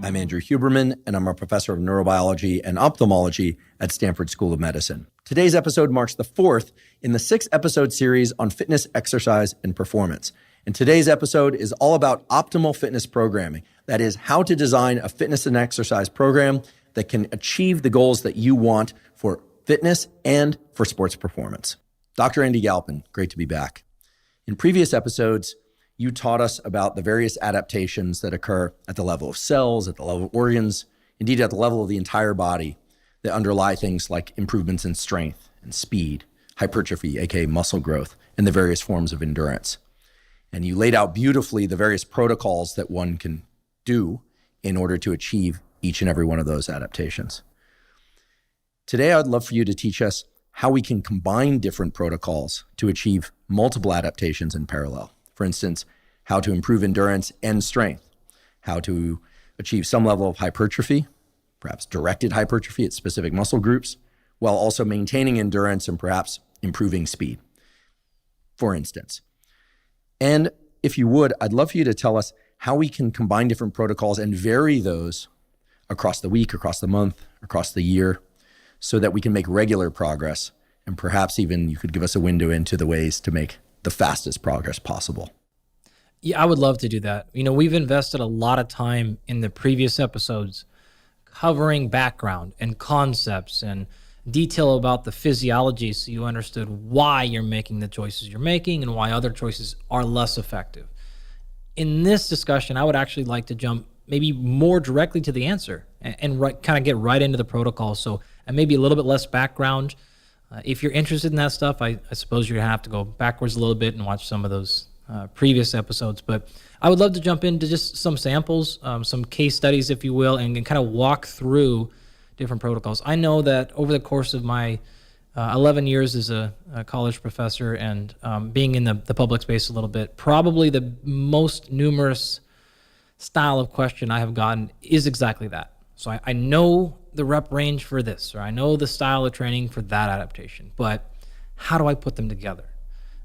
I'm Andrew Huberman, and I'm a professor of neurobiology and ophthalmology at Stanford School of Medicine. Today's episode marks the fourth in the 6-episode series on fitness, exercise, and performance. And today's episode is all about optimal fitness programming. That is, how to design a fitness and exercise program that can achieve the goals that you want for fitness and for sports performance. Dr. Andy Galpin, great to be back. In previous episodes, you taught us about the various adaptations that occur at the level of cells, at the level of organs, indeed at the level of the entire body that underlie things like improvements in strength and speed, hypertrophy, aka muscle growth, and the various forms of endurance. And you laid out beautifully the various protocols that one can do in order to achieve each and every one of those adaptations. Today, I'd love for you to teach us how we can combine different protocols to achieve multiple adaptations in parallel. For instance, how to improve endurance and strength, how to achieve some level of hypertrophy, perhaps directed hypertrophy at specific muscle groups, while also maintaining endurance and perhaps improving speed, for instance. And if you would, I'd love for you to tell us how we can combine different protocols and vary those across the week, across the month, across the year, so that we can make regular progress. And perhaps even you could give us a window into the ways to make the fastest progress possible. Yeah, I would love to do that. You know, we've invested a lot of time in the previous episodes covering background and concepts and detail about the physiology so you understood why you're making the choices you're making and why other choices are less effective. In this discussion, I would actually like to jump maybe more directly to the answer and kind of get right into the protocol. So, and maybe a little bit less background. If you're interested in that stuff, I suppose you're going to have to go backwards a little bit and watch some of those previous episodes. But I would love to jump into just some samples, some case studies, if you will, and kind of walk through different protocols. I know that over the course of my 11 years as a college professor and being in the public space a little bit, probably the most numerous style of question I have gotten is exactly that. So I know the rep range for this, or I know the style of training for that adaptation, but how do I put them together?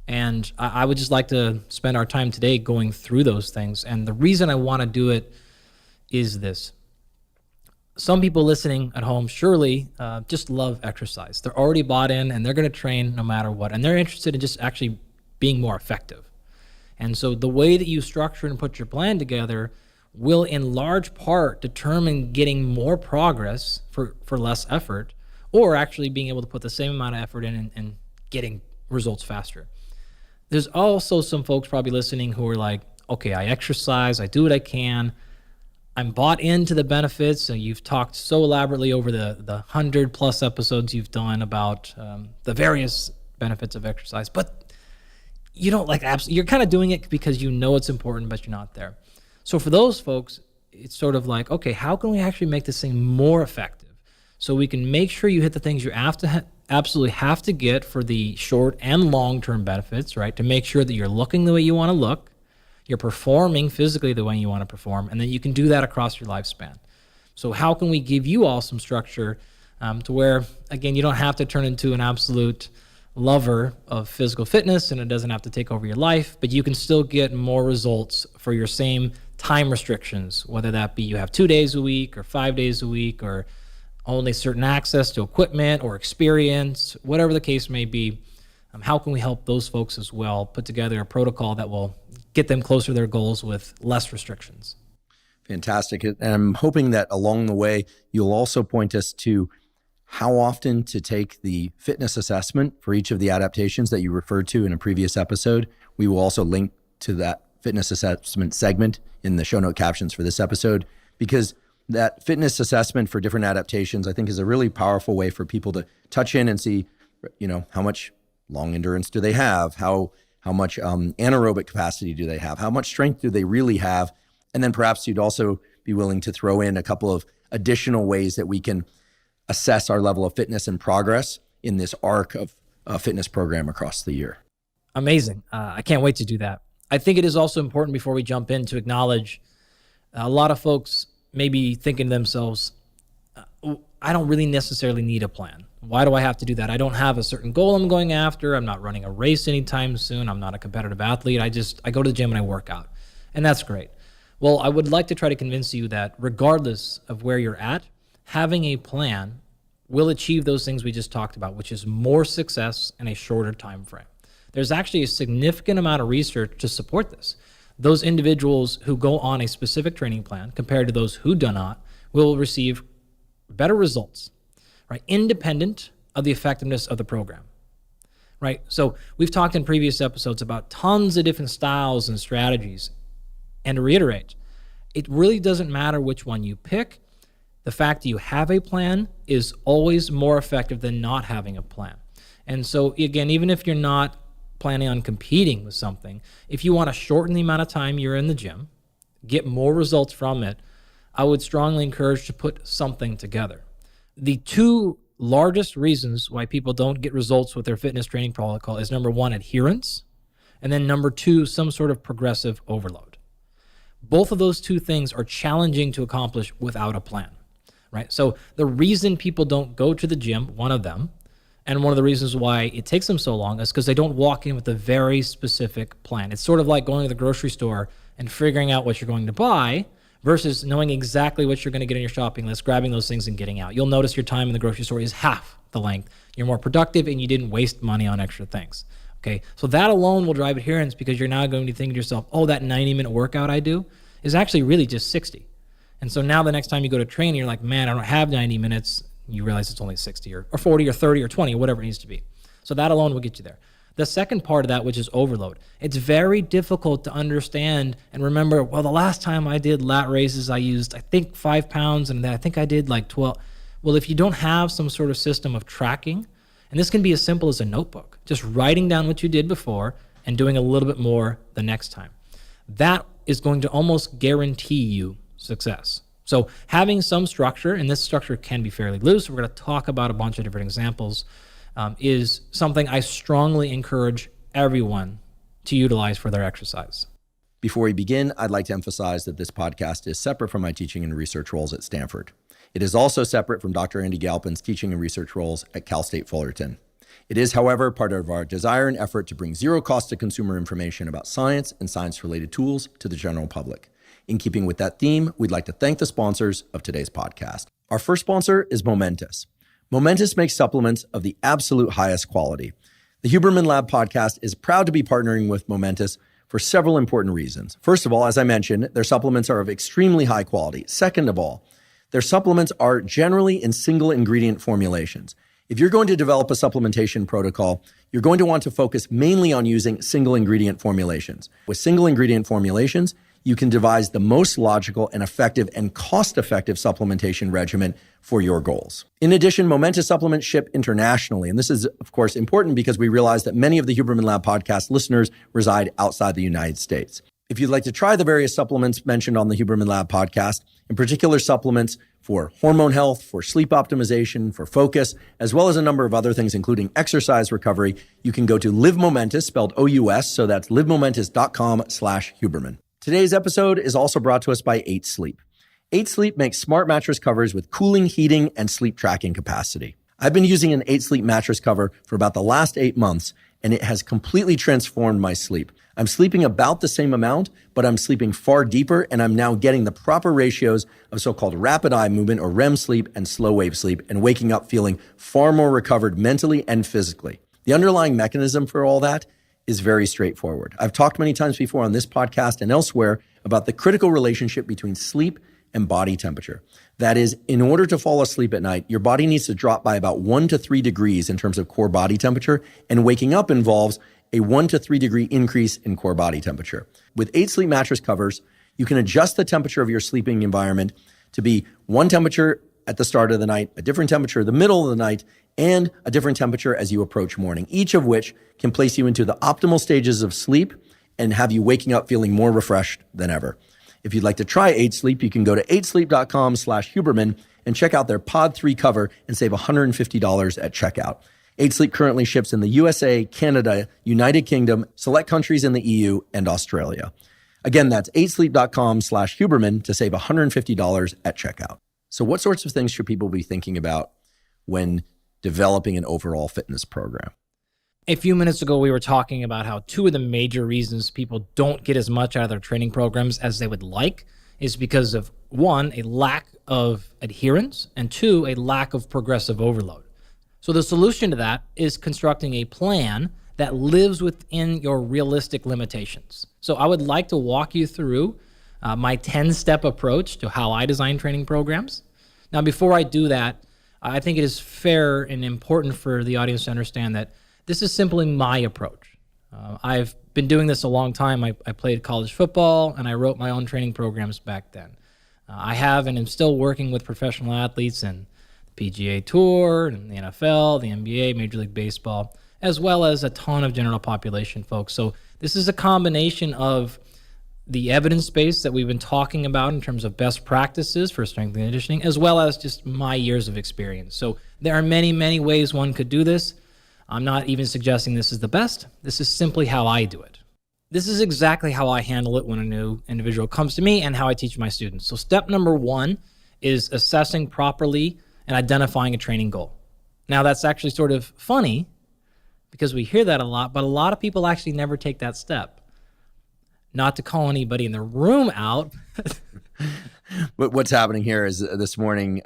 And I would just like to spend our time today going through those things. And the reason I want to do it is this. Some people listening at home surely just love exercise. They're already bought in and they're going to train no matter what. And they're interested in just actually being more effective. And so the way that you structure and put your plan together will in large part determine getting more progress for less effort, or actually being able to put the same amount of effort in and getting results faster. There's also some folks probably listening who are like, okay, I exercise, I do what I can, I'm bought into the benefits. So you've talked so elaborately over the 100 plus episodes you've done about the various benefits of exercise, but you don't like you're kind of doing it because you know it's important, but you're not there. So for those folks, it's sort of like, okay, how can we actually make this thing more effective so we can make sure you hit the things you absolutely have to get for the short and long-term benefits, right? To make sure that you're looking the way you want to look, you're performing physically the way you want to perform, and then you can do that across your lifespan. So how can we give you all some structure to where, again, you don't have to turn into an absolute lover of physical fitness and it doesn't have to take over your life, but you can still get more results for your same time restrictions, whether that be you have 2 days a week or 5 days a week or only certain access to equipment or experience, whatever the case may be. How can we help those folks as well put together a protocol that will get them closer to their goals with less restrictions? Fantastic. And I'm hoping that along the way, you'll also point us to how often to take the fitness assessment for each of the adaptations that you referred to in a previous episode. We will also link to that fitness assessment segment in the show note captions for this episode, because that fitness assessment for different adaptations, I think, is a really powerful way for people to touch in and see, how much long endurance do they have? How much anaerobic capacity do they have? How much strength do they really have? And then perhaps you'd also be willing to throw in a couple of additional ways that we can assess our level of fitness and progress in this arc of a fitness program across the year. Amazing. I can't wait to do that. I think it is also important before we jump in to acknowledge a lot of folks may be thinking to themselves, I don't really necessarily need a plan. Why do I have to do that? I don't have a certain goal I'm going after. I'm not running a race anytime soon. I'm not a competitive athlete. I go to the gym and I work out. And that's great. Well, I would like to try to convince you that regardless of where you're at, having a plan will achieve those things we just talked about, which is more success in a shorter time frame. There's actually a significant amount of research to support this. Those individuals who go on a specific training plan compared to those who do not will receive better results, right? Independent of the effectiveness of the program, right? So we've talked in previous episodes about tons of different styles and strategies. And to reiterate, it really doesn't matter which one you pick. The fact that you have a plan is always more effective than not having a plan. And so again, even if you're not planning on competing with something, if you want to shorten the amount of time you're in the gym, get more results from it, I would strongly encourage to put something together. The two largest reasons why people don't get results with their fitness training protocol is number one, adherence, and then number two, some sort of progressive overload. Both of those two things are challenging to accomplish without a plan, right? So the reason people don't go to the gym, one of them, and one of the reasons why it takes them so long is because they don't walk in with a very specific plan. It's sort of like going to the grocery store and figuring out what you're going to buy versus knowing exactly what you're going to get on your shopping list, grabbing those things and getting out. You'll notice your time in the grocery store is half the length. You're more productive and you didn't waste money on extra things. Okay, so that alone will drive adherence because you're now going to think to yourself, oh, that 90-minute workout I do is actually really just 60. And so now the next time you go to training, you're like, man, I don't have 90 minutes. You realize it's only 60 or 40 or 30 or 20 or whatever it needs to be. So that alone will get you there. The second part of that, which is overload. It's very difficult to understand and remember, well, the last time I did lat raises, I used, I think 5 pounds, and then I think I did like 12. Well, if you don't have some sort of system of tracking, and this can be as simple as a notebook, just writing down what you did before and doing a little bit more the next time. That is going to almost guarantee you success. So having some structure, and this structure can be fairly loose, we're going to talk about a bunch of different examples, is something I strongly encourage everyone to utilize for their exercise. Before we begin, I'd like to emphasize that this podcast is separate from my teaching and research roles at Stanford. It is also separate from Dr. Andy Galpin's teaching and research roles at Cal State Fullerton. It is, however, part of our desire and effort to bring zero cost to consumer information about science and science-related tools to the general public. In keeping with that theme, we'd like to thank the sponsors of today's podcast. Our first sponsor is Momentous. Momentous makes supplements of the absolute highest quality. The Huberman Lab podcast is proud to be partnering with Momentous for several important reasons. First of all, as I mentioned, their supplements are of extremely high quality. Second of all, their supplements are generally in single ingredient formulations. If you're going to develop a supplementation protocol, you're going to want to focus mainly on using single ingredient formulations. With single ingredient formulations, you can devise the most logical and effective and cost-effective supplementation regimen for your goals. In addition, Momentous supplements ship internationally. And this is, of course, important because we realize that many of the Huberman Lab podcast listeners reside outside the United States. If you'd like to try the various supplements mentioned on the Huberman Lab podcast, in particular supplements for hormone health, for sleep optimization, for focus, as well as a number of other things, including exercise recovery, you can go to Live Momentous, spelled O-U-S, so that's livemomentous.com/Huberman. Today's episode is also brought to us by 8 Sleep. 8 Sleep makes smart mattress covers with cooling, heating, and sleep tracking capacity. I've been using an 8 Sleep mattress cover for about the last 8 months, and it has completely transformed my sleep. I'm sleeping about the same amount, but I'm sleeping far deeper, and I'm now getting the proper ratios of so-called rapid eye movement or REM sleep and slow wave sleep, and waking up feeling far more recovered mentally and physically. The underlying mechanism for all that is very straightforward. I've talked many times before on this podcast and elsewhere about the critical relationship between sleep and body temperature. That is, in order to fall asleep at night, your body needs to drop by about 1 to 3 degrees in terms of core body temperature, and waking up involves a 1 to 3 degree increase in core body temperature. With 8 Sleep mattress covers, you can adjust the temperature of your sleeping environment to be one temperature at the start of the night, a different temperature in the middle of the night, and a different temperature as you approach morning, each of which can place you into the optimal stages of sleep and have you waking up feeling more refreshed than ever. If you'd like to try 8 Sleep, you can go to 8sleep.com/Huberman and check out their Pod 3 cover and save $150 at checkout. 8 Sleep currently ships in the USA, Canada, United Kingdom, select countries in the EU, and Australia. Again, that's 8sleep.com/Huberman to save $150 at checkout. So what sorts of things should people be thinking about when developing an overall fitness program? A few minutes ago, we were talking about how 2 of the major reasons people don't get as much out of their training programs as they would like is because of, one, a lack of adherence, and two, a lack of progressive overload. So the solution to that is constructing a plan that lives within your realistic limitations. So I would like to walk you through my 10-step approach to how I design training programs. Now, before I do that, I think it is fair and important for the audience to understand that this is simply my approach. I've been doing this a long time. I played college football, and I wrote my own training programs back then. I have and am still working with professional athletes in the PGA Tour, and the NFL, the NBA, Major League Baseball, as well as a ton of general population folks. So this is a combination of the evidence base that we've been talking about in terms of best practices for strength and conditioning, as well as just my years of experience. So there are many, many ways one could do this. I'm not even suggesting this is the best. This is simply how I do it. This is exactly how I handle it when a new individual comes to me and how I teach my students. So step number one is assessing properly and identifying a training goal. Now that's actually sort of funny because we hear that a lot, but a lot of people actually never take that step. Not to call anybody in the room out. What's happening here is this morning,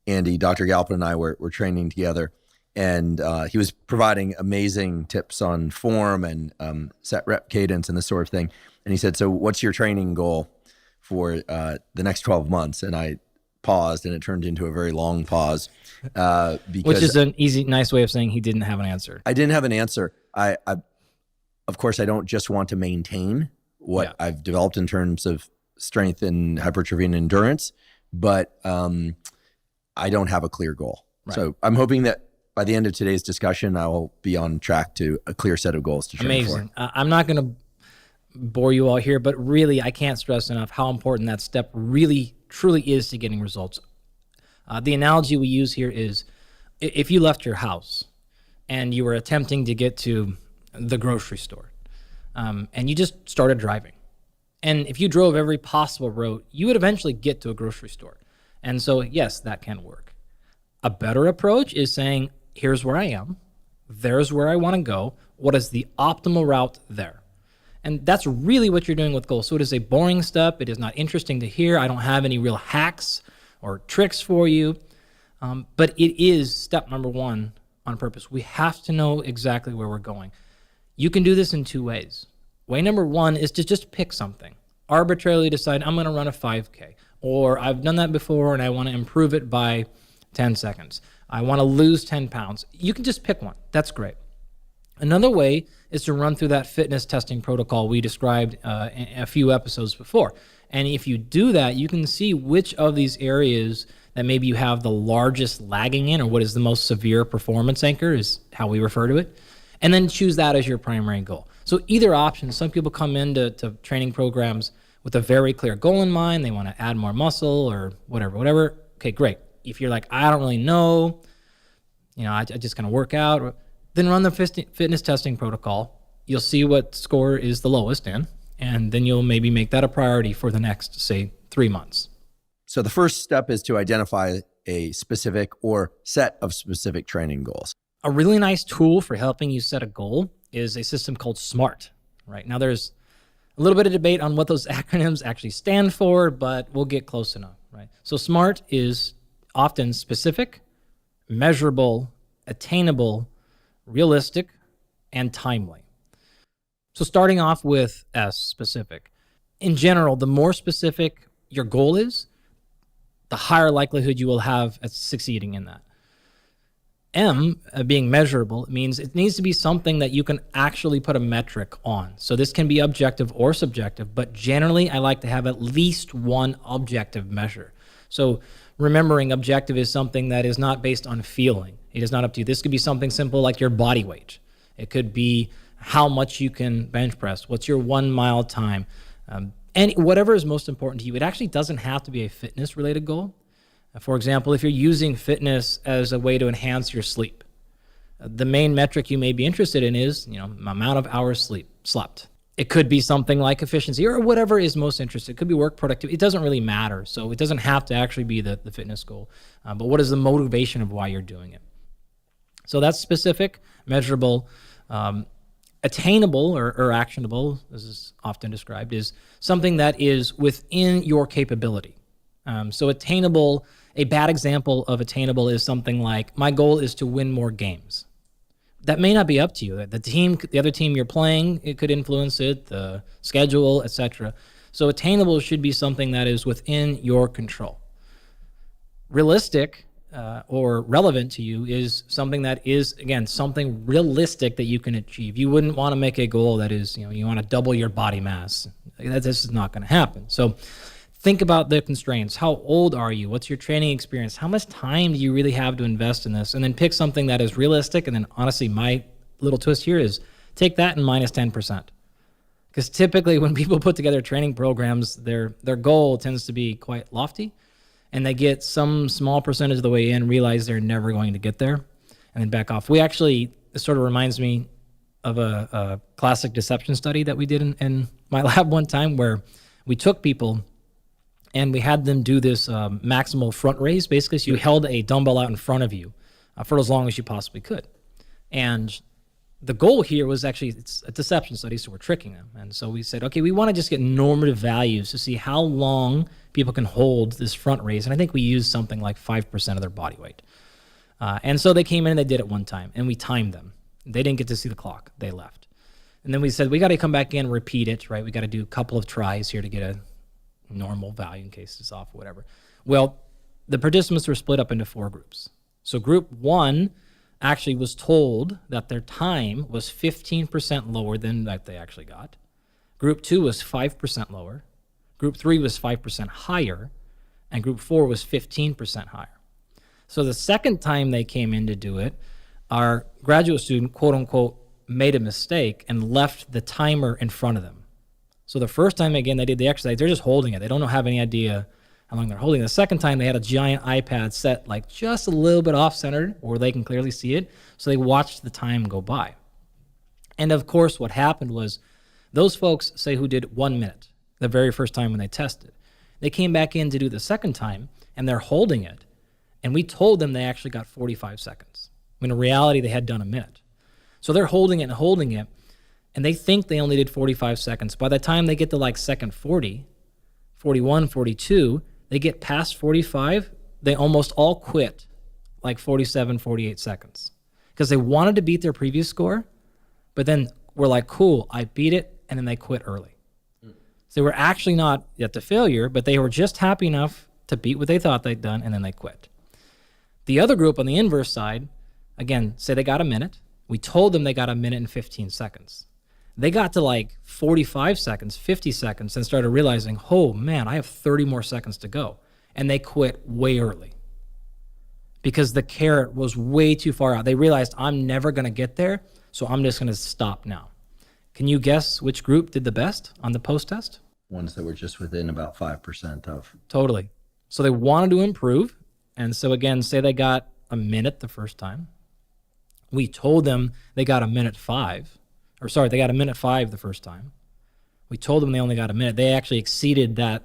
Andy, Dr. Galpin and I were training together, and he was providing amazing tips on form and set rep cadence and this sort of thing. And he said, so what's your training goal for the next 12 months? And I paused, and it turned into a very long pause. Because which is an easy, nice way of saying he didn't have an answer. I didn't have an answer. Of course, I don't just want to maintain what I've developed in terms of strength and hypertrophy and endurance, but I don't have a clear goal. Right. So I'm hoping that by the end of today's discussion, I will be on track to a clear set of goals to train for. I'm not going to bore you all here, but really, I can't stress enough how important that step really, truly is to getting results. The analogy we use here is if you left your house and you were attempting to get to the grocery store, and you just started driving. And if you drove every possible route, you would eventually get to a grocery store. And so, yes, that can work. A better approach is saying, here's where I am, there's where I want to go, what is the optimal route there? And that's really what you're doing with goals. So it is a boring step, it is not interesting to hear, I don't have any real hacks or tricks for you, but it is step number one on purpose. We have to know exactly where we're going. You can do this in two ways. Way number one is to just pick something. Arbitrarily decide, I'm going to run a 5K, or I've done that before and I want to improve it by 10 seconds. I want to lose 10 pounds. You can just pick one. That's great. Another way is to run through that fitness testing protocol we described in a few episodes before. And if you do that, you can see which of these areas that maybe you have the largest lagging in, or what is the most severe performance anchor is how we refer to it. And then choose that as your primary goal. So either option, some people come into training programs with a very clear goal in mind. They want to add more muscle or whatever. Okay, great. If you're like, I don't really know, I just kind of work out, then run the fitness testing protocol. You'll see what score is the lowest in, and then you'll maybe make that a priority for the next, say, 3 months. So the first step is to identify a specific or set of specific training goals. A really nice tool for helping you set a goal is a system called SMART. Right now, there's a little bit of debate on what those acronyms actually stand for, but we'll get close enough. Right. So SMART is often specific, measurable, attainable, realistic, and timely. So starting off with S, specific. In general, the more specific your goal is, the higher likelihood you will have at succeeding in that. M, being measurable, means it needs to be something that you can actually put a metric on. So this can be objective or subjective, but generally I like to have at least one objective measure. So remembering objective is something that is not based on feeling. It is not up to you. This could be something simple like your body weight. It could be how much you can bench press, what's your 1 mile time, and whatever is most important to you. It actually doesn't have to be a fitness related goal. For example, if you're using fitness as a way to enhance your sleep, the main metric you may be interested in is, amount of hours slept. It could be something like efficiency or whatever is most interested. It could be work productivity. It doesn't really matter. So it doesn't have to actually be the fitness goal. But what is the motivation of why you're doing it? So that's specific, measurable, Attainable or actionable, as is often described, is something that is within your capability. So attainable, a bad example of attainable is something like, my goal is to win more games. That may not be up to you. The other team you're playing, it could influence it, the schedule, etc. So attainable should be something that is within your control. Realistic or relevant to you is something that is, again, something realistic that you can achieve. You wouldn't want to make a goal that is, you want to double your body mass. This is not going to happen. So think about the constraints. How old are you? What's your training experience? How much time do you really have to invest in this? And then pick something that is realistic. And then honestly, my little twist here is take that and minus 10%. Because typically when people put together training programs, their goal tends to be quite lofty. And they get some small percentage of the way in, realize they're never going to get there, and then back off. This sort of reminds me of a classic deception study that we did in my lab one time, where we took people and we had them do this maximal front raise. Basically, so you held a dumbbell out in front of you for as long as you possibly could. And the goal here was actually, it's a deception study, so we're tricking them. And so we said, okay, we want to just get normative values to see how long people can hold this front raise. And I think we used something like 5% of their body weight. And so they came in and they did it one time, and we timed them. They didn't get to see the clock. They left. And then we said, we got to come back in, repeat it, right? We got to do a couple of tries here to get a normal value in case it's off or whatever. Well, the participants were split up into 4 groups. So group 1 actually was told that their time was 15% lower than that they actually got. Group 2 was 5% lower. Group 3 was 5% higher. And group 4 was 15% higher. So the second time they came in to do it, our graduate student, quote unquote, made a mistake and left the timer in front of them. So the first time, again, they did the exercise, they're just holding it. They don't have any idea how long they're holding it. The second time, they had a giant iPad set like just a little bit off-centered where they can clearly see it. So they watched the time go by. And of course, what happened was those folks, say, who did 1 minute the very first time when they tested, they came back in to do the second time, and they're holding it. And we told them they actually got 45 seconds. When in reality, they had done a minute. So they're holding it and holding it, and they think they only did 45 seconds. By the time they get to like second 40, 41, 42, they get past 45, they almost all quit like 47, 48 seconds. Because they wanted to beat their previous score, but then were like, cool, I beat it, and then they quit early. So they were actually not yet to failure, but they were just happy enough to beat what they thought they'd done, and then they quit. The other group on the inverse side, again, say they got a minute. We told them they got a minute and 15 seconds. They got to like 45 seconds, 50 seconds, and started realizing, oh man, I have 30 more seconds to go. And they quit way early because the carrot was way too far out. They realized, I'm never going to get there, so I'm just going to stop now. Can you guess which group did the best on the post-test? Ones that were just within about 5% of. Totally. So they wanted to improve. And so again, say they got a minute the first time. We told them they got a minute 5. They got a minute 5 the first time. We told them they only got a minute. They actually exceeded that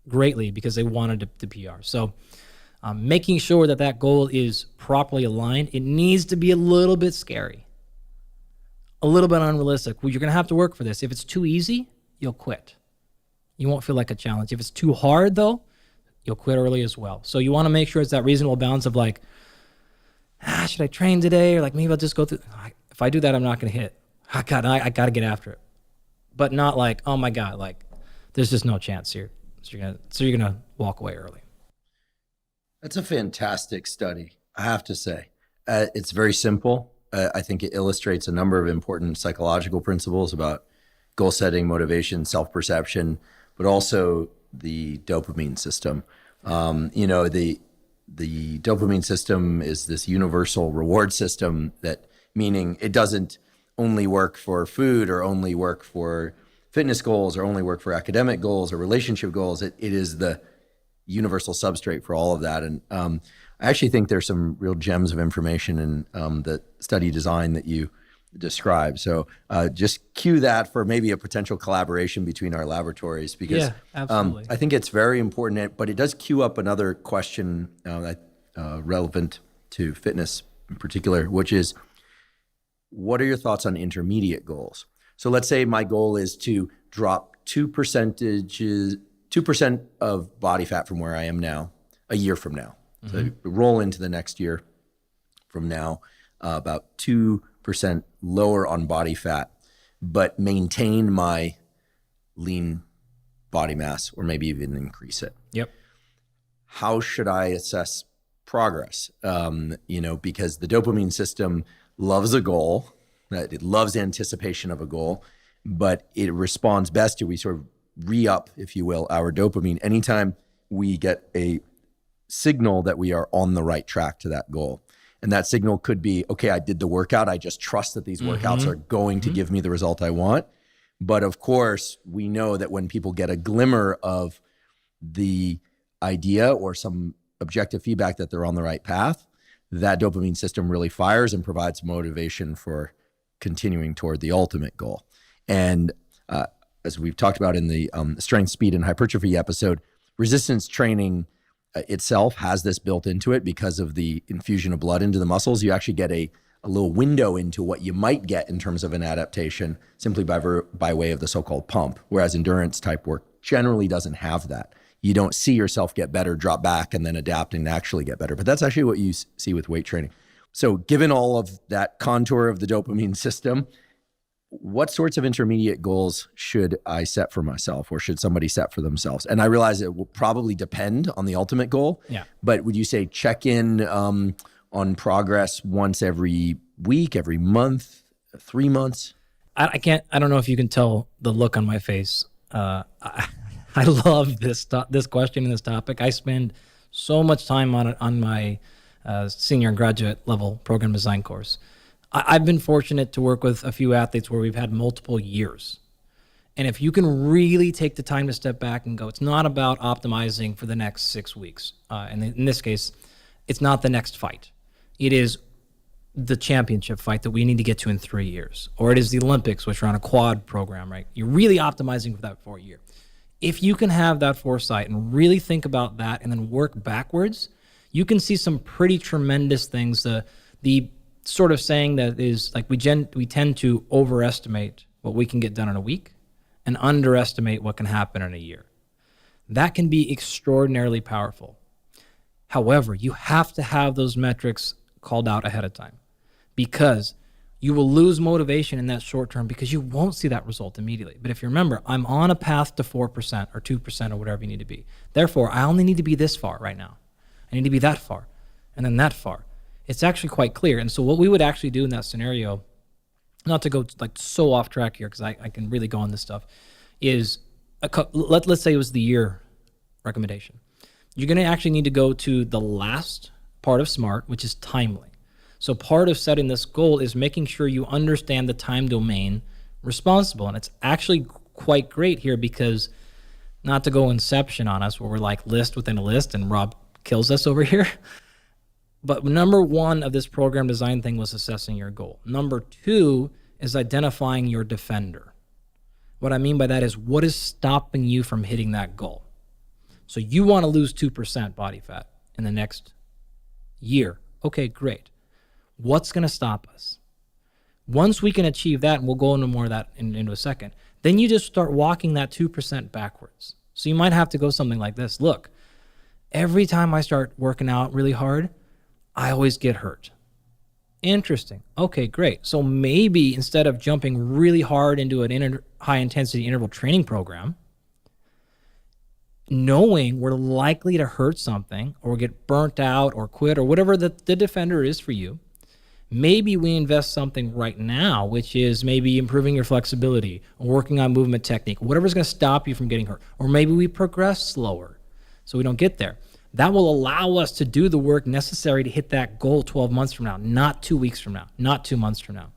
greatly because they wanted the PR. So making sure that that goal is properly aligned, it needs to be a little bit scary, a little bit unrealistic. Well, you're going to have to work for this. If it's too easy, you'll quit. You won't feel like a challenge. If it's too hard, though, you'll quit early as well. So you want to make sure it's that reasonable balance of like, should I train today? Or like, maybe I'll just go through. If I do that, I'm not going to hit. I got to get after it. But not like, oh my God, like there's just no chance here. So you're going to walk away early. That's a fantastic study, I have to say. It's very simple. I think it illustrates a number of important psychological principles about goal setting, motivation, self-perception, but also the dopamine system. The dopamine system is this universal reward system that, meaning it doesn't only work for food or only work for fitness goals or only work for academic goals or relationship goals. It is the universal substrate for all of that. And I actually think there's some real gems of information in the study design that you described. So just cue that for maybe a potential collaboration between our laboratories, because absolutely. I think it's very important, but it does cue up another question relevant to fitness in particular, which is What are your thoughts on intermediate goals? So let's say my goal is to drop 2% of body fat from where I am now, a year from now. So roll into the next year from now, about 2% lower on body fat, but maintain my lean body mass or maybe even increase it. Yep. How should I assess progress? Because the dopamine system loves a goal, it loves anticipation of a goal, but it responds best to, we sort of re-up, if you will, our dopamine anytime we get a signal that we are on the right track to that goal. And that signal could be, okay, I did the workout. I just trust that these workouts are going to give me the result I want. But of course, we know that when people get a glimmer of the idea or some objective feedback that they're on the right path, that dopamine system really fires and provides motivation for continuing toward the ultimate goal. And as we've talked about in the strength, speed, and hypertrophy episode, resistance training itself has this built into it because of the infusion of blood into the muscles. You actually get a little window into what you might get in terms of an adaptation simply by way of the so-called pump, whereas endurance type work generally doesn't have that. You don't see yourself get better, drop back, and then adapt and actually get better. But that's actually what you see with weight training. So given all of that contour of the dopamine system, what sorts of intermediate goals should I set for myself or should somebody set for themselves? And I realize it will probably depend on the ultimate goal. Yeah. But would you say check in on progress once every week, every month, 3 months? I don't know if you can tell the look on my face. I love this question and this topic. I spend so much time on it on my senior and graduate level program design course. I've been fortunate to work with a few athletes where we've had multiple years. And if you can really take the time to step back and go, it's not about optimizing for the next 6 weeks. And in this case, it's not the next fight. It is the championship fight that we need to get to in 3 years. Or it is the Olympics, which are on a quad program, right? You're really optimizing for that 4 year. If you can have that foresight and really think about that and then work backwards, you can see some pretty tremendous things. The sort of saying that is like we tend to overestimate what we can get done in a week and underestimate what can happen in a year. That can be extraordinarily powerful. However, you have to have those metrics called out ahead of time because you will lose motivation in that short term because you won't see that result immediately. But if you remember, I'm on a path to 4% or 2% or whatever you need to be. Therefore, I only need to be this far right now. I need to be that far and then that far. It's actually quite clear. And so what we would actually do in that scenario, not to go like so off track here because I can really go on this stuff, is let's say it was the year recommendation. You're going to actually need to go to the last part of SMART, which is timely. So part of setting this goal is making sure you understand the time domain responsible. And it's actually quite great here because, not to go Inception on us where we're like list within a list and Rob kills us over here. But number one of this program design thing was assessing your goal. Number two is identifying your defender. What I mean by that is what is stopping you from hitting that goal? So you want to lose 2% body fat in the next year. Okay, great. What's going to stop us? Once we can achieve that, and we'll go into more of that into a second, then you just start walking that 2% backwards. So you might have to go something like this. Look, every time I start working out really hard, I always get hurt. Interesting. Okay, great. So maybe instead of jumping really hard into an high intensity interval training program, knowing we're likely to hurt something or get burnt out or quit or whatever the defender is for you, maybe we invest something right now, which is maybe improving your flexibility or working on movement technique, whatever's going to stop you from getting hurt. Or maybe we progress slower so we don't get there. That will allow us to do the work necessary to hit that goal 12 months from now, not 2 weeks from now, not 2 months from now.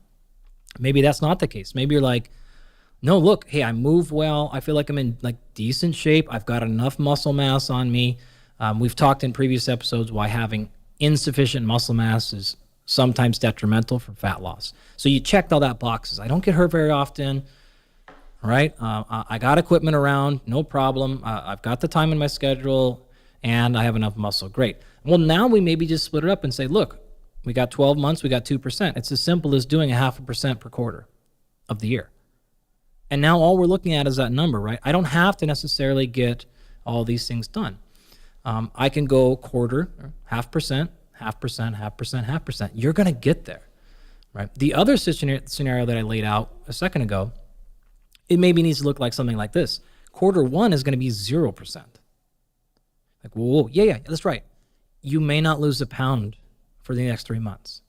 Maybe that's not the case. Maybe you're like, no, look, hey, I move well. I feel like I'm in like decent shape. I've got enough muscle mass on me. We've talked in previous episodes why having insufficient muscle mass is sometimes detrimental for fat loss. So you checked all that boxes. I don't get hurt very often, right? I got equipment around, no problem. I've got the time in my schedule, and I have enough muscle. Great. Well, now we maybe just split it up and say, look, We got 12 months, we got 2%. It's as simple as doing 0.5% per quarter of the year. And now all we're looking at is that number, right? I don't have to necessarily get all these things done. I can go quarter, 0.5%, 0.5%, 0.5%, 0.5%. You're going to get there, right? The other scenario that I laid out a second ago, it maybe needs to look like something like this. Quarter one is going to be 0%. Like, whoa, yeah, that's right. You may not lose a pound for the next 3 months.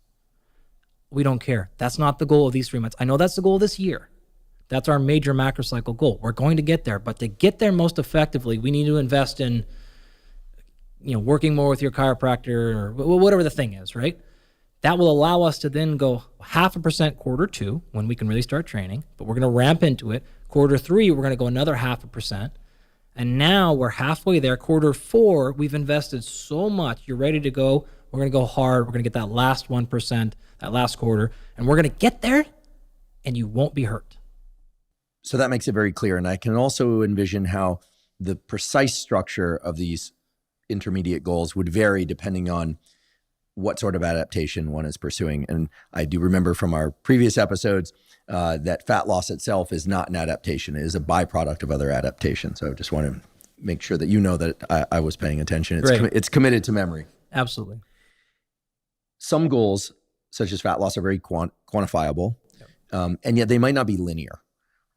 We don't care. That's not the goal of these 3 months. I know that's the goal of this year. That's our major macrocycle goal. We're going to get there, but to get there most effectively, we need to invest in, working more with your chiropractor or whatever the thing is, right? That will allow us to then go 0.5% quarter two when we can really start training, but we're going to ramp into it. Quarter three, we're going to go another 0.5%. And now we're halfway there. Quarter four, we've invested so much. You're ready to go. We're going to go hard. We're going to get that last 1%, that last quarter, and we're going to get there and you won't be hurt. So that makes it very clear. And I can also envision how the precise structure of these intermediate goals would vary depending on what sort of adaptation one is pursuing. And I do remember from our previous episodes that fat loss itself is not an adaptation. It is a byproduct of other adaptation. So I just want to make sure that you know that I was paying attention. It's committed to memory. Absolutely. Some goals, such as fat loss, are very quantifiable, and yet they might not be linear.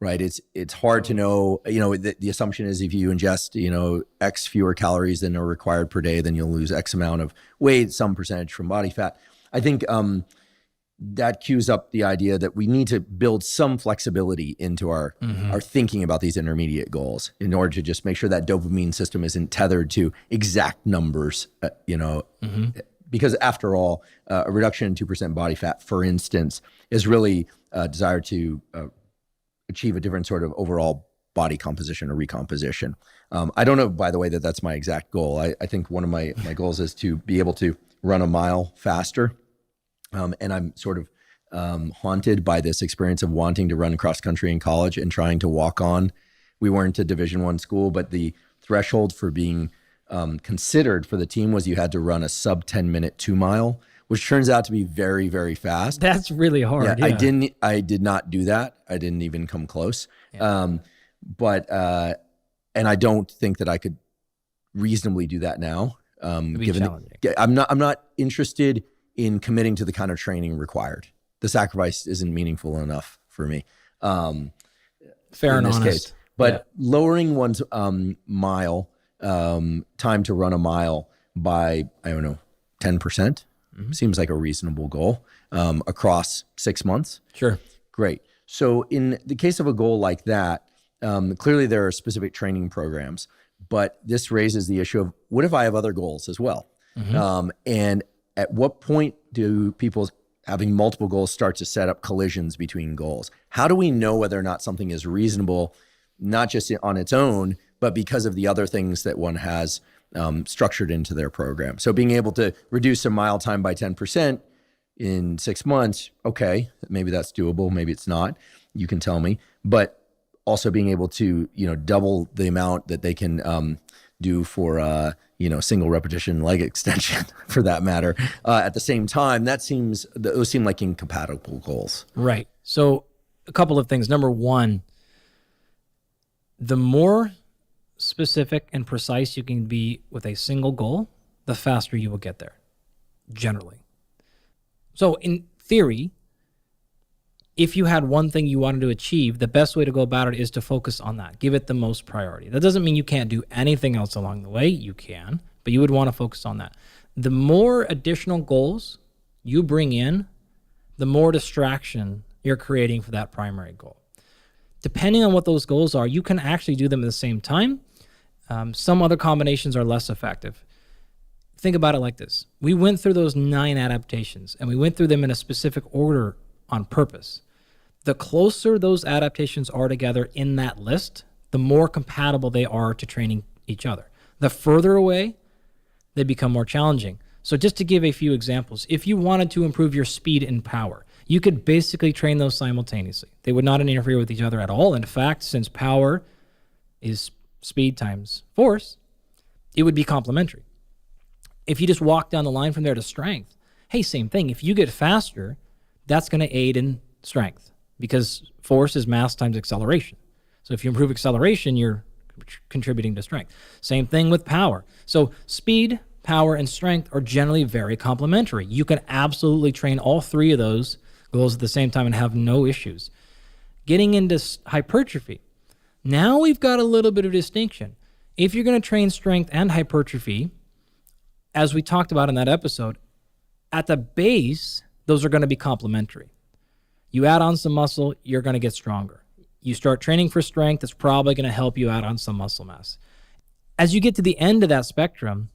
Right. It's hard to know, the assumption is if you ingest, X fewer calories than are required per day, then you'll lose X amount of weight, some percentage from body fat. I think that cues up the idea that we need to build some flexibility into our thinking about these intermediate goals in order to just make sure that dopamine system isn't tethered to exact numbers, because after all, a reduction in 2% body fat, for instance, is really desired to achieve a different sort of overall body composition or recomposition. I don't know, by the way, that that's my exact goal. I think one of my goals is to be able to run a mile faster. And I'm sort of haunted by this experience of wanting to run cross country in college and trying to walk on. We weren't a Division I school, but the threshold for being considered for the team was you had to run a sub 10-minute 2 mile, which turns out to be very, very fast. That's really hard. Yeah. I did not do that. I didn't even come close. Yeah. And I don't think that I could reasonably do that now. I'm not interested in committing to the kind of training required. The sacrifice isn't meaningful enough for me. Fair and honest. Case. But lowering one's mile, time to run a mile by, 10%. Seems like a reasonable goal across 6 months. Sure. Great. So in the case of a goal like that, clearly there are specific training programs, but this raises the issue of what if I have other goals as well? And at what point do people having multiple goals start to set up collisions between goals? How do we know whether or not something is reasonable, not just on its own, but because of the other things that one has structured into their program? So being able to reduce a mile time by 10% in 6 months, okay, maybe that's doable, maybe it's not, you can tell me, but also being able to, double the amount that they can do for, single repetition leg extension for that matter. At the same time, those seem like incompatible goals. Right. So a couple of things. Number one, the more specific and precise you can be with a single goal, the faster you will get there, generally. So in theory, if you had one thing you wanted to achieve, the best way to go about it is to focus on that. Give it the most priority. That doesn't mean you can't do anything else along the way. You can, but you would want to focus on that. The more additional goals you bring in, the more distraction you're creating for that primary goal. Depending on what those goals are, you can actually do them at the same time. Some other combinations are less effective. Think about it like this. We went through those 9 adaptations, and we went through them in a specific order on purpose. The closer those adaptations are together in that list, the more compatible they are to training each other. The further away, they become more challenging. So just to give a few examples, if you wanted to improve your speed and power, you could basically train those simultaneously. They would not interfere with each other at all. In fact, since power is speed times force, it would be complementary. If you just walk down the line from there to strength, Hey, same thing. If you get faster, that's going to aid in strength because force is mass times acceleration. So if you improve acceleration, you're contributing to strength. Same thing with power. So speed, power, and strength are generally very complementary. You can absolutely train all three of those goals at the same time and have no issues. Getting into hypertrophy, now we've got a little bit of distinction. If you're going to train strength and hypertrophy, as we talked about in that episode, at the base, those are going to be complementary. You add on some muscle, you're going to get stronger. You start training for strength, it's probably going to help you add on some muscle mass. As you get to the end of that spectrum,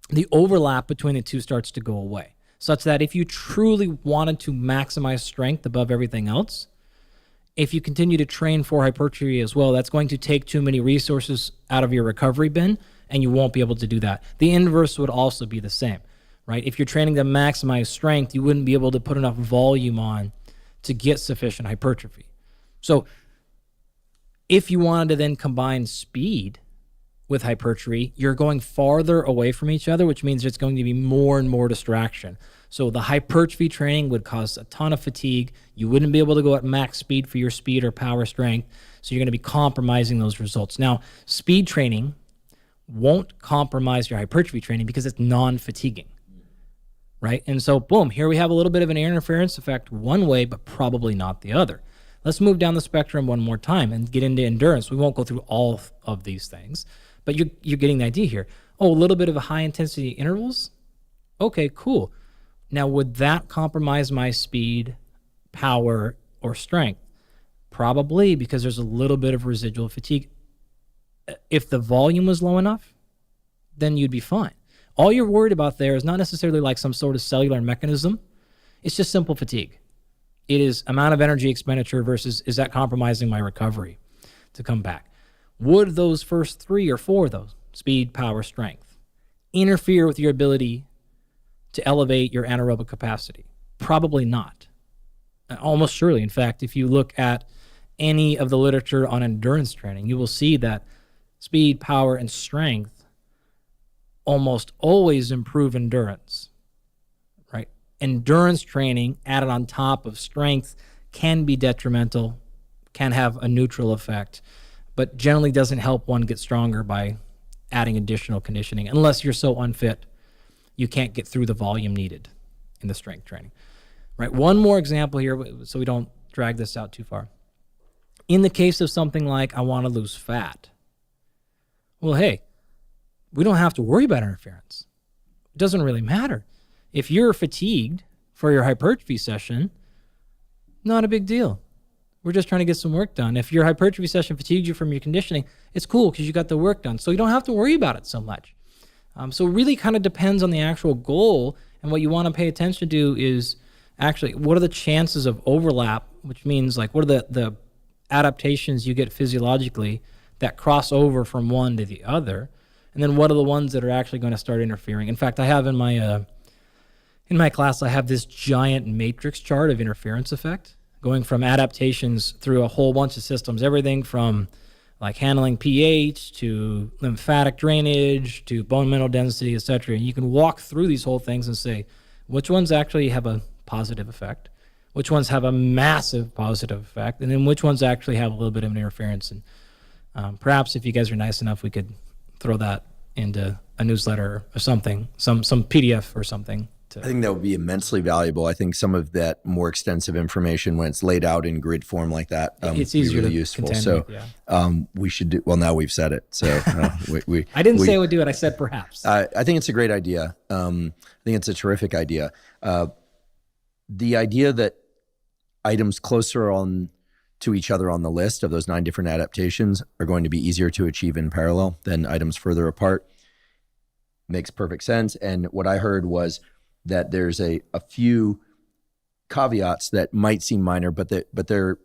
the overlap between the two starts to go away, such that if you truly wanted to maximize strength above everything else, if you continue to train for hypertrophy as well, that's going to take too many resources out of your recovery bin, and you won't be able to do that. The inverse would also be the same, right? If you're training to maximize strength, you wouldn't be able to put enough volume on to get sufficient hypertrophy. So if you wanted to then combine speed with hypertrophy, you're going farther away from each other, which means there's going to be more and more distraction. So the hypertrophy training would cause a ton of fatigue. You wouldn't be able to go at max speed for your speed or power strength. So you're going to be compromising those results. Now, speed training won't compromise your hypertrophy training because it's non-fatiguing, right? And so, boom, here we have a little bit of an interference effect one way, but probably not the other. Let's move down the spectrum one more time and get into endurance. We won't go through all of these things, but you're getting the idea here. Oh, a little bit of a high-intensity intervals? Okay, cool. Now, would that compromise my speed, power, or strength? Probably, because there's a little bit of residual fatigue. If the volume was low enough, then you'd be fine. All you're worried about there is not necessarily like some sort of cellular mechanism. It's just simple fatigue. It is amount of energy expenditure versus is that compromising my recovery to come back? Would those first 3 or 4 of those, speed, power, strength, interfere with your ability to elevate your anaerobic capacity? Probably not. Almost surely. In fact, if you look at any of the literature on endurance training, you will see that speed, power, and strength almost always improve endurance, right? Endurance training added on top of strength can be detrimental, can have a neutral effect, but generally doesn't help one get stronger by adding additional conditioning unless you're so unfit you can't get through the volume needed in the strength training, right? One more example here so we don't drag this out too far. In the case of something like I want to lose fat, well, hey, we don't have to worry about interference. It doesn't really matter. If you're fatigued for your hypertrophy session, not a big deal. We're just trying to get some work done. If your hypertrophy session fatigued you from your conditioning, it's cool because you got the work done. So you don't have to worry about it so much. So it really kind of depends on the actual goal, and what you want to pay attention to is actually what are the chances of overlap, which means like what are the adaptations you get physiologically that cross over from one to the other, and then what are the ones that are actually going to start interfering. In fact, I have in my class, I have this giant matrix chart of interference effect going from adaptations through a whole bunch of systems, everything from like handling pH to lymphatic drainage to bone mineral density, etc. And you can walk through these whole things and say, which ones actually have a positive effect, which ones have a massive positive effect, and then which ones actually have a little bit of an interference. And perhaps if you guys are nice enough, we could throw that into a newsletter or something, some PDF or something. I think that would be immensely valuable. I think some of that more extensive information, when it's laid out in grid form like that, it's easier really to useful. contend So with, yeah. We should do, well, now we've said it. So I didn't say I would do it. I said perhaps. I think it's a great idea. I think it's a terrific idea. The idea that items closer on to each other on the list of those 9 different adaptations are going to be easier to achieve in parallel than items further apart makes perfect sense. And what I heard was that there's a few caveats that might seem minor, but they're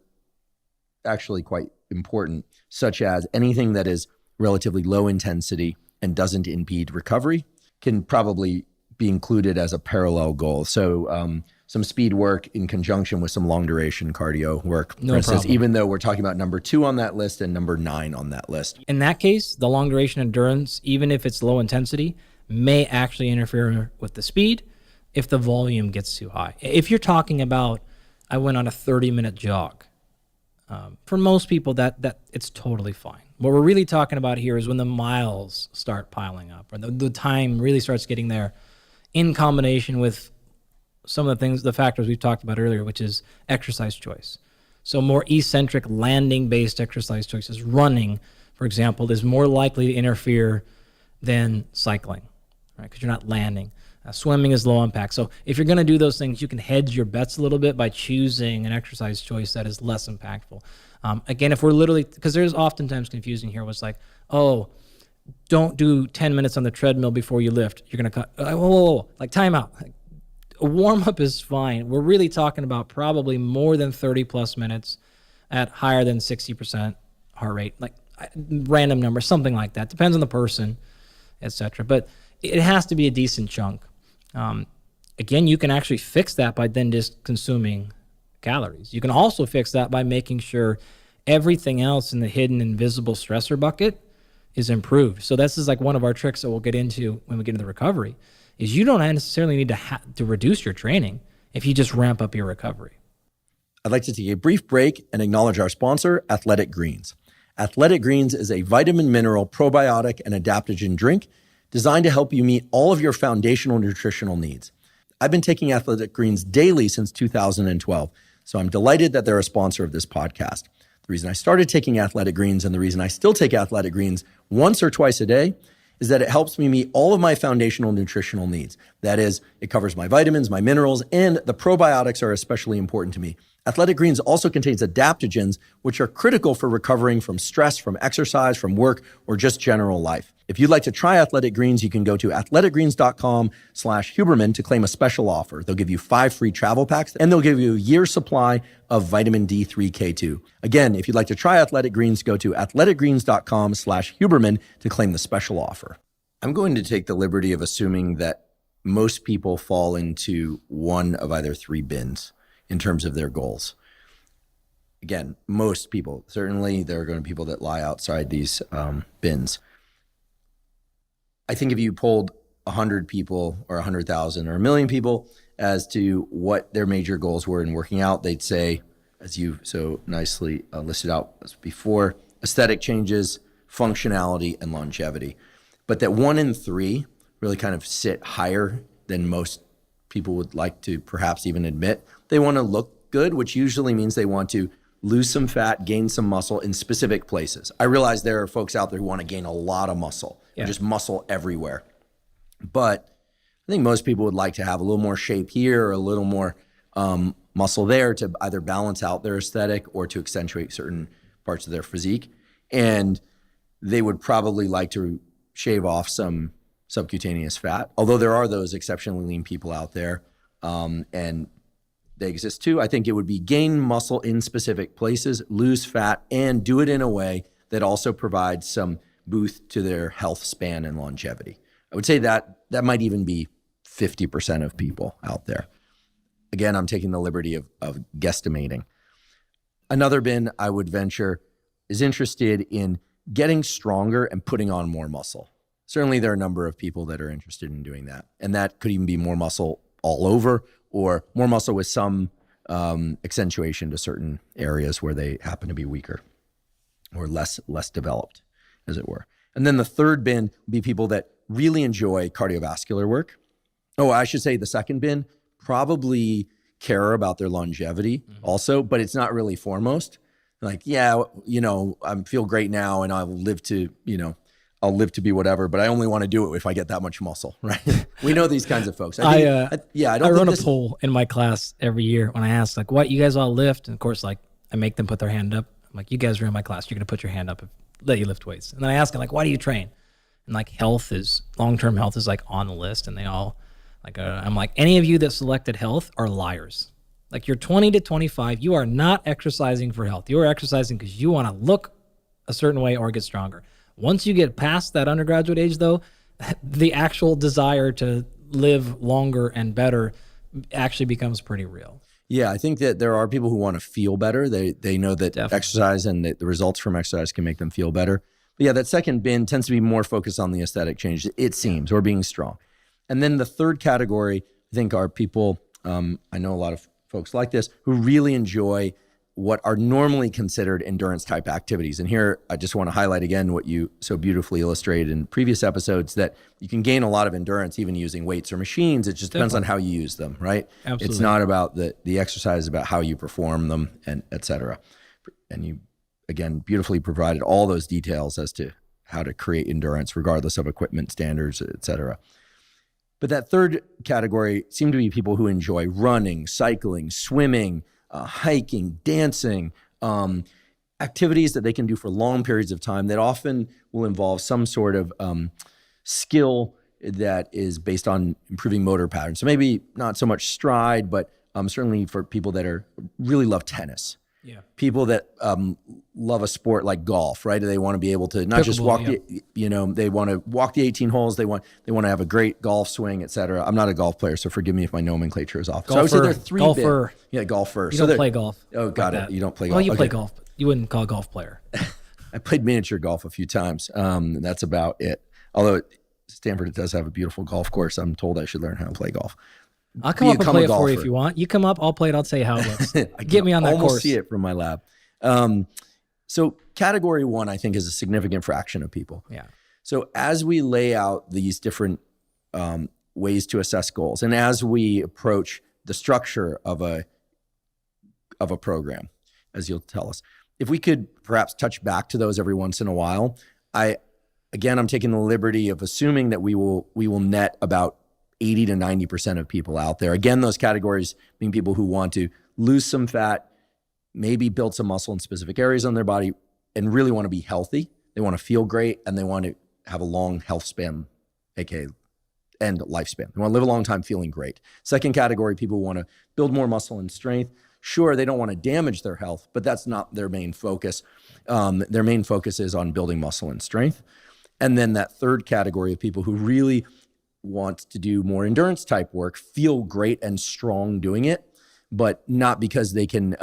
actually quite important, such as anything that is relatively low intensity and doesn't impede recovery can probably be included as a parallel goal. So some speed work in conjunction with some long duration cardio work, for instance, even though we're talking about number 2 on that list and number 9 on that list. In that case, the long duration endurance, even if it's low intensity, may actually interfere with the speed, if the volume gets too high. If you're talking about, I went on a 30-minute jog, for most people that it's totally fine. What we're really talking about here is when the miles start piling up, or the time really starts getting there, in combination with some of the factors we've talked about earlier, which is exercise choice. So more eccentric landing-based exercise choices, running, for example, is more likely to interfere than cycling, right? Because you're not landing. Swimming is low impact. So if you're going to do those things, you can hedge your bets a little bit by choosing an exercise choice that is less impactful. Again, if we're literally, because there's oftentimes confusing here, was like, oh, don't do 10 minutes on the treadmill before you lift. You're going to cut, whoa, like time out. A warm-up is fine. We're really talking about probably more than 30 plus minutes at higher than 60% heart rate, like random number, something like that. Depends on the person, etc. But it has to be a decent chunk. Again, you can actually fix that by then just consuming calories. You can also fix that by making sure everything else in the hidden invisible stressor bucket is improved. So this is like one of our tricks that we'll get into when we get into recovery, is you don't necessarily need to reduce your training if you just ramp up your recovery. I'd like to take a brief break and acknowledge our sponsor, Athletic Greens. Athletic Greens is a vitamin, mineral, probiotic, and adaptogen drink designed to help you meet all of your foundational nutritional needs. I've been taking Athletic Greens daily since 2012, so I'm delighted that they're a sponsor of this podcast. The reason I started taking Athletic Greens and the reason I still take Athletic Greens once or twice a day is that it helps me meet all of my foundational nutritional needs. That is, it covers my vitamins, my minerals, and the probiotics are especially important to me. Athletic Greens also contains adaptogens, which are critical for recovering from stress, from exercise, from work, or just general life. If you'd like to try Athletic Greens, you can go to athleticgreens.com/Huberman to claim a special offer. They'll give you 5 free travel packs, and they'll give you a year's supply of vitamin D3K2. Again, if you'd like to try Athletic Greens, go to athleticgreens.com/Huberman to claim the special offer. I'm going to take the liberty of assuming that most people fall into one of either 3 bins in terms of their goals. Again, most people. Certainly there are going to be people that lie outside these bins. I think if you polled 100 people or 100,000 or 1 million people as to what their major goals were in working out, they'd say, as you so nicely listed out before, aesthetic changes, functionality, and longevity. But that 1 in 3 really kind of sit higher than most people would like to perhaps even admit. They want to look good, which usually means they want to lose some fat, gain some muscle in specific places. I realize there are folks out there who want to gain a lot of muscle, just muscle everywhere. But I think most people would like to have a little more shape here or a little more muscle there to either balance out their aesthetic or to accentuate certain parts of their physique. And they would probably like to shave off some subcutaneous fat, although there are those exceptionally lean people out there, and they exist too. I think it would be gain muscle in specific places, lose fat, and do it in a way that also provides some boost to their health span and longevity. I would say that might even be 50% of people out there. Again, I'm taking the liberty of guesstimating. Another bin I would venture is interested in getting stronger and putting on more muscle. Certainly there are a number of people that are interested in doing that. And that could even be more muscle all over or more muscle with some accentuation to certain areas where they happen to be weaker or less developed, as it were. And then the third bin would be people that really enjoy cardiovascular work. Oh, I should say the second bin probably care about their longevity also, but it's not really foremost. Like, yeah, I feel great now and I'll live to be whatever, but I only want to do it if I get that much muscle, right? We know these kinds of folks. I run a poll in my class every year when I ask, like, what you guys all lift? And of course, like, I make them put their hand up. I'm like, you guys are in my class. You're going to put your hand up, let you lift weights. And then I ask them, like, why do you train? And like long-term health is like on the list. And they all I'm like, any of you that selected health are liars. Like, you're 20 to 25. You are not exercising for health. You are exercising because you want to look a certain way or get stronger. Once you get past that undergraduate age, though, the actual desire to live longer and better actually becomes pretty real. Yeah, I think that there are people who want to feel better. They know that Definitely. Exercise and the results from exercise can make them feel better. But yeah, that second bin tends to be more focused on the aesthetic change, it seems, or being strong. And then the third category, I think, are people, I know a lot of folks like this, who really enjoy what are normally considered endurance type activities. And here, I just want to highlight again what you so beautifully illustrated in previous episodes, that you can gain a lot of endurance even using weights or machines. It just depends on how you use them, right? Absolutely. It's not about the exercise, about how you perform them, and et cetera. And you, again, beautifully provided all those details as to how to create endurance regardless of equipment standards, et cetera. But that third category seem to be people who enjoy running, cycling, swimming, hiking, dancing, activities that they can do for long periods of time that often will involve some sort of skill that is based on improving motor patterns. So maybe not so much stride, but certainly for people that really love tennis. Yeah. People that love a sport like golf, right? They want to be able to not just walk, they want to walk the 18 holes. They want to have a great golf swing, et cetera. I'm not a golf player, so forgive me if my nomenclature is off. Golfer, so I would say there are three golfer. Golfer. You don't play golf. Oh, got it. You don't play golf. Well, you play golf, but you wouldn't call a golf player. I played miniature golf a few times. And that's about it. Although Stanford does have a beautiful golf course. I'm told I should learn how to play golf. I'll come up and play it for you if you want. You come up, I'll play it. I'll tell you how it looks. Get me on that almost course. See it from my lab. So category one, I think, is a significant fraction of people. Yeah. So as we lay out these different ways to assess goals, and as we approach the structure of a program, as you'll tell us, if we could perhaps touch back to those every once in a while, I'm taking the liberty of assuming that we will net about 80 to 90% of people out there. Again, those categories being people who want to lose some fat, maybe build some muscle in specific areas on their body, and really want to be healthy. They want to feel great, and they want to have a long health span, aka end lifespan. They want to live a long time feeling great. Second category, people who want to build more muscle and strength. Sure, they don't want to damage their health, but that's not their main focus. Their main focus is on building muscle and strength. And then that third category of people who really want to do more endurance type work, feel great and strong doing it, but not because they can,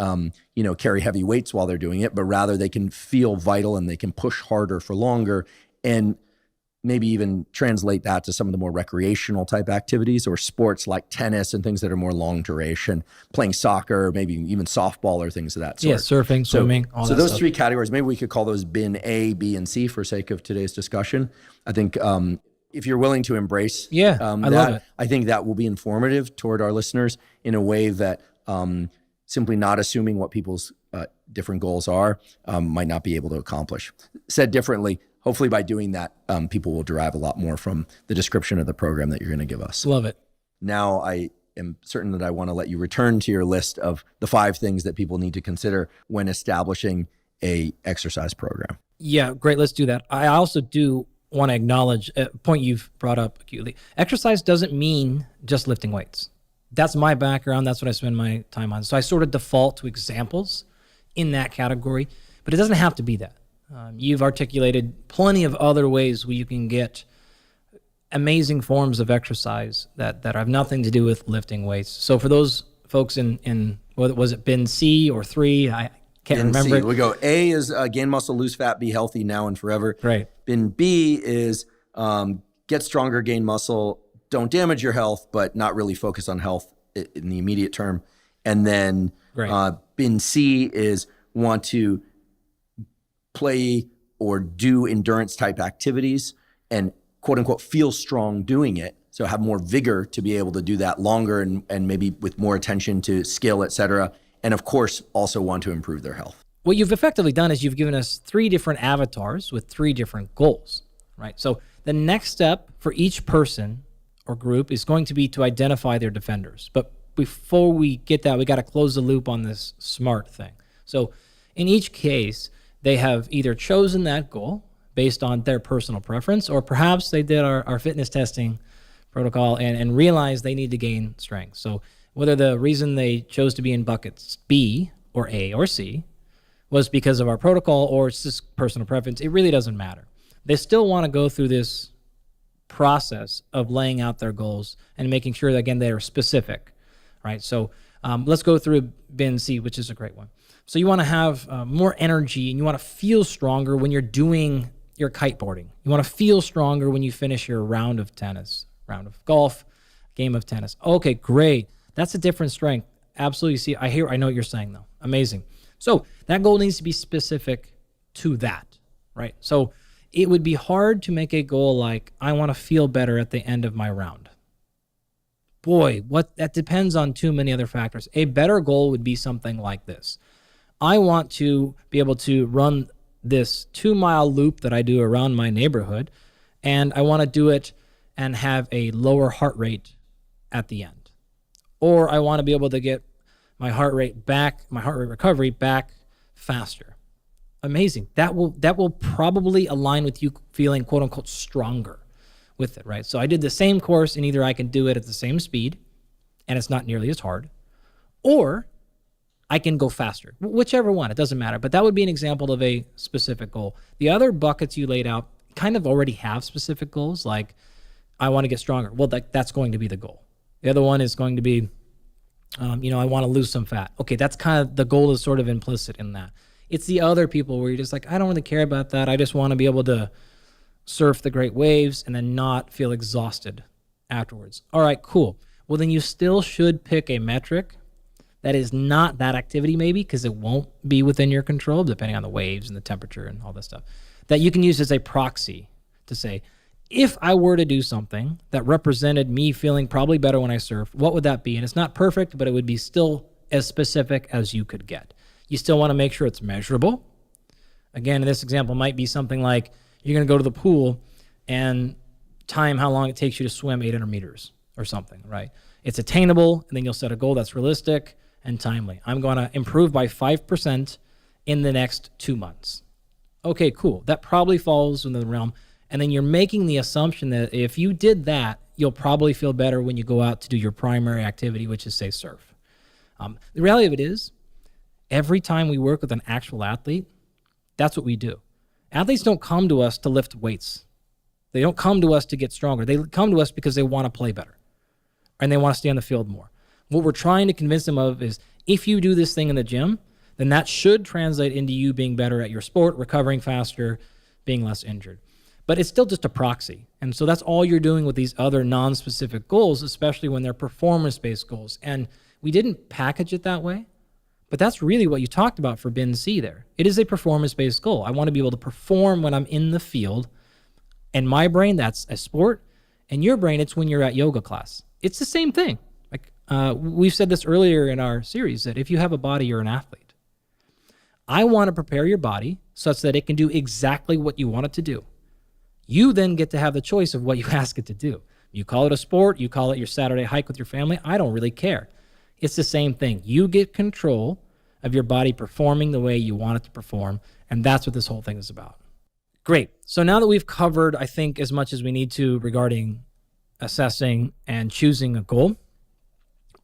carry heavy weights while they're doing it, but rather they can feel vital and they can push harder for longer, and maybe even translate that to some of the more recreational type activities or sports like tennis and things that are more long duration, playing soccer, maybe even softball or things of that sort. Yeah, surfing, swimming, all that So those stuff. three categories, maybe we could call those bin A, B, and C for sake of today's discussion. I think if you're willing to embrace I love it. I think that will be informative toward our listeners in a way that simply not assuming what people's different goals are might not be able to accomplish. Said differently, hopefully by doing that, people will derive a lot more from the description of the program that you're going to give us. Love it. Now I am certain that I want to let you return to your list of the 5 things that people need to consider when establishing a exercise program. Yeah, great. Let's do that. I also do want to acknowledge a point you've brought up acutely. Exercise doesn't mean just lifting weights. That's my background. That's what I spend my time on. So I sort of default to examples in that category, but it doesn't have to be that. You've articulated plenty of other ways where you can get amazing forms of exercise that have nothing to do with lifting weights. So for those folks in what was it, bin C or 3? I can't remember. C. We go A is gain muscle, lose fat, be healthy now and forever. Right. Bin B is get stronger, gain muscle, don't damage your health, but not really focus on health in the immediate term. And then bin C is want to play or do endurance type activities and quote unquote feel strong doing it. So have more vigor to be able to do that longer and maybe with more attention to skill, et cetera. And of course, also want to improve their health. What you've effectively done is you've given us 3 different avatars with 3 different goals, right? So the next step for each person or group is going to be to identify their defenders. But before we get that, we got to close the loop on this SMART thing. So in each case, they have either chosen that goal based on their personal preference, or perhaps they did our fitness testing protocol and realized they need to gain strength. So whether the reason they chose to be in buckets B or A or C was because of our protocol or it's just personal preference, it really doesn't matter. They still want to go through this process of laying out their goals and making sure that, again, they are specific, right? So let's go through bin C, which is a great one. So you want to have more energy and you want to feel stronger when you're doing your kiteboarding. You want to feel stronger when you finish your round of tennis, round of golf. game of tennis. Okay, great. That's a different strength. Absolutely. See, I know what you're saying though. Amazing. So that goal needs to be specific to that, right? So it would be hard to make a goal like, I want to feel better at the end of my round. Boy, that depends on too many other factors. A better goal would be something like this. I want to be able to run this 2-mile loop that I do around my neighborhood, and I want to do it and have a lower heart rate at the end. Or I want to be able to get my heart rate recovery back faster. Amazing. That will probably align with you feeling quote unquote stronger with it, right? So I did the same course, and either I can do it at the same speed and it's not nearly as hard, or I can go faster. Whichever one, it doesn't matter. But that would be an example of a specific goal. The other buckets you laid out kind of already have specific goals, like I want to get stronger. Well, that's going to be the goal. The other one is going to be, I want to lose some fat. Okay, that's kind of, the goal is sort of implicit in that. It's the other people where you're just like, I don't really care about that. I just want to be able to surf the great waves and then not feel exhausted afterwards. All right, cool. Well, then you still should pick a metric that is not that activity maybe, because it won't be within your control depending on the waves and the temperature and all this stuff, that you can use as a proxy to say, if I were to do something that represented me feeling probably better when I surf, what would that be? And it's not perfect, but it would be still as specific as you could get. You still want to make sure it's measurable. Again, in this example might be something like you're going to go to the pool and time how long it takes you to swim 800 meters or something, right? It's attainable, and then you'll set a goal that's realistic and timely. I'm going to improve by 5% in the next 2 months. Okay, cool. That probably falls in the realm. And then you're making the assumption that if you did that, you'll probably feel better when you go out to do your primary activity, which is, say, surf. The reality of it is, every time we work with an actual athlete, that's what we do. Athletes don't come to us to lift weights. They don't come to us to get stronger. They come to us because they want to play better and they want to stay on the field more. What we're trying to convince them of is, if you do this thing in the gym, then that should translate into you being better at your sport, recovering faster, being less injured. But it's still just a proxy. And so that's all you're doing with these other non-specific goals, especially when they're performance-based goals. And we didn't package it that way, but that's really what you talked about for bin C there. It is a performance-based goal. I want to be able to perform when I'm in the field. And my brain, that's a sport. And your brain, it's when you're at yoga class. It's the same thing. Like we've said this earlier in our series, that if you have a body, you're an athlete. I want to prepare your body such that it can do exactly what you want it to do. You then get to have the choice of what you ask it to do. You call it a sport, you call it your Saturday hike with your family, I don't really care. It's the same thing. You get control of your body performing the way you want it to perform, and that's what this whole thing is about. Great. So now that we've covered, I think, as much as we need to regarding assessing and choosing a goal,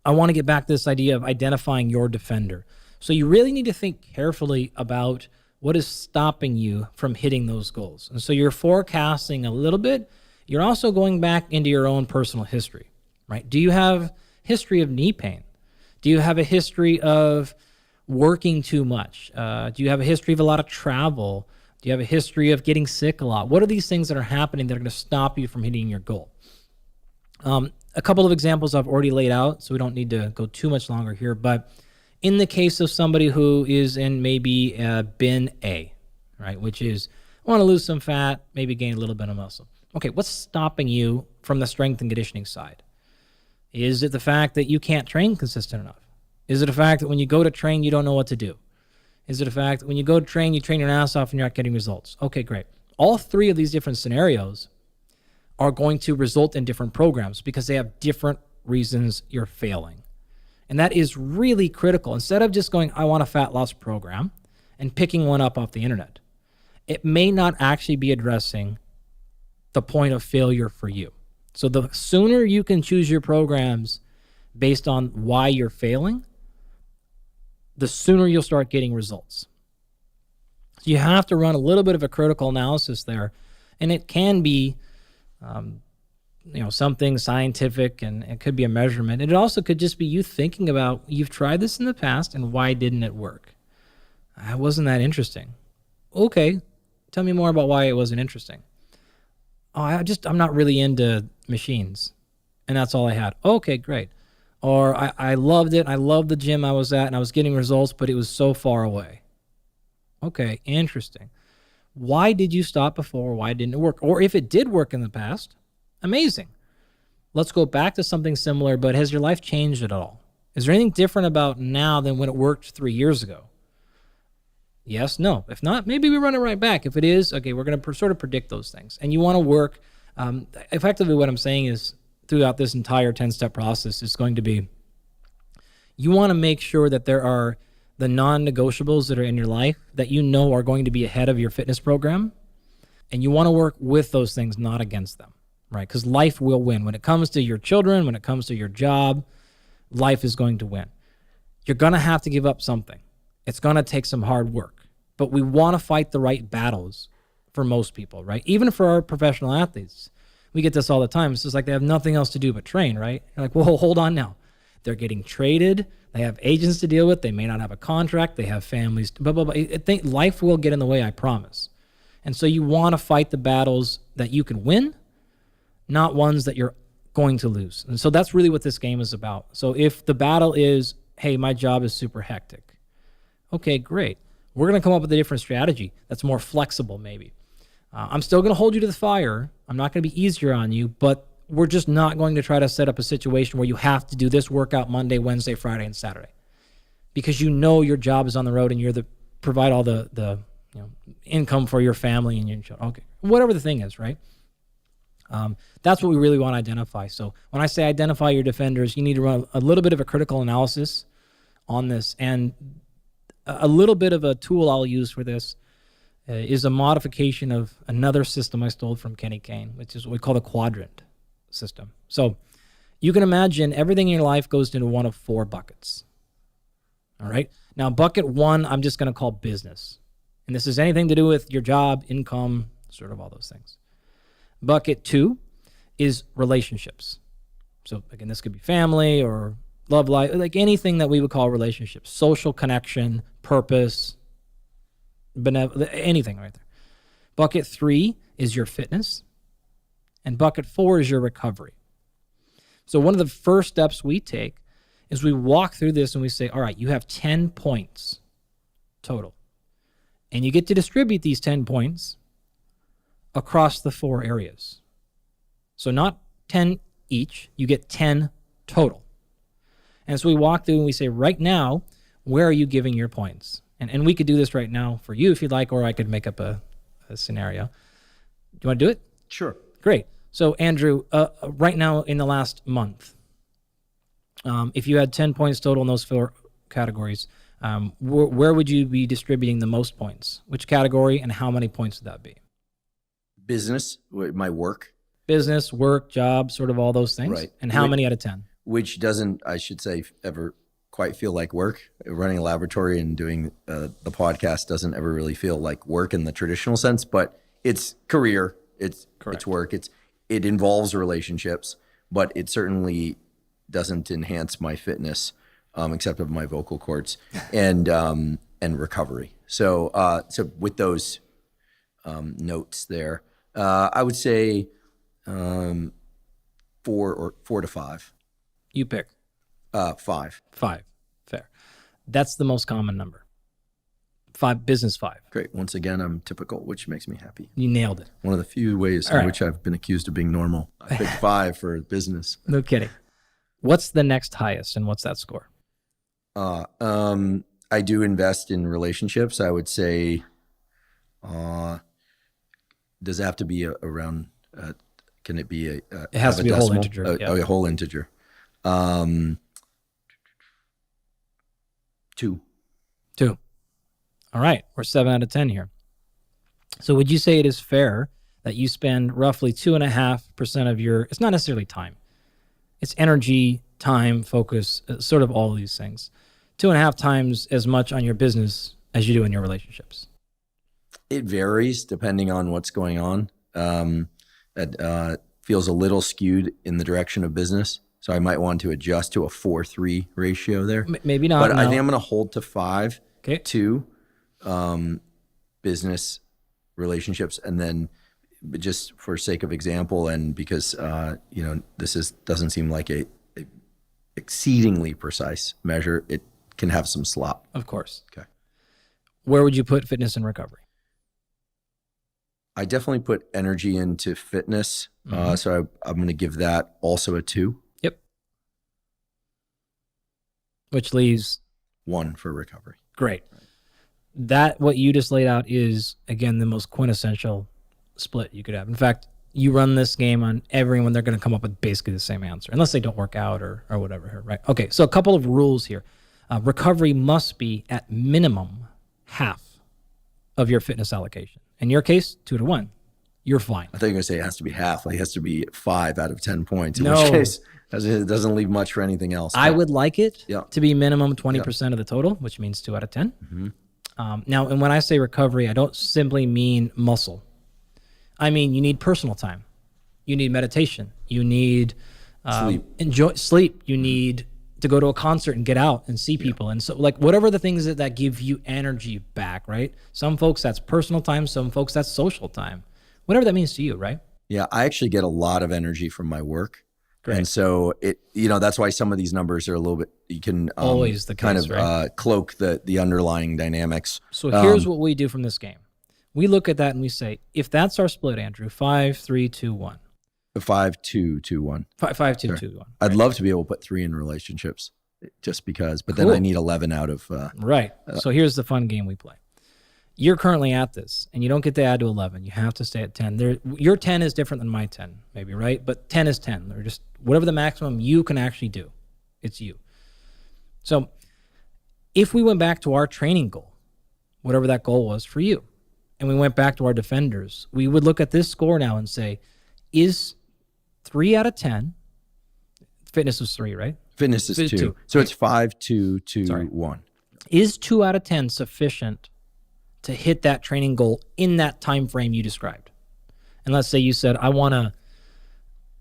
I want to get back to this idea of identifying your defender. So you really need to think carefully about what is stopping you from hitting those goals. And so you're forecasting a little bit. You're also going back into your own personal history, right? Do you have history of knee pain? Do you have a history of working too much? Do you have a history of a lot of travel? Do you have a history of getting sick a lot? What are these things that are happening that are going to stop you from hitting your goal? A couple of examples I've already laid out, so we don't need to go too much longer here, but in the case of somebody who is in maybe bin A, right, which is, I want to lose some fat, maybe gain a little bit of muscle. Okay, what's stopping you from the strength and conditioning side? Is it the fact that you can't train consistent enough? Is it a fact that when you go to train, you don't know what to do? Is it a fact that when you go to train, you train your ass off and you're not getting results? Okay, great. All three of these different scenarios are going to result in different programs because they have different reasons you're failing. And that is really critical. Instead of just going, I want a fat loss program, and picking one up off the internet, it may not actually be addressing the point of failure for you. So the sooner you can choose your programs based on why you're failing, the sooner you'll start getting results. So you have to run a little bit of a critical analysis there. And it can be something scientific, and it could be a measurement. And it also could just be you thinking about, you've tried this in the past and why didn't it work? Wasn't that interesting? Okay, tell me more about why it wasn't interesting. I'm not really into machines. and that's all I had. Okay, great. Or I loved it. I loved the gym I was at and I was getting results, but it was so far away. Okay, interesting. Why did you stop before? Why didn't it work? Or if it did work in the past, amazing. Let's go back to something similar, but has your life changed at all? Is there anything different about now than when it worked 3 years ago? Yes, no. If not, maybe we run it right back. If it is, okay, we're going to sort of predict those things. And you want to work, effectively what I'm saying is throughout this entire 10-step process is going to be, you want to make sure that there are the non-negotiables that are in your life that you know are going to be ahead of your fitness program. And you want to work with those things, not against them, right? Because life will win. When it comes to your children, when it comes to your job, life is going to win. You're going to have to give up something. It's going to take some hard work. But we want to fight the right battles for most people, right? Even for our professional athletes. We get this all the time. It's just like they have nothing else to do but train, right? You're like, well, hold on now. They're getting traded. They have agents to deal with. They may not have a contract. They have families. Blah, blah, blah. I think life will get in the way, I promise. And so you want to fight the battles that you can win, not ones that you're going to lose. And so that's really what this game is about. So if the battle is, hey, my job is super hectic. Okay, great. We're going to come up with a different strategy that's more flexible maybe. I'm still going to hold you to the fire. I'm not going to be easier on you, but we're just not going to try to set up a situation where you have to do this workout Monday, Wednesday, Friday, and Saturday. Because you know your job is on the road and you're the provide all the income for your family and your children. Okay, whatever the thing is, right? That's what we really want to identify. So when I say identify your defenders, you need to run a little bit of a critical analysis on this. And a little bit of a tool I'll use for this is a modification of another system I stole from Kenny Kane, which is what we call the quadrant system. So you can imagine everything in your life goes into one of 4 buckets. All right. Now, bucket 1, I'm just going to call business. And this is anything to do with your job, income, sort of all those things. Bucket 2 is relationships. So again, this could be family or love life, like anything that we would call relationships, social connection, purpose, anything right there. Bucket 3 is your fitness. And bucket 4 is your recovery. So one of the first steps we take is we walk through this and we say, all right, you have 10 points total. And you get to distribute these 10 points across the 4 areas. So not 10 each, you get 10 total. And so we walk through and we say, right now, where are you giving your points? And we could do this right now for you if you'd like, or I could make up a scenario. Do you want to do it? Sure. Great. So Andrew, right now in the last month, if you had 10 points total in those 4 categories, where would you be distributing the most points? Which category and how many points would that be? Business, my work. Business, work, job, sort of all those things. Right. And how many out of 10? Which doesn't, I should say, ever quite feel like work. Running a laboratory and doing the podcast doesn't ever really feel like work in the traditional sense, but it's career, it's work, it involves relationships, but it certainly doesn't enhance my fitness, except of my vocal cords and recovery. So with those notes there, I would say 4 to 5. You pick. 5. 5. Fair. That's the most common number. 5, business 5. Great. Once again, I'm typical, which makes me happy. You nailed it. One of the few ways in which I've been accused of being normal. I picked 5 for business. No kidding. What's the next highest and what's that score? I do invest in relationships. I would say, does it have to be around, can it be it has to be a whole integer. A whole integer. 2. 2. All right. We're 7 out of 10 here. So would you say it is fair that you spend roughly 2.5% of your, it's not necessarily time, it's energy, time, focus, sort of all of these things, 2.5 times as much on your business as you do in your relationships? It varies depending on what's going on. That feels a little skewed in the direction of business. So I might want to adjust to a 4-3 ratio there. Maybe not. But I think I'm going to hold to 5, okay. 2, business relationships, and then just for sake of example, and because this doesn't seem like a exceedingly precise measure, it can have some slop. Of course. Okay. Where would you put fitness and recovery? I definitely put energy into fitness, so I'm going to give that also a 2. Yep. Which leaves 1 for recovery. Great. That what you just laid out is, again, the most quintessential split you could have. In fact, you run this game on everyone, they're going to come up with basically the same answer, unless they don't work out or whatever, right? Okay, so a couple of rules here. Recovery must be at minimum half of your fitness allocation. In your case, 2 to 1. You're fine. I thought you were going to say it has to be half. Like it has to be 5 out of 10 points. In No. which case, it doesn't leave much for anything else. I would like it Yeah. to be minimum 20% of the total, which means 2 out of 10. Now, and when I say recovery, I don't simply mean muscle. I mean, you need personal time. You need meditation. You need sleep. You need to go to a concert and get out and see people. And so like whatever the things that give you energy back, right? Some folks that's personal time. Some folks that's social time. Whatever that means to you, right? Yeah, I actually get a lot of energy from my work. Great. And so that's why some of these numbers are a little bit, you can Always the kind case, of right? cloak the underlying dynamics. So here's what we do from this game. We look at that and we say, if that's our split, Andrew, 5, 3, 2, 1. 5, 2, 2, 1. 5, 2, 2, 1. I'd love to be able to put 3 in relationships just because, but then I need 11 out of. Right. So here's the fun game we play. You're currently at this, and you don't get to add to 11. You have to stay at 10. Your 10 is different than my 10, maybe, right? But 10 is 10. Or just whatever the maximum you can actually do. It's you. So if we went back to our training goal, whatever that goal was for you, and we went back to our defenders, we would look at this score now and say, is 3 out of 10, fitness was 3, right? Fitness is 2. So it's 5, 2, 2, 1. Is 2 out of 10 sufficient to hit that training goal in that time frame you described? And let's say you said, I want to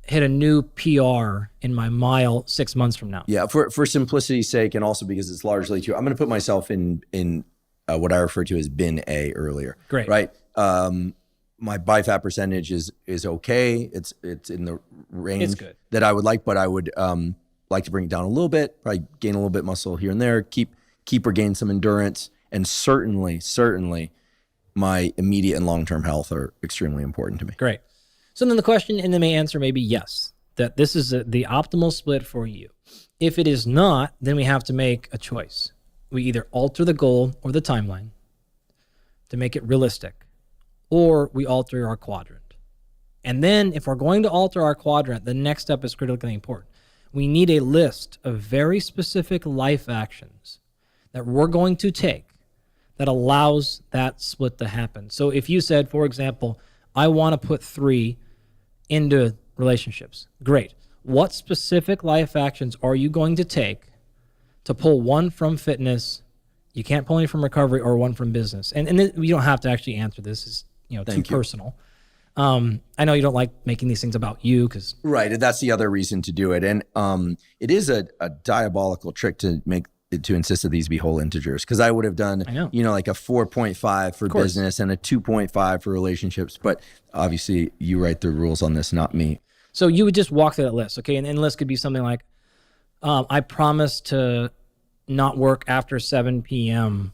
hit a new PR in my mile 6 months from now. Yeah, for simplicity's sake, and also because it's largely true, I'm going to put myself in what I referred to as bin A earlier. Great. Right? My body fat percentage is okay. It's in the range It's good. that I would like, but I would like to bring it down a little bit, probably gain a little bit muscle here and there, keep or gain some endurance, and certainly my immediate and long-term health are extremely important to me. Great. So then the question and the main answer may be yes, that this is the optimal split for you. If it is not, then we have to make a choice. We either alter the goal or the timeline to make it realistic, or we alter our quadrant. And then if we're going to alter our quadrant, the next step is critically important. We need a list of very specific life actions that we're going to take that allows that split to happen. So if you said, for example, I want to put 3 into relationships, great. What specific life actions are you going to take to pull 1 from fitness? You can't pull any from recovery, or 1 from business. And you don't have to actually answer this. It's too personal. I know you don't like making these things about you because right, and that's the other reason to do it. And it is a diabolical trick to insist that these be whole integers, because I would have done like a 4.5 for business and a 2.5 for relationships. But obviously, you write the rules on this, not me. So you would just walk through that list, okay? And the list could be something like, I promise to not work after 7 p.m.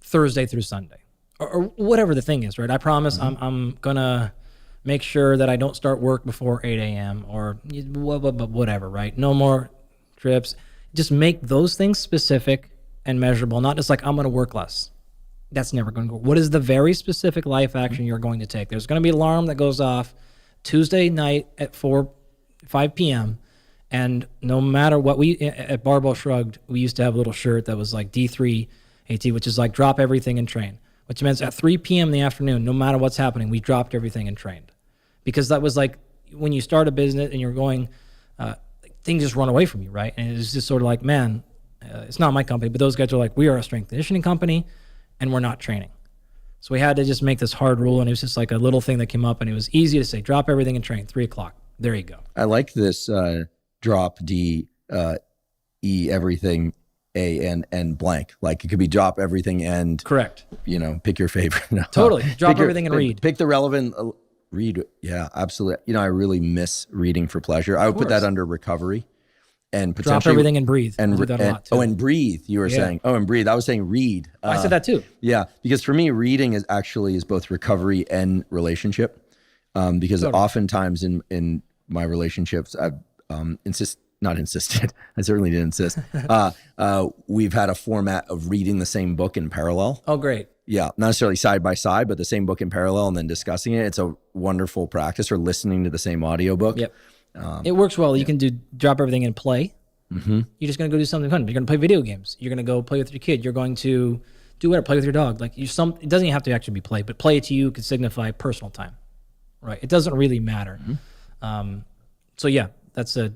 Thursday through Sunday, or whatever the thing is, right? I promise I'm gonna make sure that I don't start work before 8 a.m. or whatever, right? No more trips. Just make those things specific and measurable, not just like I'm gonna work less. That's never gonna go. What is the very specific life action you're going to take? There's gonna be an alarm that goes off Tuesday night at 5 p.m. And no matter what, we at Barbell Shrugged, we used to have a little shirt that was like D3 AT, which is like drop everything and train, which means at 3 p.m. in the afternoon, no matter what's happening, we dropped everything and trained. Because that was like when you start a business and you're going, things just run away from you, right? And it's just sort of like, man, it's not my company, but those guys are like, we are a strength conditioning company and we're not training. So we had to just make this hard rule, and it was just like a little thing that came up, and it was easy to say, drop everything and train, 3 o'clock. There you go. I like this drop D, E everything and blank. Like it could be drop everything and Correct. Pick your favorite. No. Totally. Drop everything and read. Pick the relevant read. Yeah, absolutely. I really miss reading for pleasure. I would put that under recovery and potentially drop everything and breathe. And do that a lot too. and breathe. You were saying, and breathe. I was saying read. I said that too. Yeah, because for me, reading is both recovery and relationship. Because oftentimes in my relationships, I've not insisted. I certainly didn't insist. We've had a format of reading the same book in parallel. Oh, great. Yeah, not necessarily side by side, but the same book in parallel and then discussing it. It's a wonderful practice, or listening to the same audiobook. Yep. It works well. You can drop everything and play. Mm-hmm. You're just going to go do something fun. You're going to play video games. You're going to go play with your kid. You're going to do whatever, play with your dog. It doesn't even have to actually be play, but play it to you could signify personal time, right? It doesn't really matter. Mm-hmm. So yeah, that's I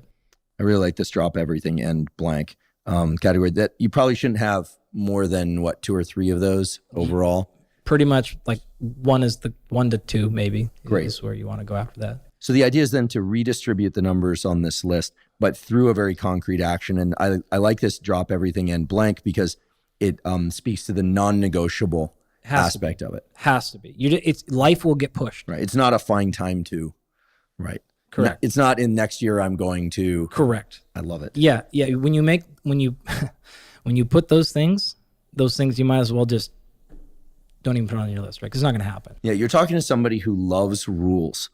really like this drop everything and blank category. That you probably shouldn't have more than 2 or 3 of those overall. Pretty much like 1 to 2 maybe. Great. Is where you want to go after that. So the idea is then to redistribute the numbers on this list, but through a very concrete action. And I like this drop everything and blank because it speaks to the non-negotiable aspect of it. Has to be. Life will get pushed. Right. It's not a fine time to, right. Correct. It's not in next year I'm going to. Correct. I love it. Yeah. Yeah. When you put those things you might as well just don't even put it on your list, right? Because it's not going to happen. Yeah. You're talking to somebody who loves rules.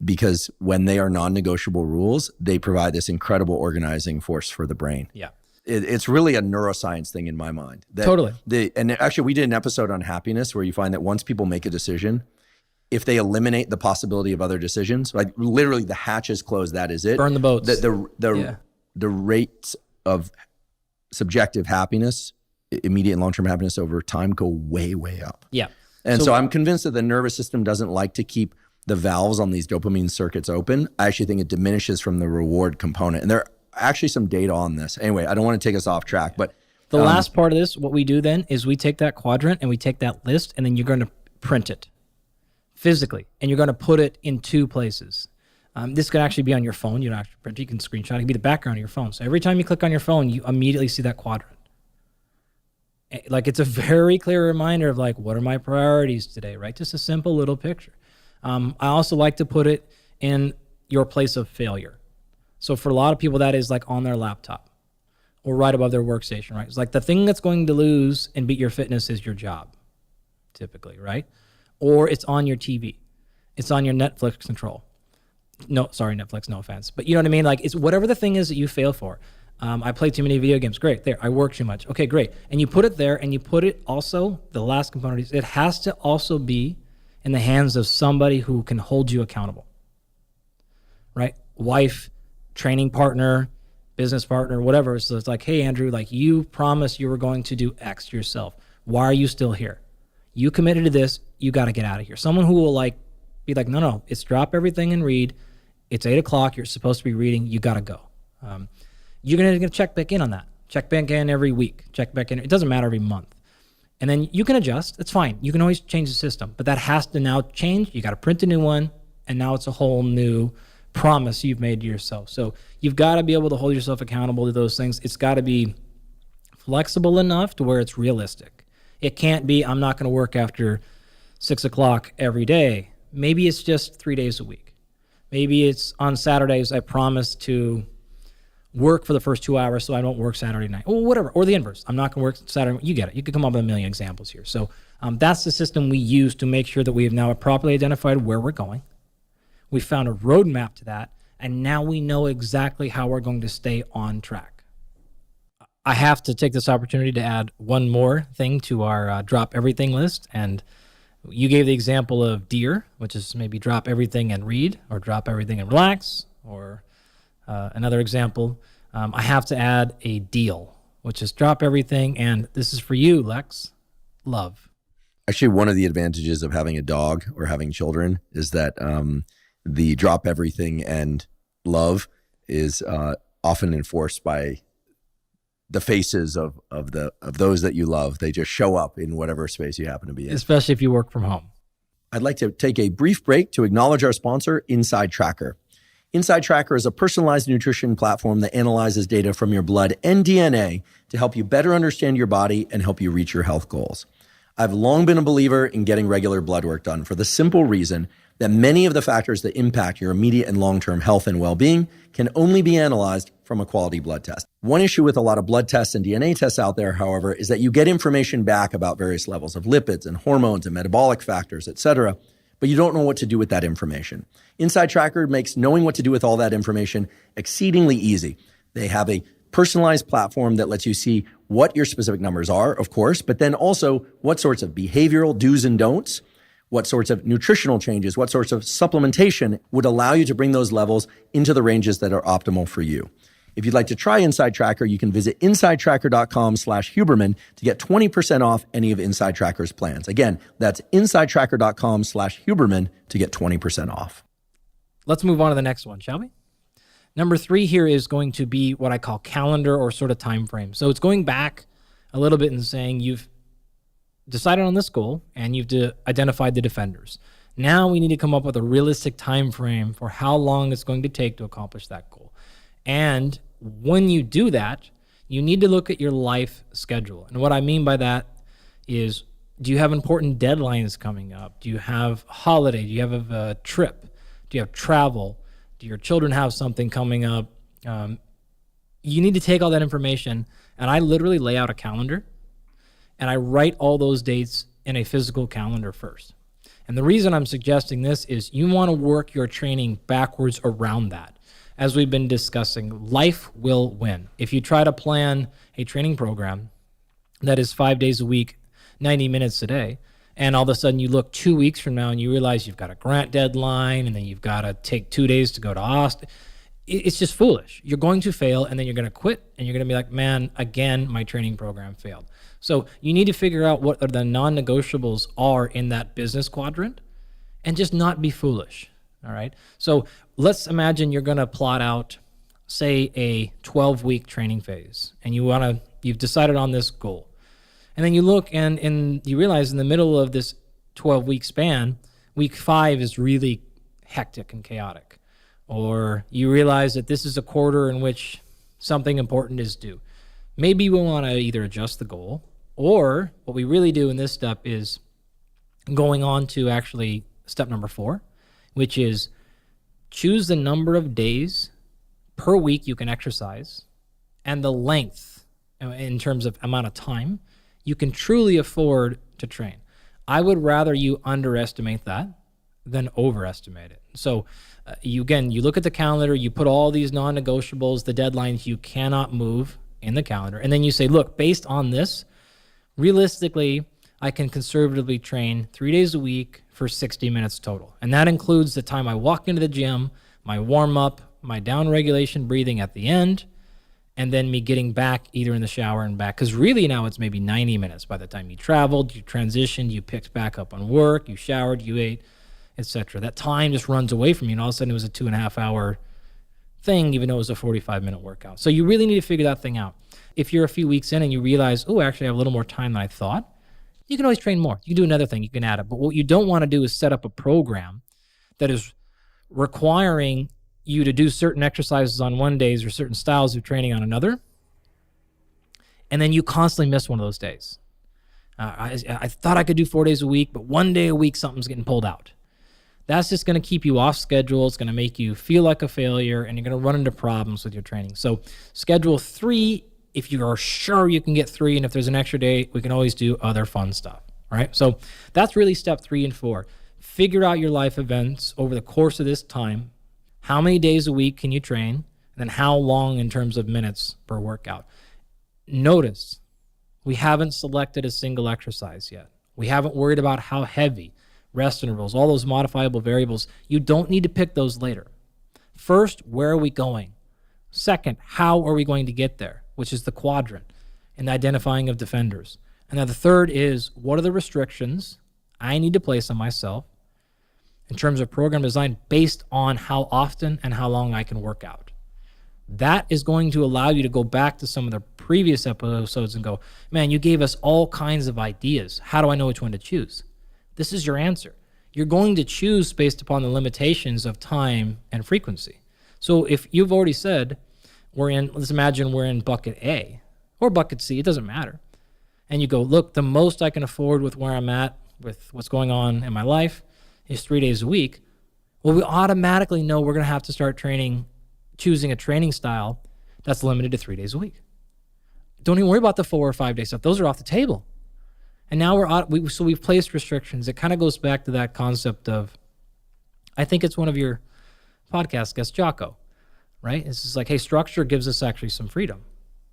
Because when they are non-negotiable rules, they provide this incredible organizing force for the brain. Yeah. It's really a neuroscience thing in my mind. Totally. And actually, we did an episode on happiness where you find that once people make a decision, if they eliminate the possibility of other decisions, like literally the hatch is closed, that is it. Burn the boats. The rates of subjective happiness, immediate and long-term happiness over time go way, way up. Yeah. And so I'm convinced that the nervous system doesn't like to keep the valves on these dopamine circuits open. I actually think it diminishes from the reward component. And there are actually some data on this. Anyway, I don't want to take us off track, but the last part of this, what we do then is we take that quadrant and we take that list and then you're going to print it physically and you're going to put it in 2 places. This could actually be on your phone. You don't have to print it. You can screenshot it. It can be the background of your phone. So every time you click on your phone, you immediately see that quadrant. Like it's a very clear reminder of what are my priorities today, right? Just a simple little picture. I also like to put it in your place of failure. So for a lot of people, that is on their laptop or right above their workstation, right? It's like the thing that's going to lose and beat your fitness is your job, typically, right? Or it's on your TV. It's on your Netflix control. No, sorry, Netflix, no offense. But you know what I mean? It's whatever the thing is that you fail for. I play too many video games. Great. There. I work too much. Okay, great. And you put it there and you put it also, the last component is it has to also be in the hands of somebody who can hold you accountable, right? Wife, training partner, business partner, whatever. So it's like, hey, Andrew, you promised you were going to do X yourself. Why are you still here? You committed to this. You got to get out of here. Someone who will be like, no, it's drop everything and read. It's 8:00. You're supposed to be reading. You got to go. You're going to check back in on that. Check back in every week. Check back in. It doesn't matter every month. And then you can adjust. It's fine. You can always change the system. But that has to now change. You got to print a new one. And now it's a whole new promise you've made to yourself. So you've got to be able to hold yourself accountable to those things. It's got to be flexible enough to where it's realistic. It can't be, I'm not going to work after 6:00 every day. Maybe it's just 3 days a week. Maybe it's on Saturdays, I promise to work for the first 2 hours so I don't work Saturday night, or whatever, or the inverse. I'm not going to work Saturday. You get it. You could come up with a million examples here. So that's the system we use to make sure that we have now properly identified where we're going. We found a roadmap to that, and now we know exactly how we're going to stay on track. I have to take this opportunity to add one more thing to our drop everything list, and you gave the example of deer, which is maybe drop everything and read, or drop everything and relax, or another example, I have to add a deal, which is drop everything, and this is for you, Lex, love. Actually, one of the advantages of having a dog or having children is that the drop everything and love is often enforced by the faces of those that you love. They just show up in whatever space you happen to be in. Especially if you work from home. I'd like to take a brief break to acknowledge our sponsor, Inside Tracker. Inside Tracker is a personalized nutrition platform that analyzes data from your blood and DNA to help you better understand your body and help you reach your health goals. I've long been a believer in getting regular blood work done for the simple reason that many of the factors that impact your immediate and long-term health and well-being can only be analyzed from a quality blood test. One issue with a lot of blood tests and DNA tests out there, however, is that you get information back about various levels of lipids and hormones and metabolic factors, etc., but you don't know what to do with that information. Inside Tracker makes knowing what to do with all that information exceedingly easy. They have a personalized platform that lets you see what your specific numbers are, of course, but then also what sorts of behavioral do's and don'ts, what sorts of nutritional changes, what sorts of supplementation would allow you to bring those levels into the ranges that are optimal for you. If you'd like to try Inside Tracker, you can visit insidetracker.com/Huberman to get 20% off any of Inside Tracker's plans. Again, that's insidetracker.com/Huberman to get 20% off. Let's move on to the next one, shall we? Number 3 here is going to be what I call calendar or sort of time frame. So it's going back a little bit and saying you've decided on this goal and you've identified the defenders. Now we need to come up with a realistic time frame for how long it's going to take to accomplish that goal. And when you do that, you need to look at your life schedule. And what I mean by that is, do you have important deadlines coming up? Do you have a holiday? Do you have a trip? Do you have travel? Do your children have something coming up? You need to take all that information, and I literally lay out a calendar, and I write all those dates in a physical calendar first. And the reason I'm suggesting this is you want to work your training backwards around that. As we've been discussing, life will win. If you try to plan a training program that is 5 days a week, 90 minutes a day, and all of a sudden you look 2 weeks from now and you realize you've got a grant deadline and then you've got to take 2 days to go to Austin, it's just foolish. You're going to fail, and then you're going to quit, and you're going to be like, man, again, my training program failed. So you need to figure out what the non-negotiables are in that business quadrant and just not be foolish. All right. So let's imagine you're going to plot out, say, a 12-week training phase, and you've decided on this goal. And then you look and you realize in the middle of this 12-week span, week 5 is really hectic and chaotic. Or you realize that this is a quarter in which something important is due. Maybe we want to either adjust the goal, or what we really do in this step is going on to actually step number 4, which is choose the number of days per week you can exercise and the length in terms of amount of time you can truly afford to train. I would rather you underestimate that than overestimate it. So you look at the calendar, you put all these non-negotiables, the deadlines you cannot move in the calendar, and then you say, look, based on this, realistically, I can conservatively train 3 days a week for 60 minutes total. And that includes the time I walk into the gym, my warm-up, my down-regulation breathing at the end, and then me getting back either in the shower and back. Because really now it's maybe 90 minutes by the time you traveled, you transitioned, you picked back up on work, you showered, you ate, etc. That time just runs away from you, and all of a sudden it was a 2.5-hour thing, even though it was a 45-minute workout. So you really need to figure that thing out. If you're a few weeks in and you realize, oh, actually I have a little more time than I thought, you can always train more. You can do another thing, you can add it. But what you don't want to do is set up a program that is requiring you to do certain exercises on one days or certain styles of training on another, and then you constantly miss one of those days. I thought I could do 4 days a week, but 1 day a week something's getting pulled out. That's just going to keep you off schedule. It's going to make you feel like a failure, and you're going to run into problems with your training. So schedule 3 if you are sure you can get 3, and if there's an extra day, we can always do other fun stuff. All right. So that's really step 3 and 4. Figure out your life events over the course of this time. How many days a week can you train? And then how long in terms of minutes per workout? Notice we haven't selected a single exercise yet. We haven't worried about how heavy, rest intervals, all those modifiable variables. You don't need to pick those later. First, where are we going? Second, how are we going to get there, which is the quadrant and the identifying of defenders. And then the third is, what are the restrictions I need to place on myself in terms of program design based on how often and how long I can work out? That is going to allow you to go back to some of the previous episodes and go, man, you gave us all kinds of ideas. How do I know which one to choose? This is your answer. You're going to choose based upon the limitations of time and frequency. So if you've already said let's imagine we're in bucket A or bucket C, it doesn't matter. And you go, look, the most I can afford with where I'm at, with what's going on in my life, is 3 days a week. Well, we automatically know we're going to have to start choosing a training style that's limited to 3 days a week. Don't even worry about the 4 or 5 day stuff. Those are off the table. And now we've placed restrictions. It kind of goes back to that concept of, I think it's one of your podcast guests, Jocko, right? It's just like, hey, structure gives us actually some freedom.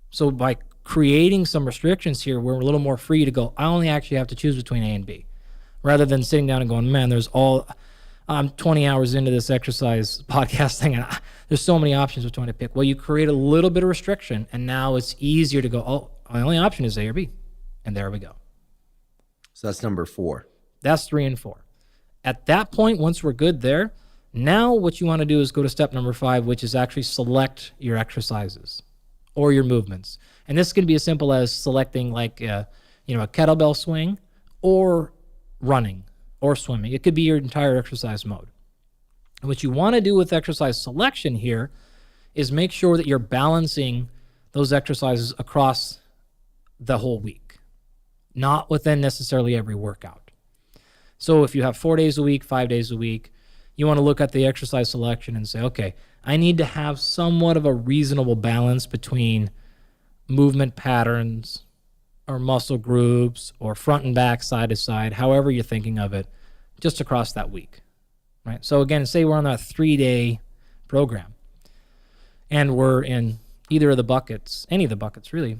So by creating some restrictions here, we're a little more free to go, I only actually have to choose between A and B, rather than sitting down and going, man, I'm 20 hours into this exercise podcast thing, and there's so many options which one to pick. Well, you create a little bit of restriction, and now it's easier to go, oh, my only option is A or B. And there we go. So that's number 4. That's 3 and 4. At that point, once we're good there, now what you want to do is go to step number 5, which is actually select your exercises or your movements. And this can be as simple as selecting like a kettlebell swing or running or swimming. It could be your entire exercise mode. And what you want to do with exercise selection here is make sure that you're balancing those exercises across the whole week, not within necessarily every workout. So if you have 4 days a week, 5 days a week, you want to look at the exercise selection and say, okay, I need to have somewhat of a reasonable balance between movement patterns or muscle groups or front and back, side to side, however you're thinking of it, just across that week, right? So again, say we're on that 3-day program and we're in either of the buckets, any of the buckets really,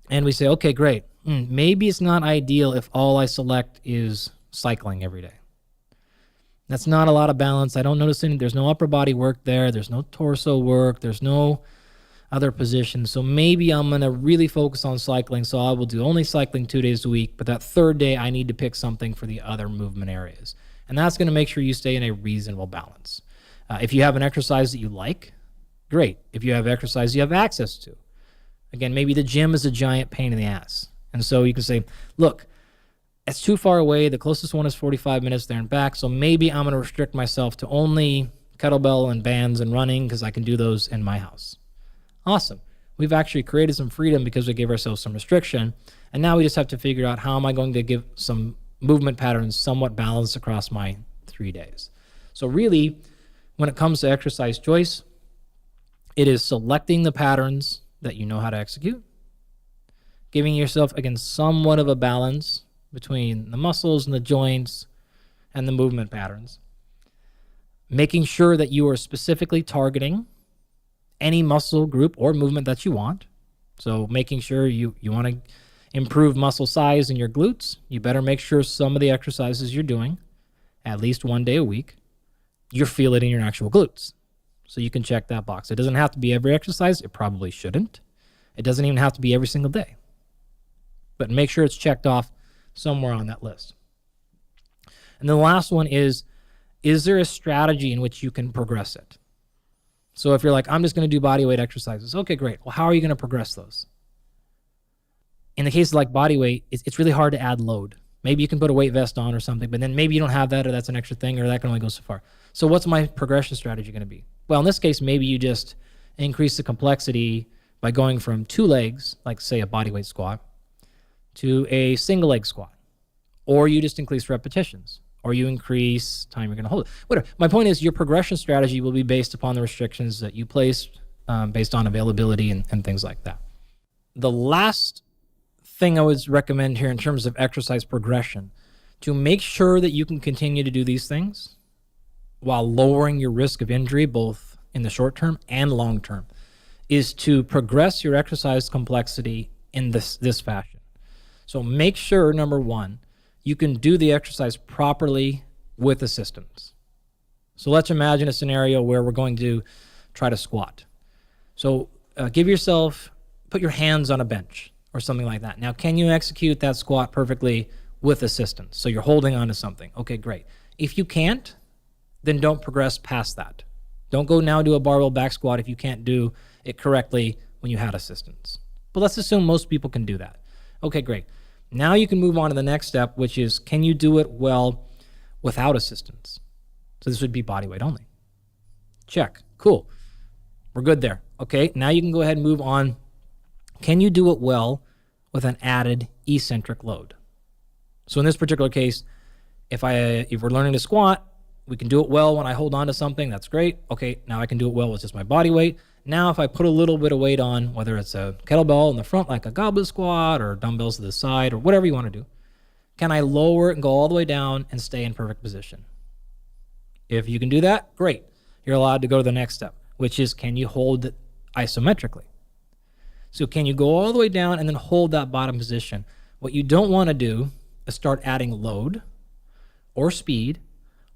and we say, okay, great. Maybe it's not ideal if all I select is cycling every day. That's not a lot of balance. I don't notice there's no upper body work there. There's no torso work. There's no other positions. So maybe I'm going to really focus on cycling. So I will do only cycling 2 days a week. But that third day, I need to pick something for the other movement areas. And that's going to make sure you stay in a reasonable balance. If you have an exercise that you like, great. If you have exercise you have access to. Again, maybe the gym is a giant pain in the ass. And so you can say, look, it's too far away. The closest one is 45 minutes there and back. So maybe I'm going to restrict myself to only kettlebell and bands and running because I can do those in my house. Awesome. We've actually created some freedom because we gave ourselves some restriction. And now we just have to figure out how am I going to give some movement patterns somewhat balanced across my 3 days. So really, when it comes to exercise choice, it is selecting the patterns that you know how to execute, giving yourself, again, somewhat of a balance between the muscles and the joints and the movement patterns, making sure that you are specifically targeting any muscle group or movement that you want. So making sure you want to improve muscle size in your glutes, you better make sure some of the exercises you're doing, at least 1 day a week, you feel it in your actual glutes. So you can check that box. It doesn't have to be every exercise. It probably shouldn't. It doesn't even have to be every single day. But make sure it's checked off somewhere on that list. And the last one is there a strategy in which you can progress it? So if you're like, I'm just going to do body weight exercises. Okay, great. Well, how are you going to progress those? In the case of like body weight, it's really hard to add load. Maybe you can put a weight vest on or something, but then maybe you don't have that, or that's an extra thing, or that can only go so far. So what's my progression strategy going to be? Well, in this case, maybe you just increase the complexity by going from 2 legs, like say a body weight squat, to a single leg squat. Or you just increase repetitions, or you increase time you're going to hold it. Whatever. My point is your progression strategy will be based upon the restrictions that you place based on availability and things like that. The last thing I would recommend here in terms of exercise progression, to make sure that you can continue to do these things while lowering your risk of injury, both in the short term and long term, is to progress your exercise complexity in this fashion. So make sure, number one, you can do the exercise properly with assistance. So let's imagine a scenario where we're going to try to squat. So put your hands on a bench or something like that. Now, can you execute that squat perfectly with assistance? So you're holding on to something. Okay, great. If you can't, then don't progress past that. Don't go now do a barbell back squat if you can't do it correctly when you had assistance. But let's assume most people can do that. Okay, great. Now you can move on to the next step, which is, can you do it well without assistance? So this would be body weight only. Check. Cool. We're good there. Okay, now you can go ahead and move on. Can you do it well with an added eccentric load? So in this particular case, if we're learning to squat, we can do it well when I hold on to something. That's great. Okay, now I can do it well with just my body weight. Now if I put a little bit of weight on, whether it's a kettlebell in the front like a goblet squat or dumbbells to the side or whatever you want to do, can I lower it and go all the way down and stay in perfect position? If you can do that, great. You're allowed to go to the next step, which is, can you hold it isometrically? So can you go all the way down and then hold that bottom position? What you don't want to do is start adding load or speed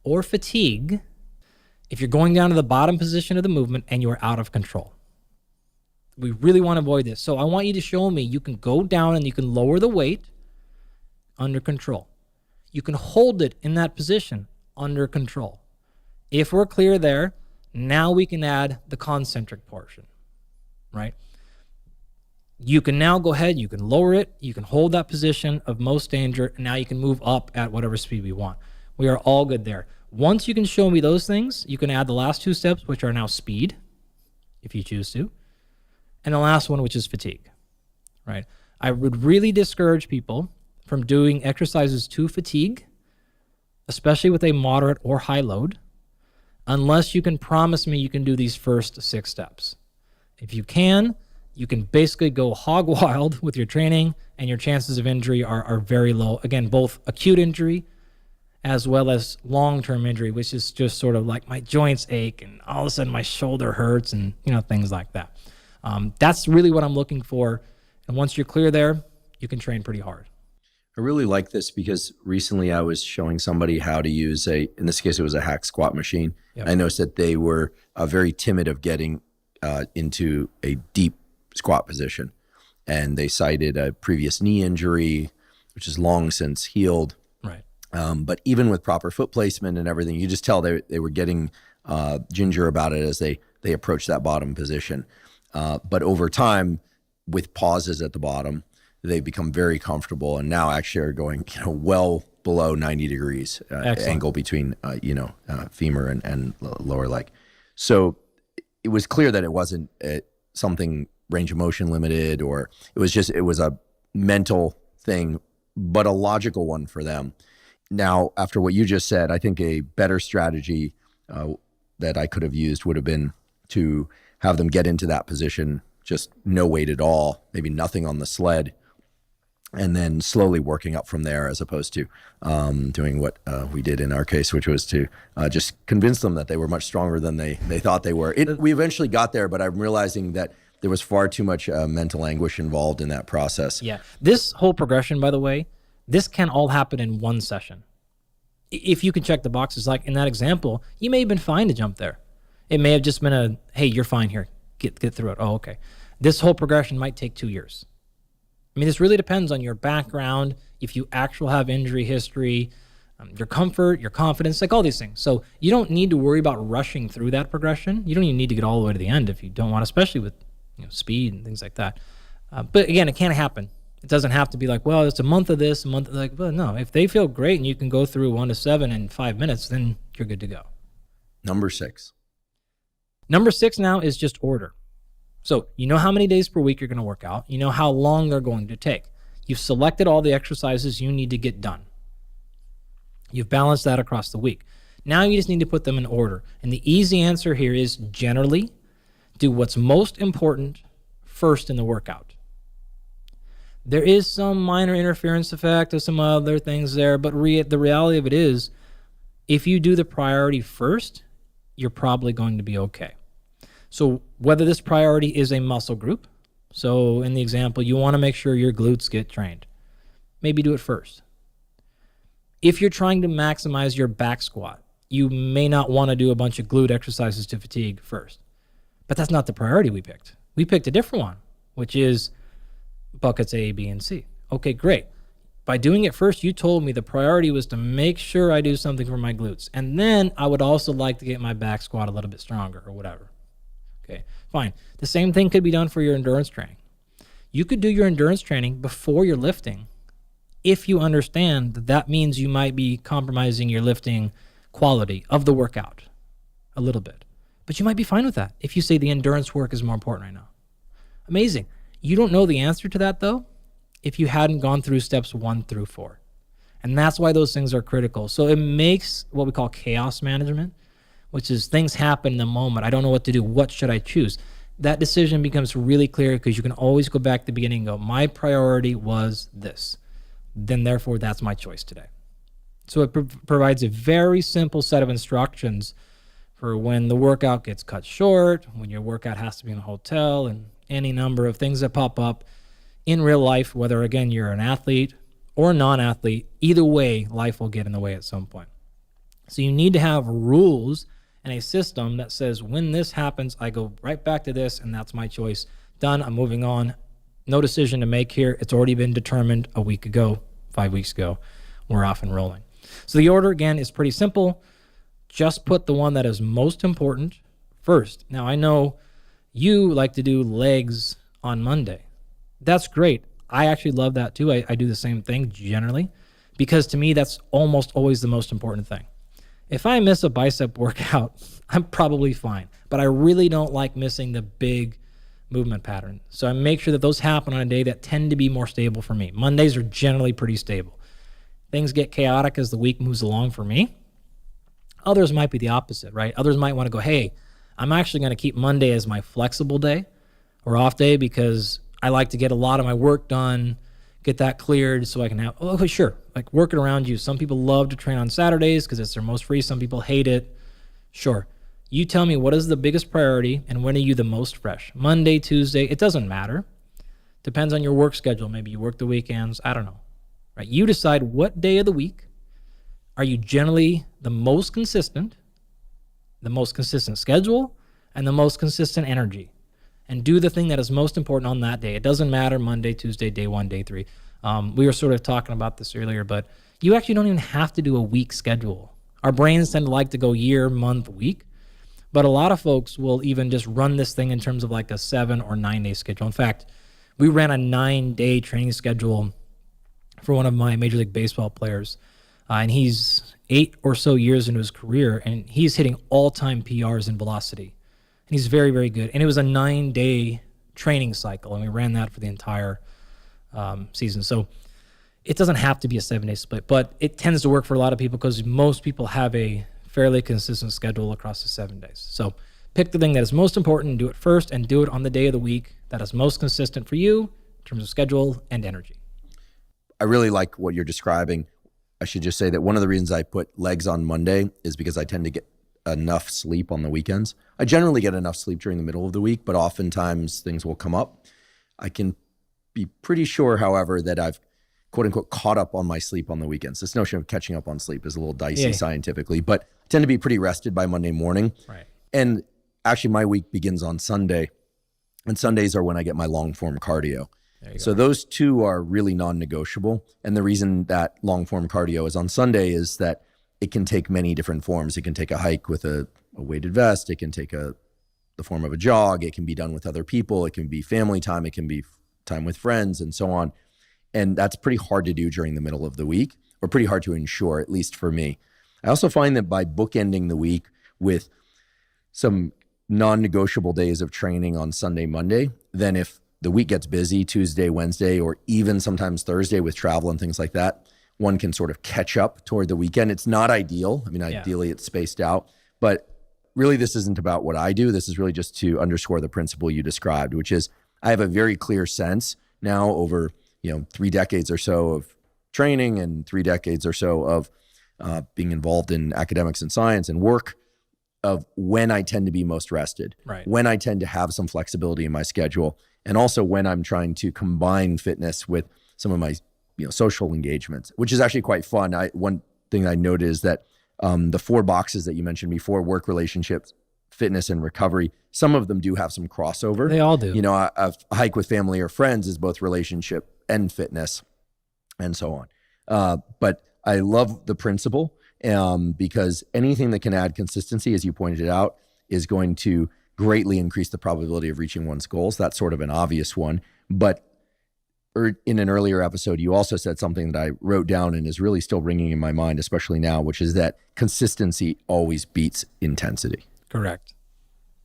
or fatigue if you're going down to the bottom position of the movement and you are out of control. We really want to avoid this. So I want you to show me you can go down and you can lower the weight under control. You can hold it in that position under control. If we're clear there, now we can add the concentric portion, right? You can now go ahead, you can lower it, you can hold that position of most danger, and now you can move up at whatever speed we want. We are all good there. Once you can show me those things, you can add the last two steps, which are now speed, if you choose to, and the last one, which is fatigue, right? I would really discourage people from doing exercises to fatigue, especially with a moderate or high load, unless you can promise me you can do these first 6 steps. If you can basically go hog wild with your training, and your chances of injury are very low. Again, both acute injury as well as long-term injury, which is just sort of like my joints ache and all of a sudden my shoulder hurts and things like that. That's really what I'm looking for. And once you're clear there, you can train pretty hard. I really like this because recently I was showing somebody how to use in this case, it was a hack squat machine. Yep. I noticed that they were very timid of getting into a deep squat position. And they cited a previous knee injury, which is long since healed. Right. But even with proper foot placement and everything, you just tell they were getting ginger about it as they approached that bottom position. But over time, with pauses at the bottom, they become very comfortable and now actually are going well below 90 degrees angle between femur and lower leg. So it was clear that it wasn't something range of motion limited, or it was a mental thing, but a logical one for them. Now, after what you just said, I think a better strategy that I could have used would have been to have them get into that position, just no weight at all, maybe nothing on the sled, and then slowly working up from there, as opposed to doing what we did in our case, which was to just convince them that they were much stronger than they thought they were. We eventually got there, but I'm realizing that there was far too much mental anguish involved in that process. Yeah. This whole progression, by the way, this can all happen in one session. If you can check the boxes, like in that example, you may have been fine to jump there. It may have just been hey, you're fine here. Get through it. Oh, okay. This whole progression might take 2 years. I mean, this really depends on your background, if you actually have injury history, your comfort, your confidence, like all these things. So you don't need to worry about rushing through that progression. You don't even need to get all the way to the end if you don't want, especially with speed and things like that. But again, it can't happen. It doesn't have to be like, well, it's a month of this, a month of like, well, no, if they feel great and you can go through 1 to 7 in 5 minutes, then you're good to go. Number 6. Number 6 now is just order. So you know how many days per week you're going to work out. You know how long they're going to take. You've selected all the exercises you need to get done. You've balanced that across the week. Now you just need to put them in order. And the easy answer here is generally do what's most important first in the workout. There is some minor interference effect of some other things there, but the reality of it is, if you do the priority first, you're probably going to be okay. So whether this priority is a muscle group, so in the example, you want to make sure your glutes get trained, maybe do it first. If you're trying to maximize your back squat, you may not want to do a bunch of glute exercises to fatigue first. But that's not the priority we picked. We picked a different one, which is buckets A, B, and C. Okay, great. By doing it first, you told me the priority was to make sure I do something for my glutes. And then I would also like to get my back squat a little bit stronger or whatever. Okay, fine. The same thing could be done for your endurance training. You could do your endurance training before you're lifting if you understand that means you might be compromising your lifting quality of the workout a little bit. But you might be fine with that if you say the endurance work is more important right now. Amazing. You don't know the answer to that though if you hadn't gone through steps 1 through 4. And that's why those things are critical. So it makes what we call chaos management, which is things happen in the moment. I don't know what to do. What should I choose? That decision becomes really clear because you can always go back to the beginning and go, my priority was this. Then therefore, that's my choice today. So it provides a very simple set of instructions for when the workout gets cut short, when your workout has to be in a hotel, and any number of things that pop up in real life, whether, again, you're an athlete or a non-athlete. Either way, life will get in the way at some point. So you need to have rules and a system that says, when this happens, I go right back to this, and that's my choice. Done, I'm moving on. No decision to make here. It's already been determined a week ago, 5 weeks ago. We're off and rolling. So the order, again, is pretty simple. Just put the one that is most important first. Now, I know you like to do legs on Monday. That's great. I actually love that too. I do the same thing generally because to me, that's almost always the most important thing. If I miss a bicep workout, I'm probably fine, but I really don't like missing the big movement pattern. So I make sure that those happen on a day that tend to be more stable for me. Mondays are generally pretty stable. Things get chaotic as the week moves along for me. Others might be the opposite, right? Others might want to go, hey, I'm actually going to keep Monday as my flexible day or off day because I like to get a lot of my work done, get that cleared so I can have, oh, sure, like work it around you. Some people love to train on Saturdays because it's their most free. Some people hate it. Sure. You tell me what is the biggest priority and when are you the most fresh? Monday, Tuesday, it doesn't matter. Depends on your work schedule. Maybe you work the weekends. I don't know. Right? You decide what day of the week are you generally the most consistent schedule, and the most consistent energy. And do the thing that is most important on that day. It doesn't matter Monday, Tuesday, day 1, day 3. We were sort of talking about this earlier, but you actually don't even have to do a week schedule. Our brains tend to like to go year, month, week. But a lot of folks will even just run this thing in terms of like a 7 or 9 day schedule. In fact, we ran a 9-day training schedule for one of my Major League Baseball players. And he's 8 or so years into his career, and he's hitting all-time PRs in velocity. And he's very, very good. And it was a 9-day training cycle, and we ran that for the entire season. So it doesn't have to be a 7-day split, but it tends to work for a lot of people because most people have a fairly consistent schedule across the 7 days. So pick the thing that is most important, do it first, and do it on the day of the week that is most consistent for you in terms of schedule and energy. I really like what you're describing. I should just say that one of the reasons I put legs on Monday is because I tend to get enough sleep on the weekends. I generally get enough sleep during the middle of the week, but oftentimes things will come up. I can be pretty sure, however, that I've quote unquote caught up on my sleep on the weekends. This notion of catching up on sleep is a little dicey scientifically, but I tend to be pretty rested by Monday morning. Right. And actually my week begins on Sunday, and Sundays are when I get my long form cardio. So those two are really non-negotiable. And the reason that long-form cardio is on Sunday is that it can take many different forms. It can take a hike with a weighted vest. It can take the form of a jog. It can be done with other people. It can be family time. It can be time with friends and so on. And that's pretty hard to do during the middle of the week, or pretty hard to ensure, at least for me. I also find that by bookending the week with some non-negotiable days of training on Sunday, Monday, then if the week gets busy Tuesday, Wednesday, or even sometimes Thursday with travel and things like that, one can sort of catch up toward the weekend. It's not ideal. I mean, ideally it's spaced out, but really this isn't about what I do. This is really just to underscore the principle you described, which is I have a very clear sense now over, 3 decades or so of training and 3 decades or so of being involved in academics and science and work, of when I tend to be most rested, right, when I tend to have some flexibility in my schedule, and also when I'm trying to combine fitness with some of my social engagements, which is actually quite fun. One thing I noted is that the 4 boxes that you mentioned before, work, relationships, fitness, and recovery, some of them do have some crossover. They all do. A hike with family or friends is both relationship and fitness and so on. But I love the principle because anything that can add consistency, as you pointed out, is going to greatly increase the probability of reaching one's goals. That's sort of an obvious one. But in an earlier episode, you also said something that I wrote down and is really still ringing in my mind, especially now, which is that consistency always beats intensity. Correct.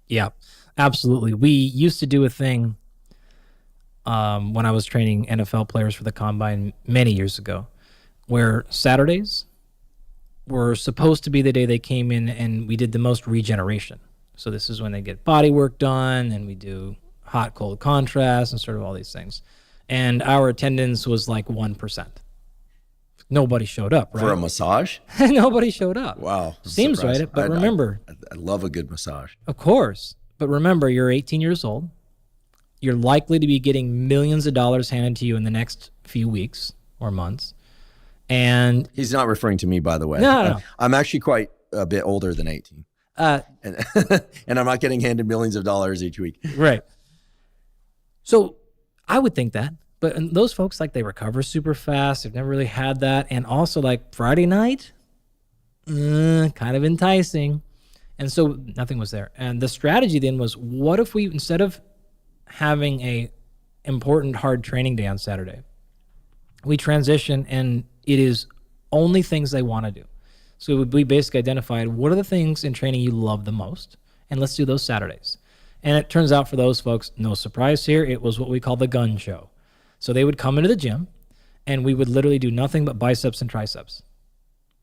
Yeah, absolutely. We used to do a thing when I was training NFL players for the combine many years ago, where Saturdays were supposed to be the day they came in and we did the most regeneration. So this is when they get body work done and we do hot, cold contrast and sort of all these things. And our attendance was like 1%. Nobody showed up, right? For a massage? Nobody showed up. Wow. Seems right. But remember, I love a good massage. Of course. But remember, you're 18 years old. You're likely to be getting millions of dollars handed to you in the next few weeks or months. And he's not referring to me, by the way. No. I'm actually quite a bit older than 18. And I'm not getting handed millions of dollars each week. Right. So I would think that. But those folks, like, they recover super fast. They've never really had that. And also, like, Friday night, kind of enticing. And so nothing was there. And the strategy then was, what if we, instead of having a important hard training day on Saturday, we transition and it is only things they want to do. So we basically identified, what are the things in training you love the most? And let's do those Saturdays. And it turns out for those folks, no surprise here, it was what we call the gun show. So they would come into the gym and we would literally do nothing but biceps and triceps.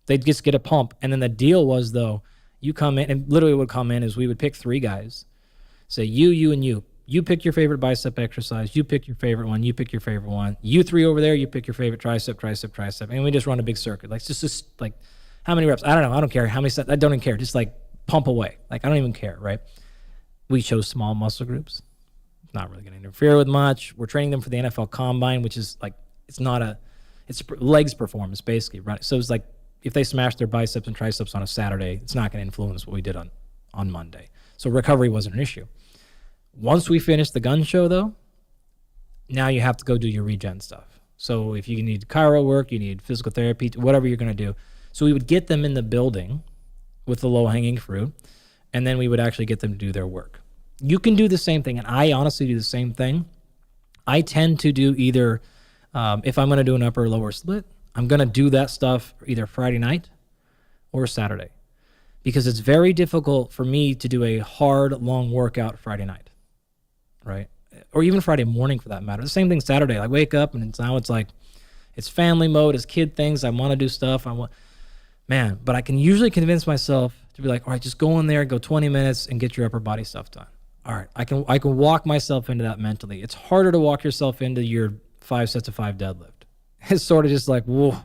They'd just get a pump. And then the deal was, though, you come in, and literally what would come in is we would pick 3 guys, say you, and you. You pick your favorite bicep exercise. You pick your favorite one. You pick your favorite one. You 3 over there, you pick your favorite tricep. And we just run a big circuit. Like, just like, how many reps? I don't know. I don't care. How many sets? I don't even care. Just like pump away. Like, I don't even care, right? We chose small muscle groups. Not really going to interfere with much. We're training them for the NFL Combine, which is like, it's legs performance, basically, right? So it's like, if they smash their biceps and triceps on a Saturday, it's not going to influence what we did on Monday. So recovery wasn't an issue. Once we finished the gun show, though, now you have to go do your regen stuff. So if you need chiro work, you need physical therapy, whatever you're going to do. So we would get them in the building with the low-hanging fruit, and then we would actually get them to do their work. You can do the same thing, and I honestly do the same thing. I tend to do either, if I'm going to do an upper or lower split, I'm going to do that stuff either Friday night or Saturday, because it's very difficult for me to do a hard, long workout Friday night, right? Or even Friday morning for that matter. The same thing Saturday. I wake up and now it's like, it's family mode, it's kid things. I want to do stuff. But I can usually convince myself to be like, all right, just go in there, go 20 minutes and get your upper body stuff done. All right, I can walk myself into that mentally. It's harder to walk yourself into your 5 sets of 5 deadlift. It's sort of just like, whoa,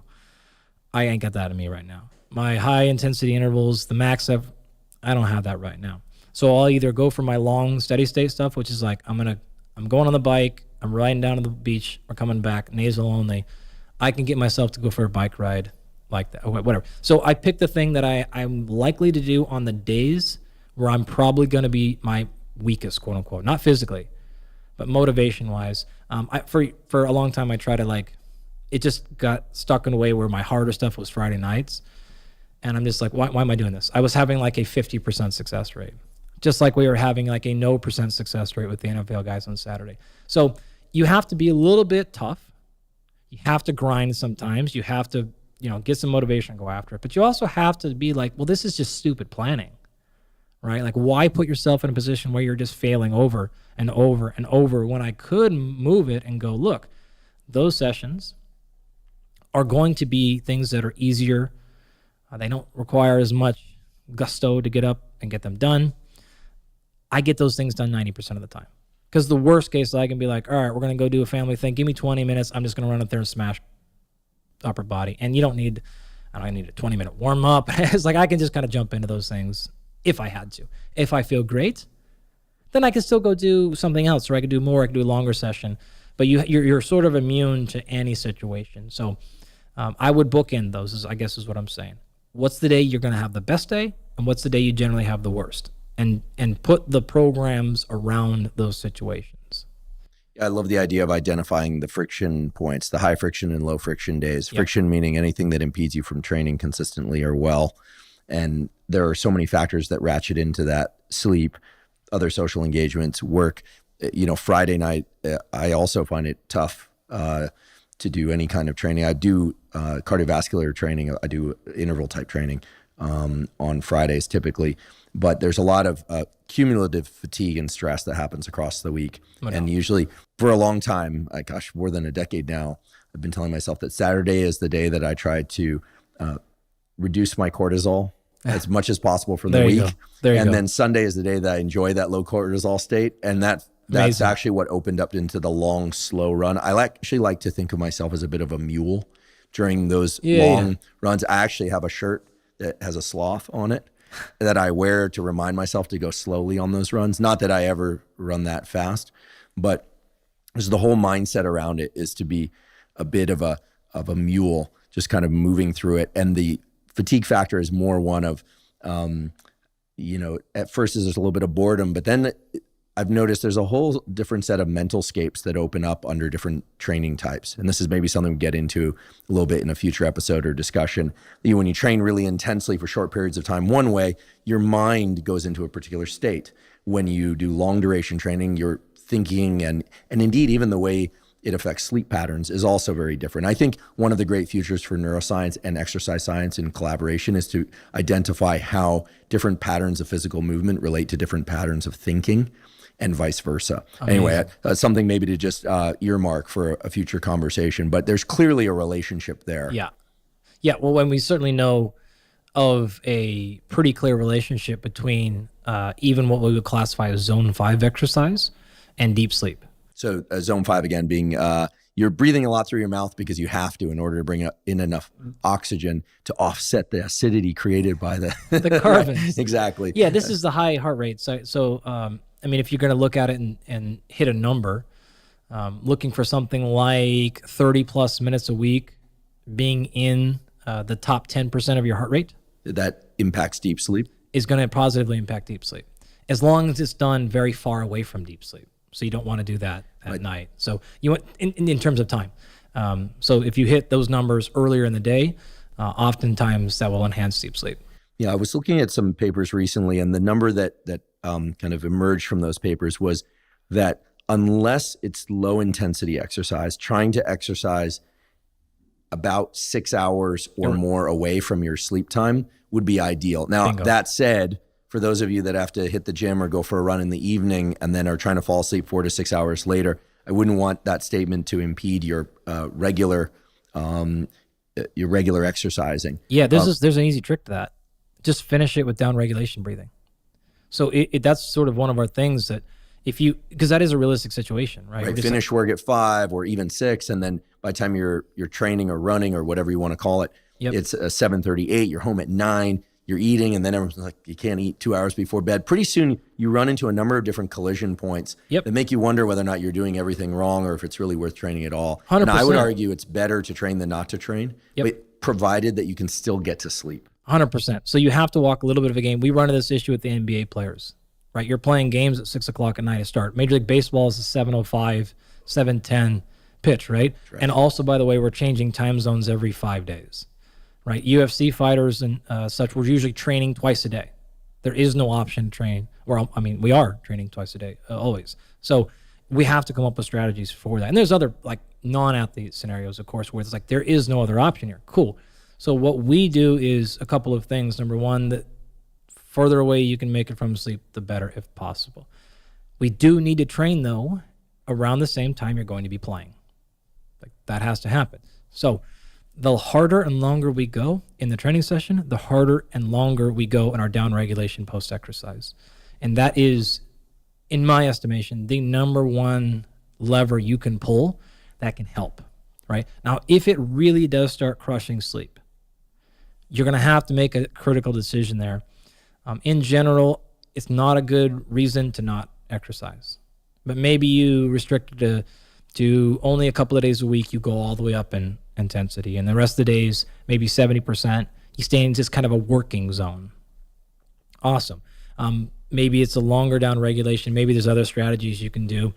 I ain't got that in me right now. My high intensity intervals, the max I don't have that right now. So I'll either go for my long steady state stuff, which is like, I'm going on the bike, I'm riding down to the beach, we're coming back, nasal only. I can get myself to go for a bike ride like that, whatever. So I pick the thing that I'm likely to do on the days where I'm probably going to be my weakest, quote unquote, not physically, but motivation wise. For a long time, I try to it just got stuck in a way where my harder stuff was Friday nights. And I'm just like, why am I doing this? I was having like a 50% success rate, just like we were having like a no % success rate with the NFL guys on Saturday. So you have to be a little bit tough. You have to grind sometimes. You have to, get some motivation and go after it. But you also have to be like, well, this is just stupid planning, right? Like, why put yourself in a position where you're just failing over and over and over when I could move it and go, look, those sessions are going to be things that are easier. They don't require as much gusto to get up and get them done. I get those things done 90% of the time. Because the worst case, I can be like, all right, we're going to go do a family thing. Give me 20 minutes. I'm just going to run up there and smash upper body. And you don't need, I need a 20-minute warm up. It's like I can just kind of jump into those things if I had to. If I feel great, then I can still go do something else, or I can do more. I can do a longer session. But you're sort of immune to any situation. So I would bookend those, I guess is what I'm saying. What's the day you're going to have the best day, and what's the day you generally have the worst? And put the programs around those situations. I love the idea of identifying the friction points, the high friction and low friction days. Yep. Friction meaning anything that impedes you from training consistently or well. And there are so many factors that ratchet into that: sleep, other social engagements, work. Friday night, I also find it tough to do any kind of training. I do cardiovascular training. I do interval type training on Fridays typically. But there's a lot of cumulative fatigue and stress that happens across the week. And usually for a long time, more than a decade now, I've been telling myself that Saturday is the day that I try to reduce my cortisol as much as possible from the week. And then Sunday is the day that I enjoy that low cortisol state. And that's actually what opened up into the long, slow run. I actually like to think of myself as a bit of a mule during those long runs. I actually have a shirt that has a sloth on it that I wear to remind myself to go slowly on those runs. Not that I ever run that fast, but the whole mindset around it is to be a bit of a mule, just kind of moving through it. And the fatigue factor is more one of, at first there's a little bit of boredom, but then I've noticed there's a whole different set of mental scapes that open up under different training types. And this is maybe something we get into a little bit in a future episode or discussion. When you train really intensely for short periods of time one way, your mind goes into a particular state. When you do long duration training, your thinking and indeed even the way it affects sleep patterns is also very different. I think one of the great futures for neuroscience and exercise science in collaboration is to identify how different patterns of physical movement relate to different patterns of thinking, and vice versa. Amazing. Anyway, something maybe to just earmark for a future conversation, but there's clearly a relationship there. Yeah. Well, when we certainly know of a pretty clear relationship between even what we would classify as zone 5 exercise and deep sleep. So zone 5, again, being you're breathing a lot through your mouth because you have to in order to bring in enough oxygen to offset the acidity created by the carbons. Exactly. Yeah, this is the high heart rate. So if you're going to look at it and hit a number, looking for something like 30 plus minutes a week, being in the top 10% of your heart rate. That impacts deep sleep? Is going to positively impact deep sleep, as long as it's done very far away from deep sleep. So you don't want to do that at night. So you want, in terms of time. So if you hit those numbers earlier in the day, oftentimes that will enhance deep sleep. Yeah, I was looking at some papers recently, and the number that kind of emerged from those papers was that unless it's low intensity exercise, trying to exercise about 6 hours or more away from your sleep time would be ideal. Now, Bingo. That said, for those of you that have to hit the gym or go for a run in the evening and then are trying to fall asleep 4 to 6 hours later, I wouldn't want that statement to impede your regular exercising. Yeah, there's an easy trick to that. Just finish it with down regulation breathing. So that's sort of one of our things that because that is a realistic situation, right? Right. Finish work at 5 or even 6, and then by the time you're training or running or whatever you want to call it, it's 7:38. You're home at 9. You're eating, and then everyone's like, you can't eat 2 hours before bed. Pretty soon, you run into a number of different collision points that make you wonder whether or not you're doing everything wrong or if it's really worth training at all. 100%. And I would argue it's better to train than not to train, but provided that you can still get to sleep. 100%. So you have to walk a little bit of a game. We run into this issue with the NBA players, right? You're playing games at 6 o'clock at night to start. Major League Baseball is a 7:05, 7:10 pitch, right? And also, by the way, we're changing time zones every 5 days, right? UFC fighters and such, we're usually training twice a day. There is no option to train. We are training twice a day, always. So we have to come up with strategies for that. And there's other like non-athlete scenarios, of course, where it's like there is no other option here. Cool. So what we do is a couple of things. Number one, the further away you can make it from sleep, the better if possible. We do need to train, though, around the same time you're going to be playing. Like that has to happen. So the harder and longer we go in the training session, the harder and longer we go in our down regulation post-exercise. And that is, in my estimation, the number one lever you can pull that can help, right? Now, if it really does start crushing sleep, you're going to have to make a critical decision there. In general, it's not a good reason to not exercise. But maybe you restrict it to only a couple of days a week, you go all the way up in intensity. And the rest of the days, maybe 70%, you stay in just kind of a working zone. Awesome. Maybe it's a longer down regulation. Maybe there's other strategies you can do.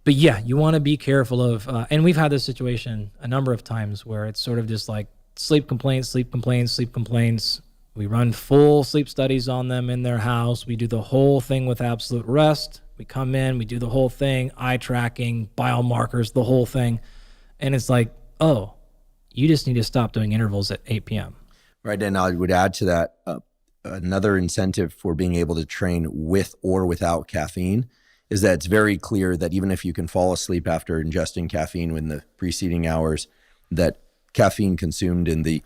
But yeah, you want to be careful of, and we've had this situation a number of times where it's sort of just like sleep complaints. We run full sleep studies on them in their house. We do the whole thing with absolute rest. We come in, we do the whole thing, eye tracking, biomarkers, the whole thing. And it's like, oh, you just need to stop doing intervals at 8 p.m. Right. And I would add to that another incentive for being able to train with or without caffeine is that it's very clear that even if you can fall asleep after ingesting caffeine in the preceding hours, that caffeine consumed in the,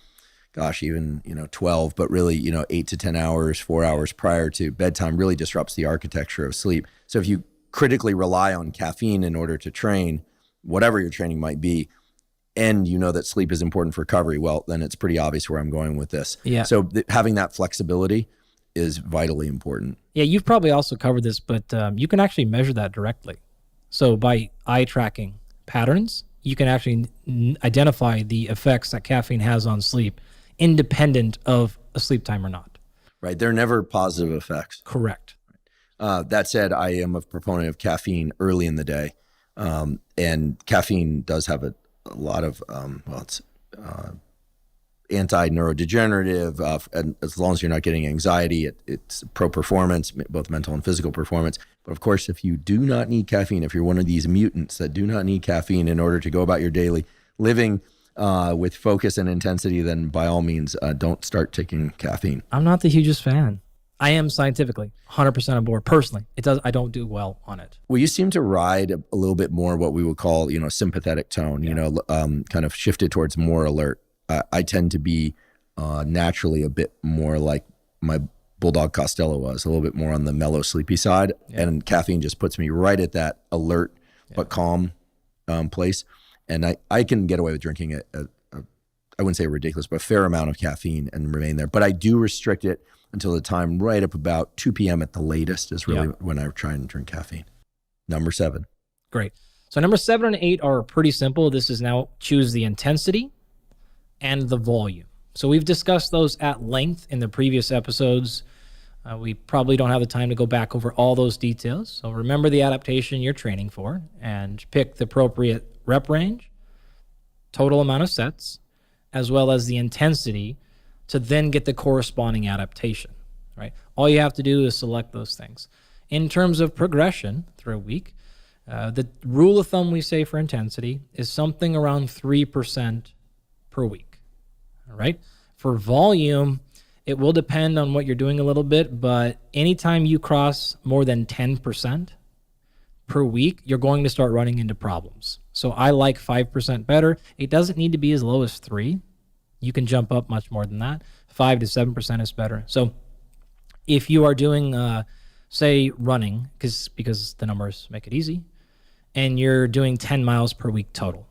12, but really, 8 to 10 hours, 4 hours prior to bedtime really disrupts the architecture of sleep. So if you critically rely on caffeine in order to train, whatever your training might be, and you know that sleep is important for recovery, well, then it's pretty obvious where I'm going with this. Yeah. So having that flexibility is vitally important. Yeah, you've probably also covered this, but you can actually measure that directly. So by eye tracking patterns, you can actually identify the effects that caffeine has on sleep, independent of a sleep time or not. Right. They're never positive effects. Correct. That said, I am a proponent of caffeine early in the day. And caffeine does have a lot of, it's anti-neurodegenerative, and as long as you're not getting anxiety, it's pro-performance, both mental and physical performance. But of course, if you do not need caffeine, if you're one of these mutants that do not need caffeine in order to go about your daily living with focus and intensity, then by all means, don't start taking caffeine. I'm not the hugest fan. I am scientifically 100% on board. Personally, I don't do well on it. Well, you seem to ride a little bit more what we would call, sympathetic tone, kind of shifted towards more alert. I tend to be naturally a bit more like my bulldog Costello was, a little bit more on the mellow, sleepy side. Yeah. And caffeine just puts me right at that alert but calm place. And I can get away with drinking I wouldn't say ridiculous, but a fair amount of caffeine and remain there. But I do restrict it until the time right up about 2 p.m. at the latest is really when I try and drink caffeine. Number 7. Great. So number 7 and 8 are pretty simple. This is now choose the intensity and the volume. So we've discussed those at length in the previous episodes. We probably don't have the time to go back over all those details. So remember the adaptation you're training for and pick the appropriate rep range, total amount of sets, as well as the intensity to then get the corresponding adaptation, right? All you have to do is select those things. In terms of progression through a week, the rule of thumb we say for intensity is something around 3% per week, all right? For volume, it will depend on what you're doing a little bit, but anytime you cross more than 10% per week, you're going to start running into problems. So I like 5% better. It doesn't need to be as low as 3. You can jump up much more than that. 5 to 7% is better. So if you are doing, say, running, because the numbers make it easy, and you're doing 10 miles per week total,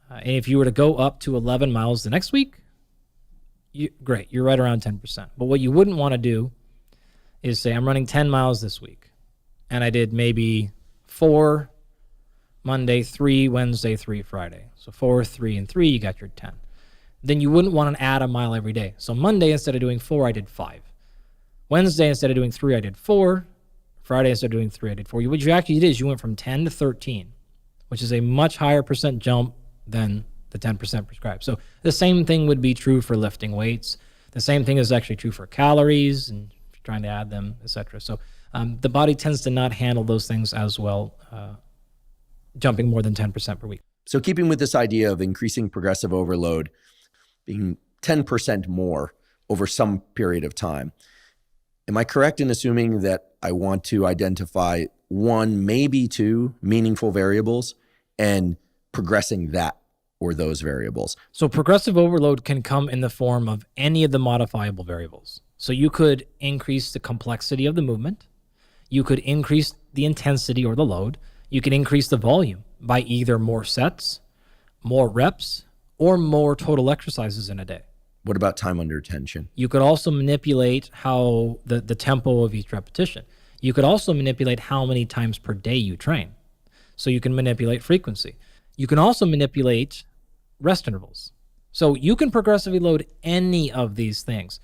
and if you were to go up to 11 miles the next week, great, you're right around 10%. But what you wouldn't want to do is say, I'm running 10 miles this week, and I did maybe 4 Monday, 3 Wednesday, 3 Friday. So 4, 3, and 3, you got your 10. Then you wouldn't want to add a mile every day. So Monday, instead of doing 4, I did 5. Wednesday, instead of doing 3, I did 4. Friday, instead of doing 3, I did 4. What you actually did is you went from 10 to 13, which is a much higher percent jump than the 10% prescribed. So the same thing would be true for lifting weights. The same thing is actually true for calories and trying to add them, etc. So the body tends to not handle those things as well, jumping more than 10% per week. So keeping with this idea of increasing progressive overload, being 10% more over some period of time, am I correct in assuming that I want to identify 1, maybe 2 meaningful variables and progressing that or those variables? So progressive overload can come in the form of any of the modifiable variables. So you could increase the complexity of the movement. You could increase the intensity or the load. You can increase the volume by either more sets, more reps, or more total exercises in a day. What about time under tension? You could also manipulate how the tempo of each repetition. You could also manipulate how many times per day you train. So you can manipulate frequency. You can also manipulate rest intervals. So you can progressively load any of these things.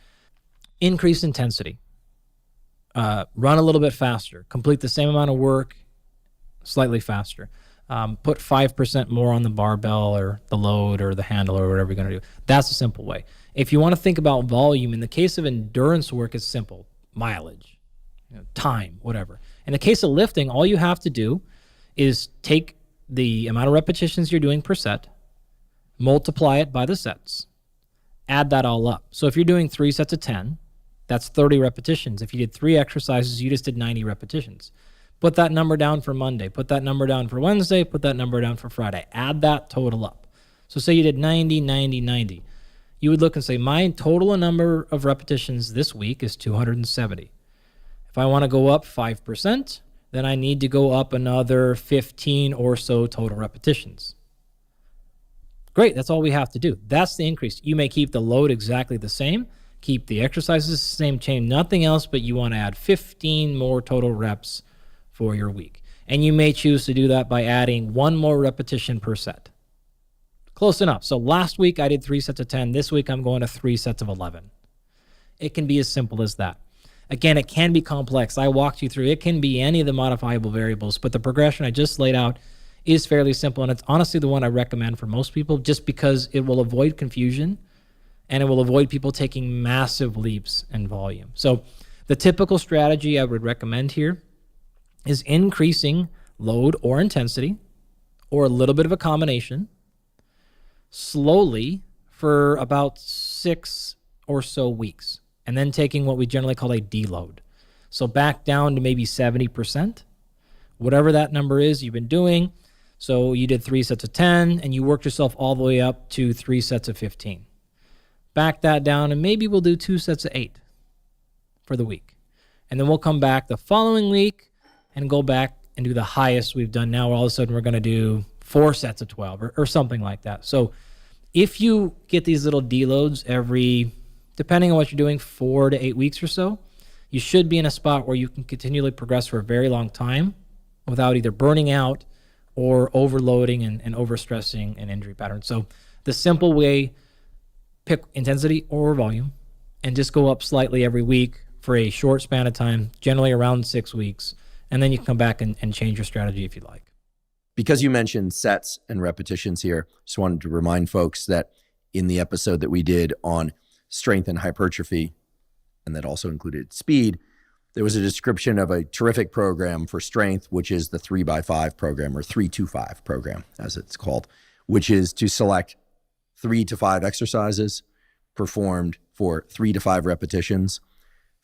Increase intensity. Run a little bit faster. Complete the same amount of work slightly faster. Put 5% more on the barbell or the load or the handle or whatever you're going to do. That's a simple way. If you want to think about volume, in the case of endurance work, it's simple. Mileage, time, whatever. In the case of lifting, all you have to do is take the amount of repetitions you're doing per set, multiply it by the sets, add that all up. So if you're doing 3 sets of 10, that's 30 repetitions. If you did 3 exercises, you just did 90 repetitions. Put that number down for Monday, put that number down for Wednesday, put that number down for Friday. Add that total up. So say you did 90, 90, 90. You would look and say, my total number of repetitions this week is 270. If I want to go up 5%, then I need to go up another 15 or so total repetitions. Great, that's all we have to do. That's the increase. You may keep the load exactly the same, keep the exercises the same, change nothing else, but you want to add 15 more total reps for your week. And you may choose to do that by adding 1 more repetition per set. Close enough. So last week I did 3 sets of 10. This week I'm going to 3 sets of 11. It can be as simple as that. Again, it can be complex. I walked you through. It can be any of the modifiable variables, but the progression I just laid out is fairly simple, and it's honestly the one I recommend for most people just because it will avoid confusion and it will avoid people taking massive leaps in volume. So the typical strategy I would recommend here is increasing load or intensity or a little bit of a combination slowly for about 6 or so weeks, and then taking what we generally call a deload. So back down to maybe 70%, whatever that number is you've been doing. So you did 3 sets of 10 and you worked yourself all the way up to 3 sets of 15. Back that down and maybe we'll do 2 sets of 8 for the week. And then we'll come back the following week and go back and do the highest we've done now. All of a sudden we're going to do 4 sets of 12 or something like that. So if you get these little deloads every, depending on what you're doing, 4 to 8 weeks or so, you should be in a spot where you can continually progress for a very long time without either burning out or overloading and overstressing an injury pattern. So the simple way, pick intensity or volume and just go up slightly every week for a short span of time, generally around 6 weeks, and then you can come back and change your strategy if you like. Because you mentioned sets and repetitions here, just wanted to remind folks that in the episode that we did on strength and hypertrophy, and that also included speed, there was a description of a terrific program for strength, which is the 3x5 program, or 3-2-5 program, as it's called, which is to select 3 to 5 exercises performed for 3 to 5 repetitions,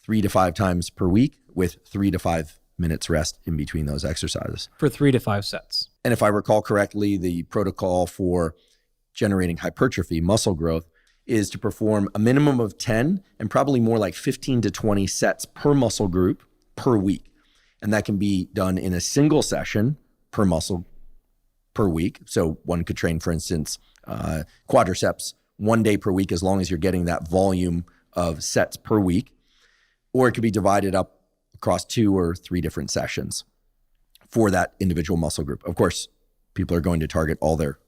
3 to 5 times per week, with 3 to 5 minutes rest in between those exercises. For 3 to 5 sets. And if I recall correctly, the protocol for generating hypertrophy, muscle growth, is to perform a minimum of 10 and probably more like 15 to 20 sets per muscle group per week. And that can be done in a single session per muscle per week. So one could train, for instance, quadriceps 1 day per week, as long as you're getting that volume of sets per week. Or it could be divided up across 2 or 3 different sessions for that individual muscle group. Of course, people are going to target all their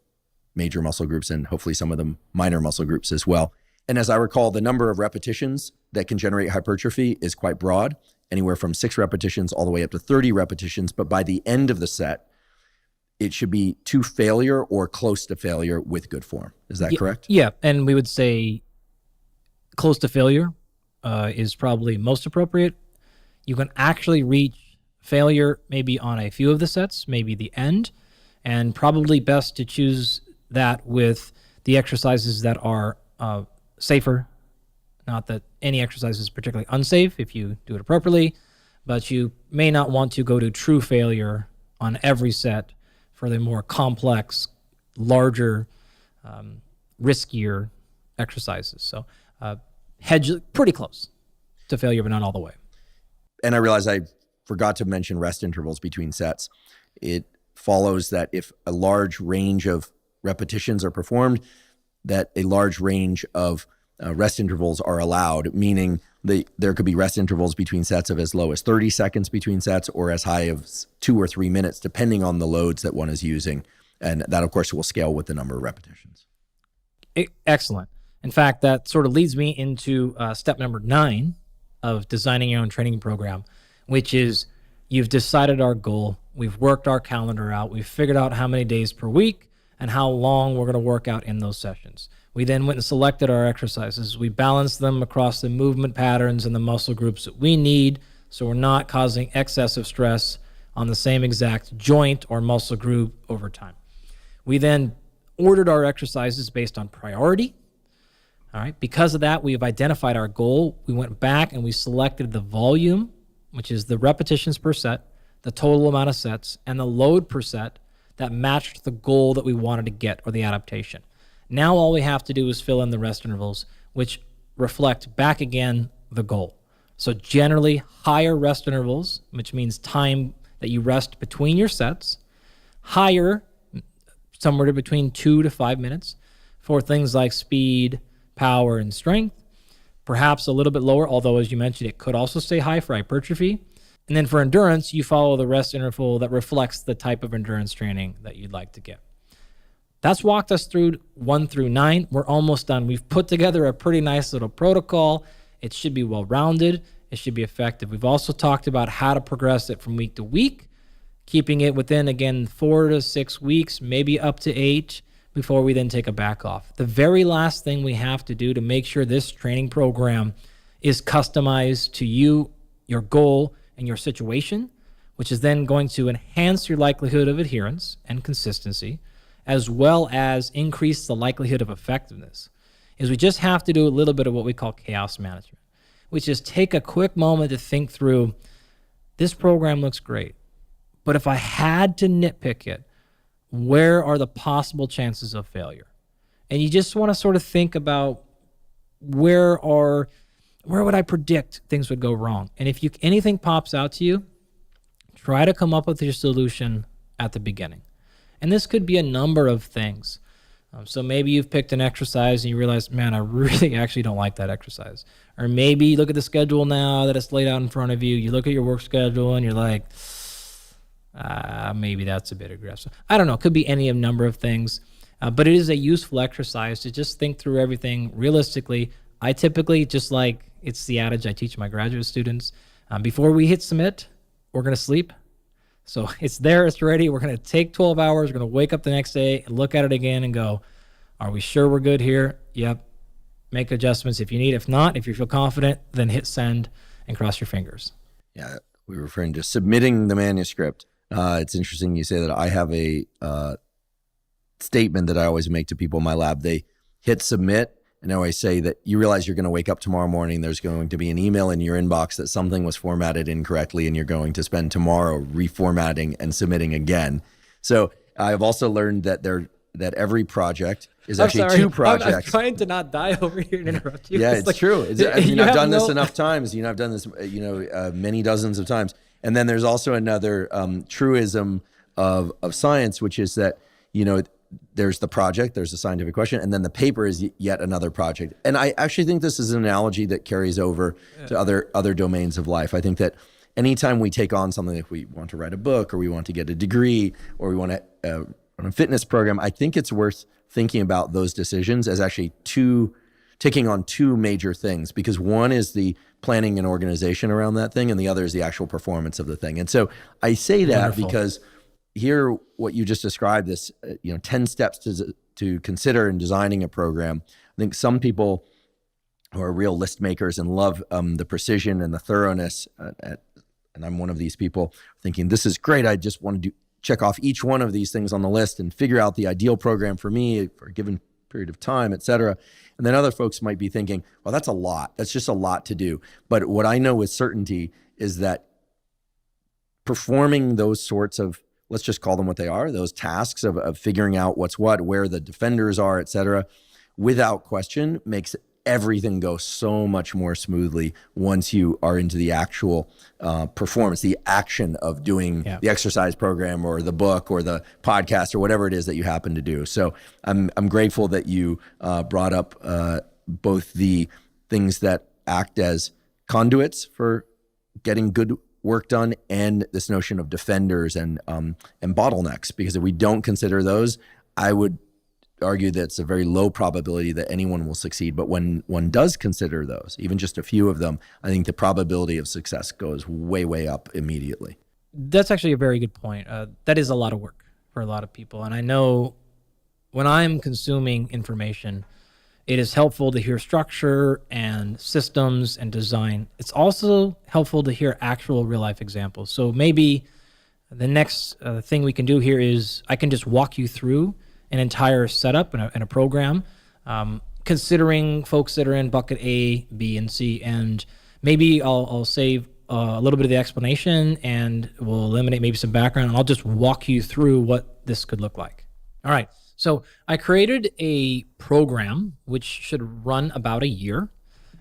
major muscle groups and hopefully some of them minor muscle groups as well. And as I recall, the number of repetitions that can generate hypertrophy is quite broad, anywhere from 6 repetitions all the way up to 30 repetitions. But by the end of the set, it should be to failure or close to failure with good form. Is that correct? Yeah, and we would say close to failure is probably most appropriate. You can actually reach failure maybe on a few of the sets, maybe the end, and probably best to choose that with the exercises that are safer. Not that any exercise is particularly unsafe if you do it appropriately, but you may not want to go to true failure on every set for the more complex, larger, riskier exercises. So hedge pretty close to failure, but not all the way. And I realize I forgot to mention rest intervals between sets. It follows that if a large range of repetitions are performed, that a large range of rest intervals are allowed, meaning there could be rest intervals between sets of as low as 30 seconds between sets or as high as 2 or 3 minutes, depending on the loads that one is using. And that, of course, will scale with the number of repetitions. Excellent. In fact, that sort of leads me into step number 9 of designing your own training program, which is you've decided our goal, we've worked our calendar out, we've figured out how many days per week and how long we're going to work out in those sessions. We then went and selected our exercises. We balanced them across the movement patterns and the muscle groups that we need, so we're not causing excessive stress on the same exact joint or muscle group over time. We then ordered our exercises based on priority, All right. Because of that, we've identified our goal. We went back and we selected the volume, which is the repetitions per set, the total amount of sets, and the load per set that matched the goal that we wanted to get, or the adaptation. Now all we have to do is fill in the rest intervals, which reflect back again the goal. So generally higher rest intervals, which means time that you rest between your sets, higher, somewhere between 2 to 5 minutes for things like speed, power, and strength. Perhaps a little bit lower, although as you mentioned, it could also stay high for hypertrophy. And then for endurance, you follow the rest interval that reflects the type of endurance training that you'd like to get. That's walked us through 1 through 9. We're almost done. We've put together a pretty nice little protocol. It should be well-rounded. It should be effective. We've also talked about how to progress it from week to week, keeping it within, again, 4 to 6 weeks, maybe up to 8, before we then take a back off. The very last thing we have to do to make sure this training program is customized to you, your goal, and your situation, which is then going to enhance your likelihood of adherence and consistency, as well as increase the likelihood of effectiveness, is we just have to do a little bit of what we call chaos management, which is take a quick moment to think through, this program looks great, but if I had to nitpick it, where are the possible chances of failure? And you just want to sort of think about where would I predict things would go wrong? And if anything pops out to you, try to come up with your solution at the beginning. And this could be a number of things. So maybe you've picked an exercise and you realize, man, I really actually don't like that exercise. Or maybe you look at the schedule now that it's laid out in front of you. You look at your work schedule and you're like, maybe that's a bit aggressive. I don't know. It could be any number of things. But it is a useful exercise to just think through everything realistically. I typically, just like it's the adage I teach my graduate students, before we hit submit, we're going to sleep. So it's there, it's ready. We're going to take 12 hours. We're going to wake up the next day and look at it again and go, are we sure we're good here? Yep. Make adjustments if you need. If not, if you feel confident, then hit send and cross your fingers. Yeah, we were referring to submitting the manuscript. It's interesting you say that. I have a statement that I always make to people in my lab. They hit submit, and I always say that you realize you're going to wake up tomorrow morning, there's going to be an email in your inbox that something was formatted incorrectly, and you're going to spend tomorrow reformatting and submitting again. So I've also learned that every project is actually two projects. I'm trying to not die over here and interrupt you. Yeah, it's true. I've done this enough times. I've done this, many dozens of times. And then there's also another truism of science, which is that, there's the project, there's a scientific question, and then the paper is yet another project. And I actually think this is an analogy that carries over to other domains of life. I think that anytime we take on something, like we want to write a book, or we want to get a degree, or we want to run a fitness program, I think it's worth thinking about those decisions as actually taking on two major things, because one is the planning and organization around that thing, and the other is the actual performance of the thing. And so I say that Wonderful. because here, what you just described, this 10 steps to consider in designing a program. I think some people who are real list makers and love the precision and the thoroughness, and I'm one of these people, thinking this is great. I just want to check off each one of these things on the list and figure out the ideal program for me for a given period of time, et cetera. And then other folks might be thinking, well, that's a lot. That's just a lot to do. But what I know with certainty is that performing those sorts of, let's just call them what they are, those tasks of figuring out what's what, where the defenders are, et cetera, without question makes everything go so much more smoothly once you are into the actual performance, the action of doing the exercise program or the book or the podcast or whatever it is that you happen to do. So I'm grateful that you brought up both the things that act as conduits for getting good work done and this notion of defenders and bottlenecks, because if we don't consider those, I would argue that it's a very low probability that anyone will succeed. But when one does consider those, even just a few of them, I think the probability of success goes way, way up immediately. That's actually a very good point. That is a lot of work for a lot of people. And I know when I'm consuming information, it is helpful to hear structure and systems and design. It's also helpful to hear actual real life examples. So maybe the next thing we can do here is I can just walk you through an entire setup and a program. considering folks that are in bucket A, B, and C, and maybe I'll save a little bit of the explanation and we'll eliminate maybe some background, and I'll just walk you through what this could look like. All right. So I created a program which should run about a year.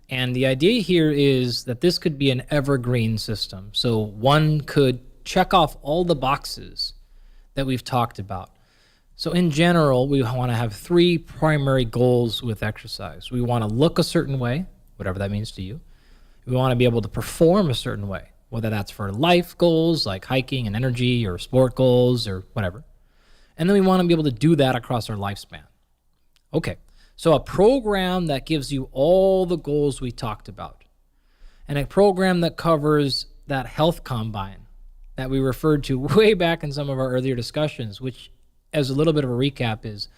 And the idea here is that this could be an evergreen system. So one could check off all the boxes that we've talked about. So in general, we want to have 3 primary goals with exercise. We want to look a certain way, whatever that means to you. We want to be able to perform a certain way, whether that's for life goals like hiking and energy, or sport goals, or whatever. And then we want to be able to do that across our lifespan. Okay, so a program that gives you all the goals we talked about, and a program that covers that health combine that we referred to way back in some of our earlier discussions, which, as a little bit of a recap, is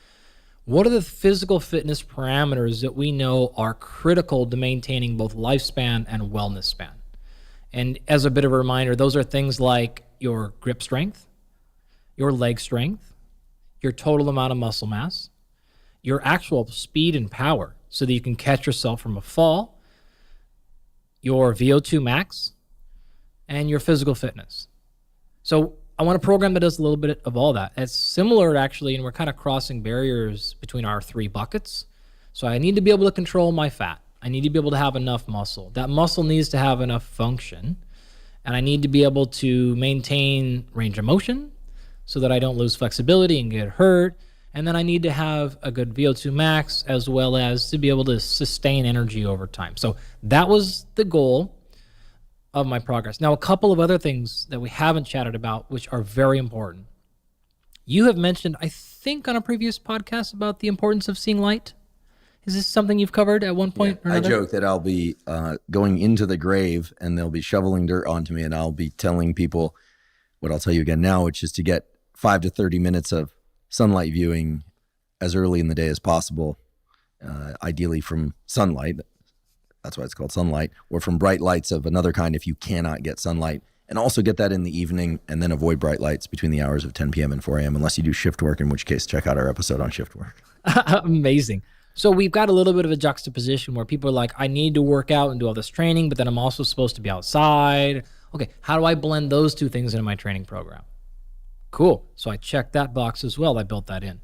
what are the physical fitness parameters that we know are critical to maintaining both lifespan and wellness span? And as a bit of a reminder, those are things like your grip strength, your leg strength, your total amount of muscle mass, your actual speed and power so that you can catch yourself from a fall, your VO2 max, and your physical fitness. So I want a program that does a little bit of all that. It's similar, actually, and we're kind of crossing barriers between our 3 buckets. So I need to be able to control my fat. I need to be able to have enough muscle. That muscle needs to have enough function. And I need to be able to maintain range of motion so that I don't lose flexibility and get hurt. And then I need to have a good VO2 max, as well as to be able to sustain energy over time. So that was the goal of my progress. Now, a couple of other things that we haven't chatted about, which are very important. You have mentioned, I think, on a previous podcast about the importance of seeing light. Is this something you've covered at one point or another? I joke that I'll be going into the grave and they'll be shoveling dirt onto me, and I'll be telling people what I'll tell you again now, which is to get 5 to 30 minutes of sunlight viewing as early in the day as possible, ideally from sunlight. That's why it's called sunlight, or from bright lights of another kind if you cannot get sunlight. And also get that in the evening, and then avoid bright lights between the hours of 10 p.m. and 4 a.m. unless you do shift work, in which case check out our episode on shift work. Amazing. So we've got a little bit of a juxtaposition where people are like, I need to work out and do all this training, but then I'm also supposed to be outside. Okay, how do I blend those 2 things into my training program? Cool. So I checked that box as well. I built that in.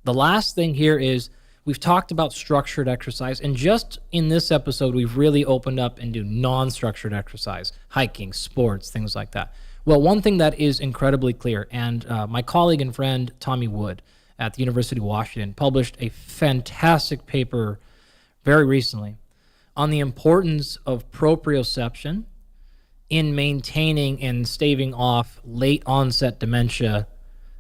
The last thing here is we've talked about structured exercise, and just in this episode, we've really opened up into non-structured exercise, hiking, sports, things like that. Well, one thing that is incredibly clear, and my colleague and friend Tommy Wood at the University of Washington published a fantastic paper very recently on the importance of proprioception in maintaining and staving off late onset dementia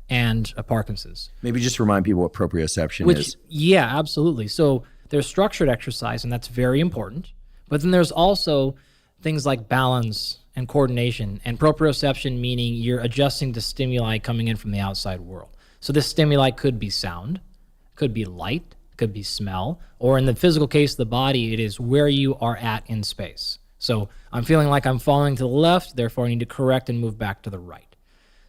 and Parkinson's. Maybe just remind people what proprioception is. Yeah, absolutely. So there's structured exercise, and that's very important. But then there's also things like balance and coordination, and proprioception meaning you're adjusting to stimuli coming in from the outside world. So this stimuli could be sound, could be light, could be smell, or in the physical case of the body, it is where you are at in space. So I'm feeling like I'm falling to the left, therefore I need to correct and move back to the right.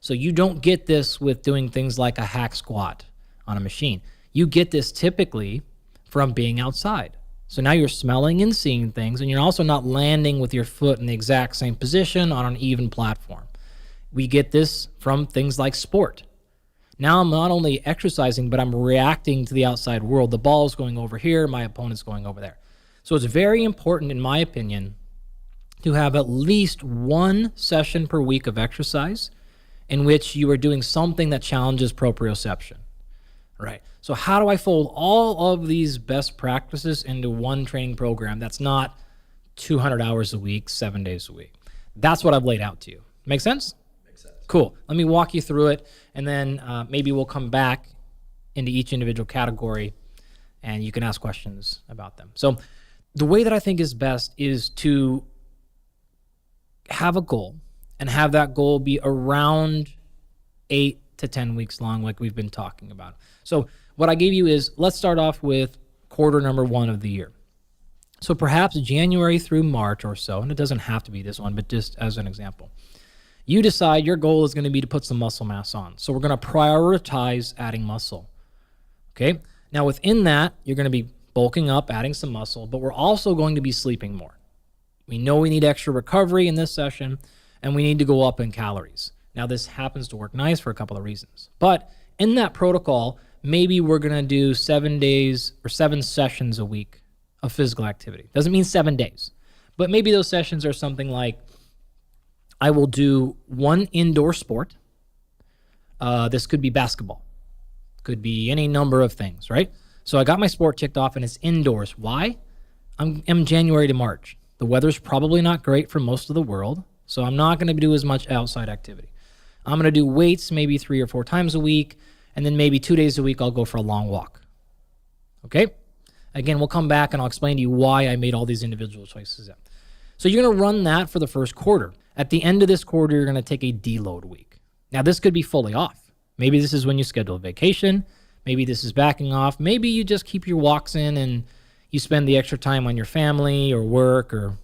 So you don't get this with doing things like a hack squat on a machine. You get this typically from being outside. So now you're smelling and seeing things, and you're also not landing with your foot in the exact same position on an even platform. We get this from things like sport. Now I'm not only exercising, but I'm reacting to the outside world. The ball's going over here, my opponent's going over there. So it's very important, in my opinion, to have at least 1 session per week of exercise in which you are doing something that challenges proprioception, right? So how do I fold all of these best practices into one training program that's not 200 hours a week, 7 days a week? That's what I've laid out to you. Make sense? Makes sense. Cool. Let me walk you through it, and then maybe we'll come back into each individual category, and you can ask questions about them. So the way that I think is best is to have a goal, and have that goal be around 8 to 10 weeks long, like we've been talking about. So what I gave you is, let's start off with quarter number 1 of the year. So perhaps January through March or so, and it doesn't have to be this one, but just as an example, you decide your goal is going to be to put some muscle mass on. So we're going to prioritize adding muscle. Okay. Now within that, you're going to be bulking up, adding some muscle, but we're also going to be sleeping more. We know we need extra recovery in this session, and we need to go up in calories. Now, this happens to work nice for a couple of reasons. But in that protocol, maybe we're going to do 7 days or 7 sessions a week of physical activity. Doesn't mean 7 days, but maybe those sessions are something like I will do one indoor sport. This could be basketball. Could be any number of things, right? So I got my sport ticked off and it's indoors. Why? I'm January to March. The weather's probably not great for most of the world, so I'm not going to do as much outside activity. I'm going to do weights maybe 3 or 4 times a week, and then maybe 2 days a week I'll go for a long walk. Okay? Again, we'll come back and I'll explain to you why I made all these individual choices. So you're going to run that for the first quarter. At the end of this quarter, you're going to take a deload week. Now, this could be fully off. Maybe this is when you schedule a vacation. Maybe this is backing off. Maybe you just keep your walks in and you spend the extra time on your family or work or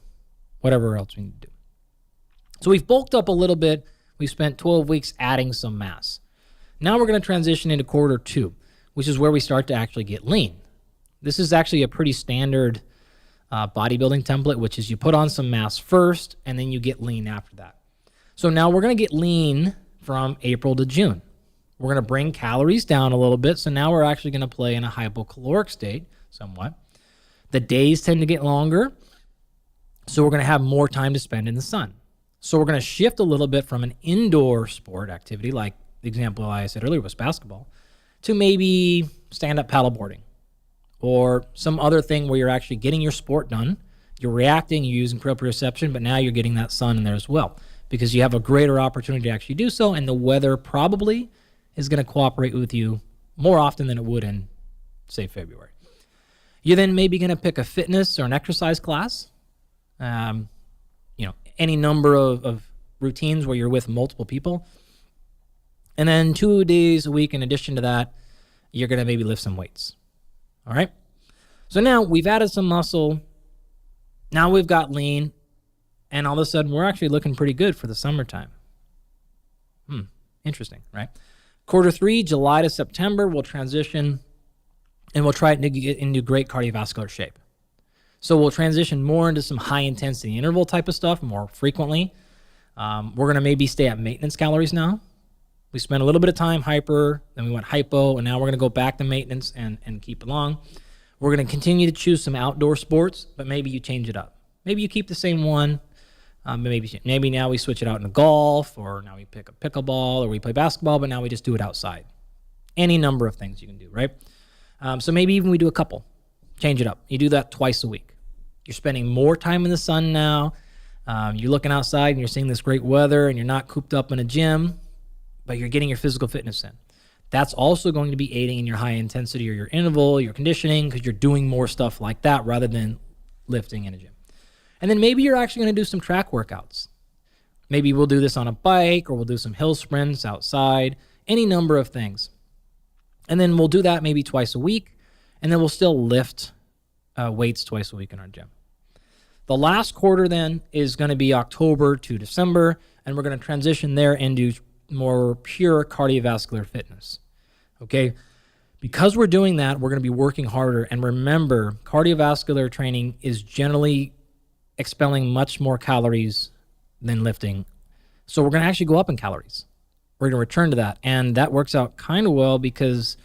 whatever else we need to do. So we've bulked up a little bit. We've spent 12 weeks adding some mass. Now we're going to transition into quarter 2, which is where we start to actually get lean. This is actually a pretty standard bodybuilding template, which is you put on some mass first and then you get lean after that. So now we're going to get lean from April to June. We're going to bring calories down a little bit. So now we're actually going to play in a hypocaloric state somewhat. The days tend to get longer. So we're going to have more time to spend in the sun. So we're going to shift a little bit from an indoor sport activity, like the example I said earlier was basketball, to maybe stand-up paddleboarding or some other thing where you're actually getting your sport done. You're reacting, you're using proprioception, but now you're getting that sun in there as well because you have a greater opportunity to actually do so, and the weather probably is going to cooperate with you more often than it would in, say, February. You're then maybe going to pick a fitness or an exercise class. Any number of routines where you're with multiple people. And then 2 days a week, in addition to that, you're going to maybe lift some weights. All right? So now we've added some muscle. Now we've got lean. And all of a sudden, we're actually looking pretty good for the summertime. Interesting, right? Quarter 3, July to September, we'll transition and we'll try to get into great cardiovascular shape. So we'll transition more into some high-intensity interval type of stuff more frequently. We're going to maybe stay at maintenance calories now. We spent a little bit of time hyper, then we went hypo, and now we're going to go back to maintenance and keep along. We're going to continue to choose some outdoor sports, but maybe you change it up. Maybe you keep the same one. Maybe now we switch it out into golf, or now we pick up pickleball, or we play basketball, but now we just do it outside. Any number of things you can do, right? So maybe even we do a couple. Change it up. You do that twice a week. You're spending more time in the sun now. You're looking outside and you're seeing this great weather and you're not cooped up in a gym, but you're getting your physical fitness in. That's also going to be aiding in your high intensity or your interval, your conditioning, because you're doing more stuff like that rather than lifting in a gym. And then maybe you're actually going to do some track workouts. Maybe we'll do this on a bike or we'll do some hill sprints outside, any number of things. And then we'll do that maybe twice a week. And then we'll still lift weights twice a week in our gym. The last quarter then is going to be October to December, and we're going to transition there into more pure cardiovascular fitness. Okay? Because we're doing that, we're going to be working harder. And remember, cardiovascular training is generally expelling much more calories than lifting. So we're going to actually go up in calories. We're going to return to that. And that works out kind of well because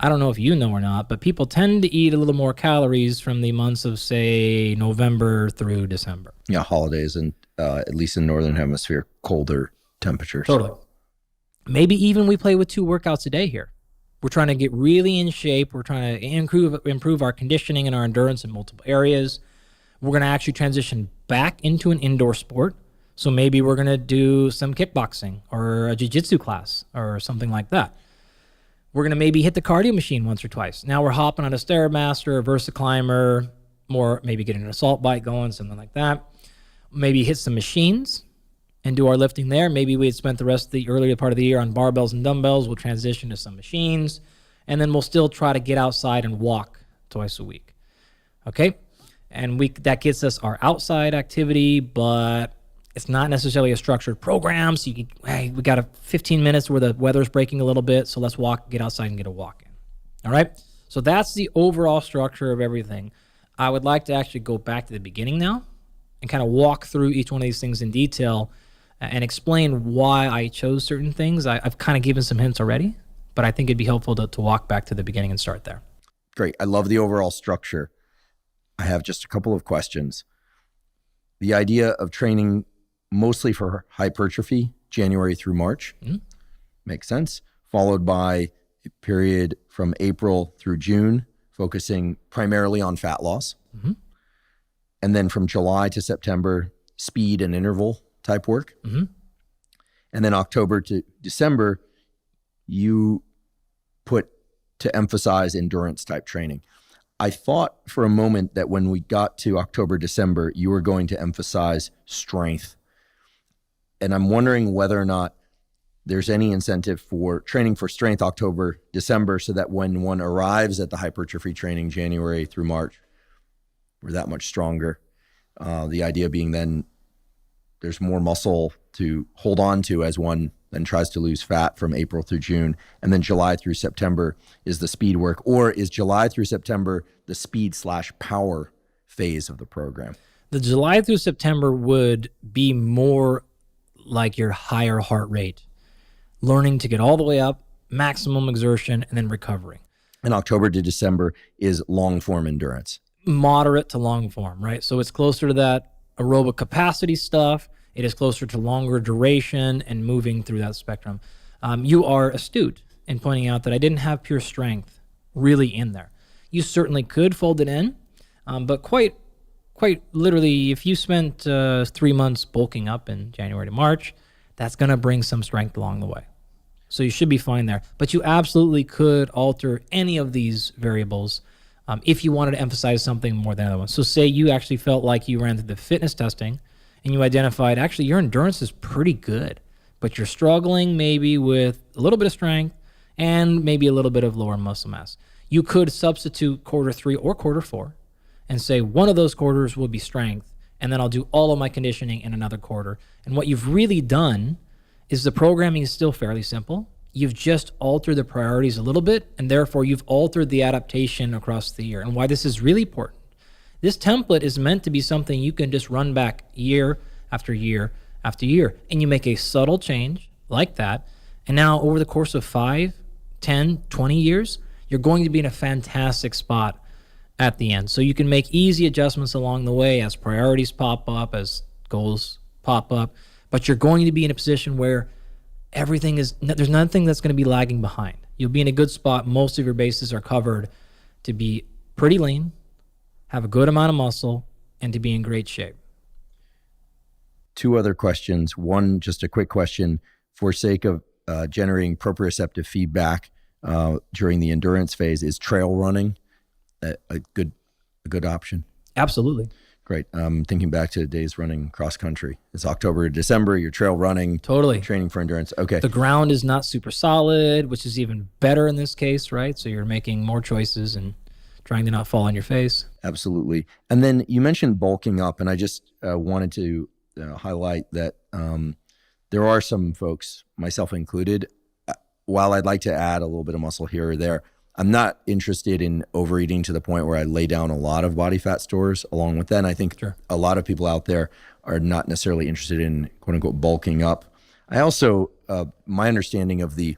I don't know if you know or not, but people tend to eat a little more calories from the months of, say, November through December. Yeah, holidays and at least in Northern Hemisphere, colder temperatures. Totally. Maybe even we play with 2 workouts a day here. We're trying to get really in shape. We're trying to improve our conditioning and our endurance in multiple areas. We're going to actually transition back into an indoor sport. So maybe we're going to do some kickboxing or a jiu-jitsu class or something like that. We're going to maybe hit the cardio machine once or twice. Now we're hopping on a Stairmaster, a VersaClimber, maybe getting an assault bike going, something like that. Maybe hit some machines and do our lifting there. Maybe we had spent the rest of the earlier part of the year on barbells and dumbbells. We'll transition to some machines, and then we'll still try to get outside and walk twice a week. Okay? And that gets us our outside activity, but it's not necessarily a structured program. So we got 15 minutes where the weather's breaking a little bit, so let's get outside and get a walk in. All right? So that's the overall structure of everything. I would like to actually go back to the beginning now and kind of walk through each one of these things in detail and explain why I chose certain things. I've kind of given some hints already, but I think it'd be helpful to walk back to the beginning and start there. Great. I love the overall structure. I have just a couple of questions. The idea of training mostly for hypertrophy, January through March, makes sense, followed by a period from April through June, focusing primarily on fat loss. And then from July to September, speed and interval type work. And then October to December, you put to emphasize endurance type training. I thought for a moment that when we got to October, December, you were going to emphasize strength. And I'm wondering whether or not there's any incentive for training for strength October, December, so that when one arrives at the hypertrophy training January through March, we're that much stronger. The idea being then there's more muscle to hold on to as one then tries to lose fat from April through June. And then July through September is the speed work, or is July through September the speed/power phase of the program? The July through September would be more like your higher heart rate, learning to get all the way up, maximum exertion, and then recovering. And October to December is long form endurance. Moderate to long form, right? So it's closer to that aerobic capacity stuff. It is closer to longer duration and moving through that spectrum. You are astute in pointing out that I didn't have pure strength really in there. You certainly could fold it in, but quite literally, if you spent 3 months bulking up in January to March, that's going to bring some strength along the way. So you should be fine there. But you absolutely could alter any of these variables if you wanted to emphasize something more than other ones. So say you actually felt like you ran through the fitness testing and you identified, actually, your endurance is pretty good, but you're struggling maybe with a little bit of strength and maybe a little bit of lower muscle mass. You could substitute quarter 3 or quarter 4 and say one of those quarters will be strength, and then I'll do all of my conditioning in another quarter. And what you've really done is the programming is still fairly simple. You've just altered the priorities a little bit, and therefore you've altered the adaptation across the year. And why this is really important. This template is meant to be something you can just run back year after year after year, and you make a subtle change like that. And now over the course of 5, 10, 20 years, you're going to be in a fantastic spot at the end. So you can make easy adjustments along the way as priorities pop up, as goals pop up, but you're going to be in a position where there's nothing that's going to be lagging behind. You'll be in a good spot. Most of your bases are covered to be pretty lean, have a good amount of muscle, and to be in great shape. 2 other questions. One, just a quick question for sake of generating proprioceptive feedback during the endurance phase. Is trail running a good option? Absolutely. Great. Thinking back to days running cross country. It's October to December, you're trail running. Totally. Training for endurance. Okay. The ground is not super solid, which is even better in this case, right? So you're making more choices and trying to not fall on your face. Absolutely. And then you mentioned bulking up, and I just wanted to highlight that there are some folks, myself included, while I'd like to add a little bit of muscle here or there, I'm not interested in overeating to the point where I lay down a lot of body fat stores along with that. And I think a lot of people out there are not necessarily interested in quote unquote bulking up. I also, my understanding of the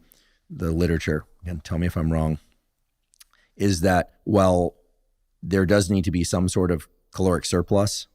literature, and tell me if I'm wrong, is that while there does need to be some sort of caloric surplus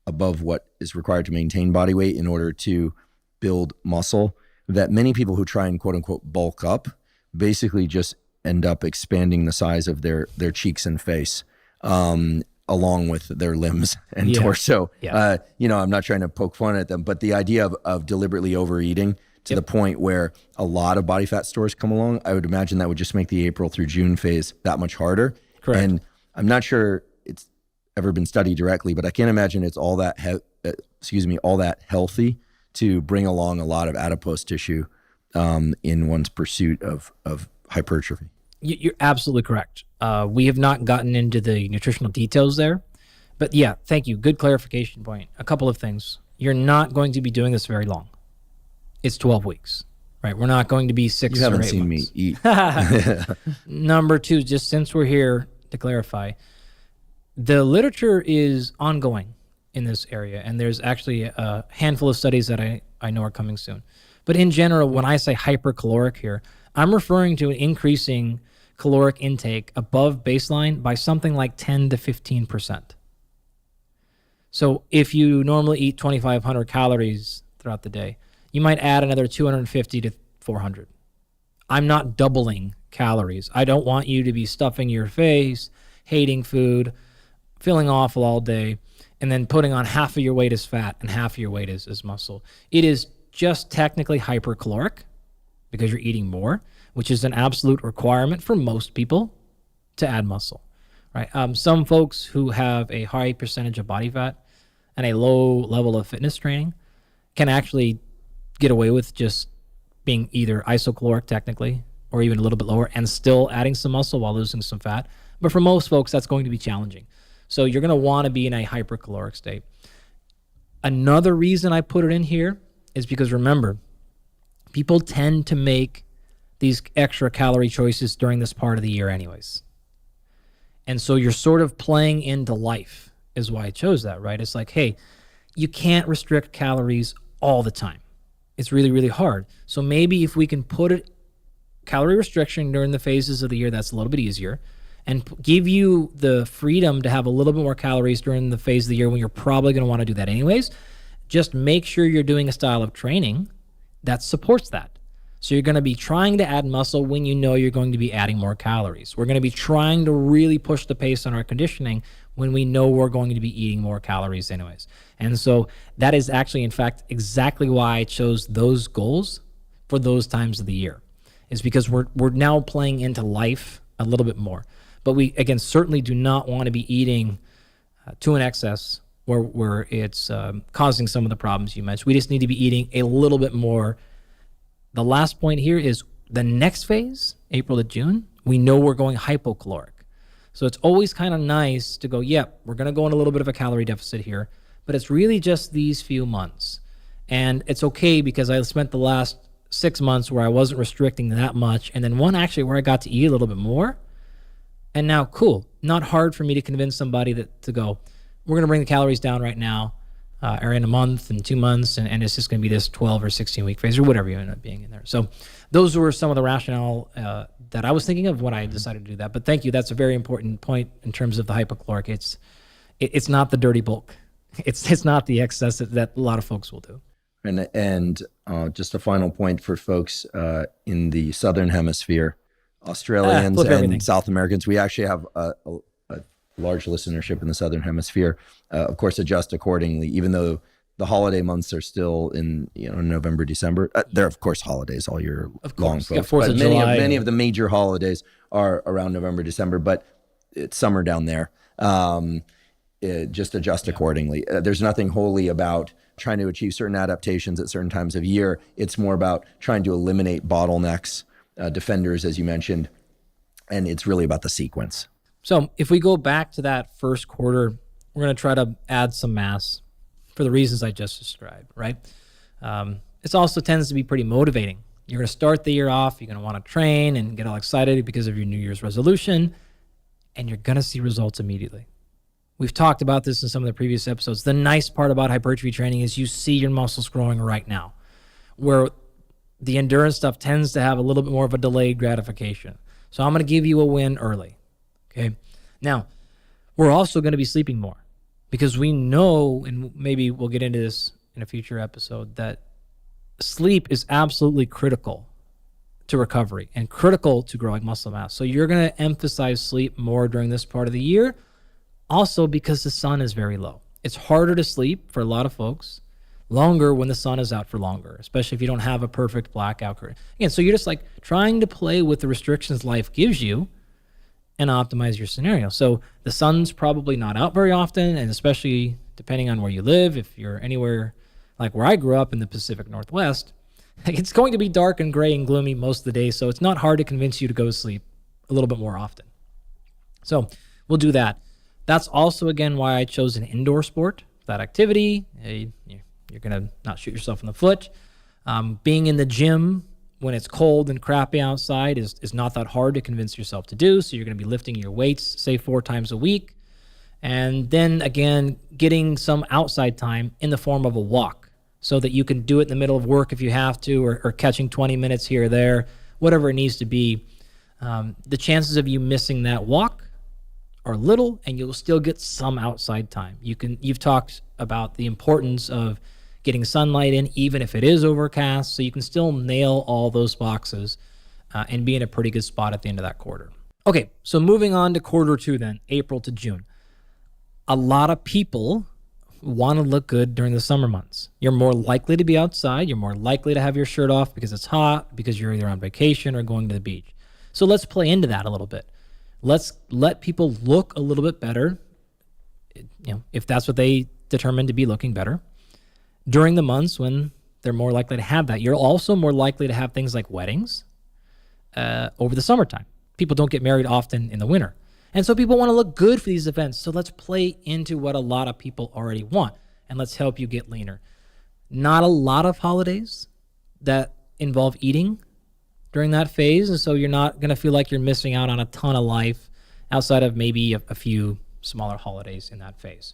above what is required to maintain body weight in order to build muscle, that many people who try and quote unquote bulk up basically just end up expanding the size of their cheeks and face along with their limbs and torso. I'm not trying to poke fun at them, but the idea of deliberately overeating to the point where a lot of body fat stores come along, I would imagine that would just make the April through June phase that much harder. Correct. And I'm not sure it's ever been studied directly, but I can't imagine it's all that healthy to bring along a lot of adipose tissue in one's pursuit of hypertrophy. You're absolutely correct. We have not gotten into the nutritional details there, but yeah, thank you. Good clarification point. A couple of things. You're not going to be doing this very long. It's 12 weeks, right? We're not going to be 6 You haven't or 8 seen months. me eat. Number two, just since we're here to clarify, the literature is ongoing in this area, and there's actually a handful of studies that I know are coming soon. But in general, when I say hypercaloric here, I'm referring to an increasing caloric intake above baseline by something like 10 to 15%. So if you normally eat 2,500 calories throughout the day, you might add another 250 to 400. I'm not doubling calories. I don't want you to be stuffing your face, hating food, feeling awful all day, and then putting on half of your weight as fat and half of your weight as muscle. It is just technically hypercaloric because you're eating more, which is an absolute requirement for most people to add muscle, right? Some folks who have a high percentage of body fat and a low level of fitness training can actually get away with just being either isocaloric technically or even a little bit lower and still adding some muscle while losing some fat. But for most folks, that's going to be challenging. So you're going to want to be in a hypercaloric state. Another reason I put it in here is because, remember, people tend to make these extra calorie choices during this part of the year anyways. And so you're sort of playing into life is why I chose that, right? It's like, hey, you can't restrict calories all the time. It's really, really hard. So maybe if we can put it calorie restriction during the phases of the year, that's a little bit easier, and give you the freedom to have a little bit more calories during the phase of the year when you're probably going to want to do that anyways. Just make sure you're doing a style of training that supports that. So you're going to be trying to add muscle when you know you're going to be adding more calories. We're going to be trying to really push the pace on our conditioning when we know we're going to be eating more calories anyways. And so that is actually, in fact, exactly why I chose those goals for those times of the year, is because we're now playing into life a little bit more. But we, again, certainly do not want to be eating to an excess where it's causing some of the problems you mentioned. We just need to be eating a little bit more. The last point here is the next phase, April to June, we know we're going hypocaloric. So it's always kind of nice to go, yep, we're going to go in a little bit of a calorie deficit here, but it's really just these few months. And it's okay because I spent the last 6 months where I wasn't restricting that much, and then one actually where I got to eat a little bit more. And now, cool, not hard for me to convince somebody to go, we're going to bring the calories down right now, or in a month and 2 months, and it's just going to be this 12 or 16 week phase or whatever you end up being in there. So those were some of the rationale that I was thinking of when I decided to do that. But thank you. That's a very important point in terms of the hypocaloric. It's not the dirty bulk. It's not the excess that a lot of folks will do. And just a final point for folks in the Southern Hemisphere, Australians and South Americans, we actually have a large listenership in the Southern Hemisphere. Of course, adjust accordingly, even though the holiday months are still in November, December. There are, of course, holidays all year long, folks. But many of the major holidays are around November, December, but it's summer down there. Just adjust accordingly. There's nothing holy about trying to achieve certain adaptations at certain times of year. It's more about trying to eliminate bottlenecks, defenders, as you mentioned, and it's really about the sequence. So if we go back to that first quarter, we're going to try to add some mass for the reasons I just described, right? It also tends to be pretty motivating. You're going to start the year off, you're going to want to train and get all excited because of your New Year's resolution, and you're going to see results immediately. We've talked about this in some of the previous episodes. The nice part about hypertrophy training is you see your muscles growing right now, where the endurance stuff tends to have a little bit more of a delayed gratification. So I'm going to give you a win early. Okay. Now, we're also going to be sleeping more because we know, and maybe we'll get into this in a future episode, that sleep is absolutely critical to recovery and critical to growing muscle mass. So you're going to emphasize sleep more during this part of the year, also because the sun is very low. It's harder to sleep for a lot of folks, longer when the sun is out for longer, especially if you don't have a perfect blackout curtain. Again, so you're just like trying to play with the restrictions life gives you and optimize your scenario. So the sun's probably not out very often, and especially depending on where you live, if you're anywhere like where I grew up in the Pacific Northwest, it's going to be dark and gray and gloomy most of the day, so it's not hard to convince you to go to sleep a little bit more often. So we'll do that. That's also, again, why I chose an indoor sport, that activity. You're going to not shoot yourself in the foot. Being in the gym when it's cold and crappy outside is not that hard to convince yourself to do. So you're going to be lifting your weights, say 4 times a week. And then again, getting some outside time in the form of a walk so that you can do it in the middle of work if you have to, or catching 20 minutes here or there, whatever it needs to be. The chances of you missing that walk are little, and you'll still get some outside time. You've talked about the importance of getting sunlight in, even if it is overcast, so you can still nail all those boxes and be in a pretty good spot at the end of that quarter. Okay, so moving on to quarter 2 then, April to June. A lot of people want to look good during the summer months. You're more likely to be outside. You're more likely to have your shirt off because it's hot, because you're either on vacation or going to the beach. So let's play into that a little bit. Let's let people look a little bit better, if that's what they determine to be looking better, during the months when they're more likely to have that. You're also more likely to have things like weddings over the summertime. People don't get married often in the winter. And so people want to look good for these events. So let's play into what a lot of people already want, and let's help you get leaner. Not a lot of holidays that involve eating during that phase, and so you're not going to feel like you're missing out on a ton of life outside of maybe a few smaller holidays in that phase.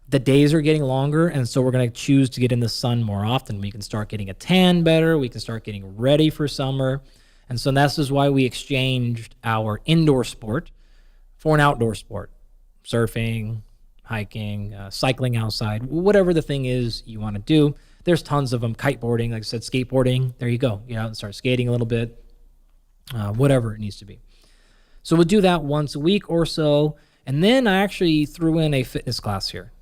The days are getting longer, and so we're going to choose to get in the sun more often. We can start getting a tan better. We can start getting ready for summer. And so this is why we exchanged our indoor sport for an outdoor sport, surfing, hiking, cycling outside, whatever the thing is you want to do. There's tons of them. Kiteboarding, like I said, skateboarding. There you go. Get out and start skating a little bit, whatever it needs to be. So we'll do that once a week or so. And then I actually threw in a fitness class here.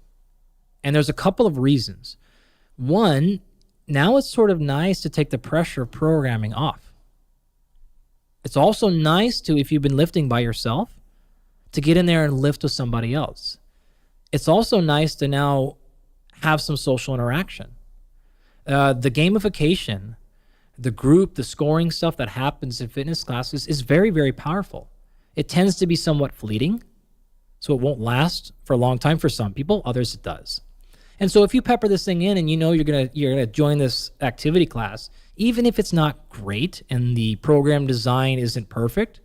And there's a couple of reasons. One, now it's sort of nice to take the pressure of programming off. It's also nice to, if you've been lifting by yourself, to get in there and lift with somebody else. It's also nice to now have some social interaction. The gamification, the group, the scoring stuff that happens in fitness classes is very, very powerful. It tends to be somewhat fleeting, so it won't last for a long time for some people, others it does. And so if you pepper this thing in and you know you're gonna join this activity class, even if it's not great and the program design isn't perfect,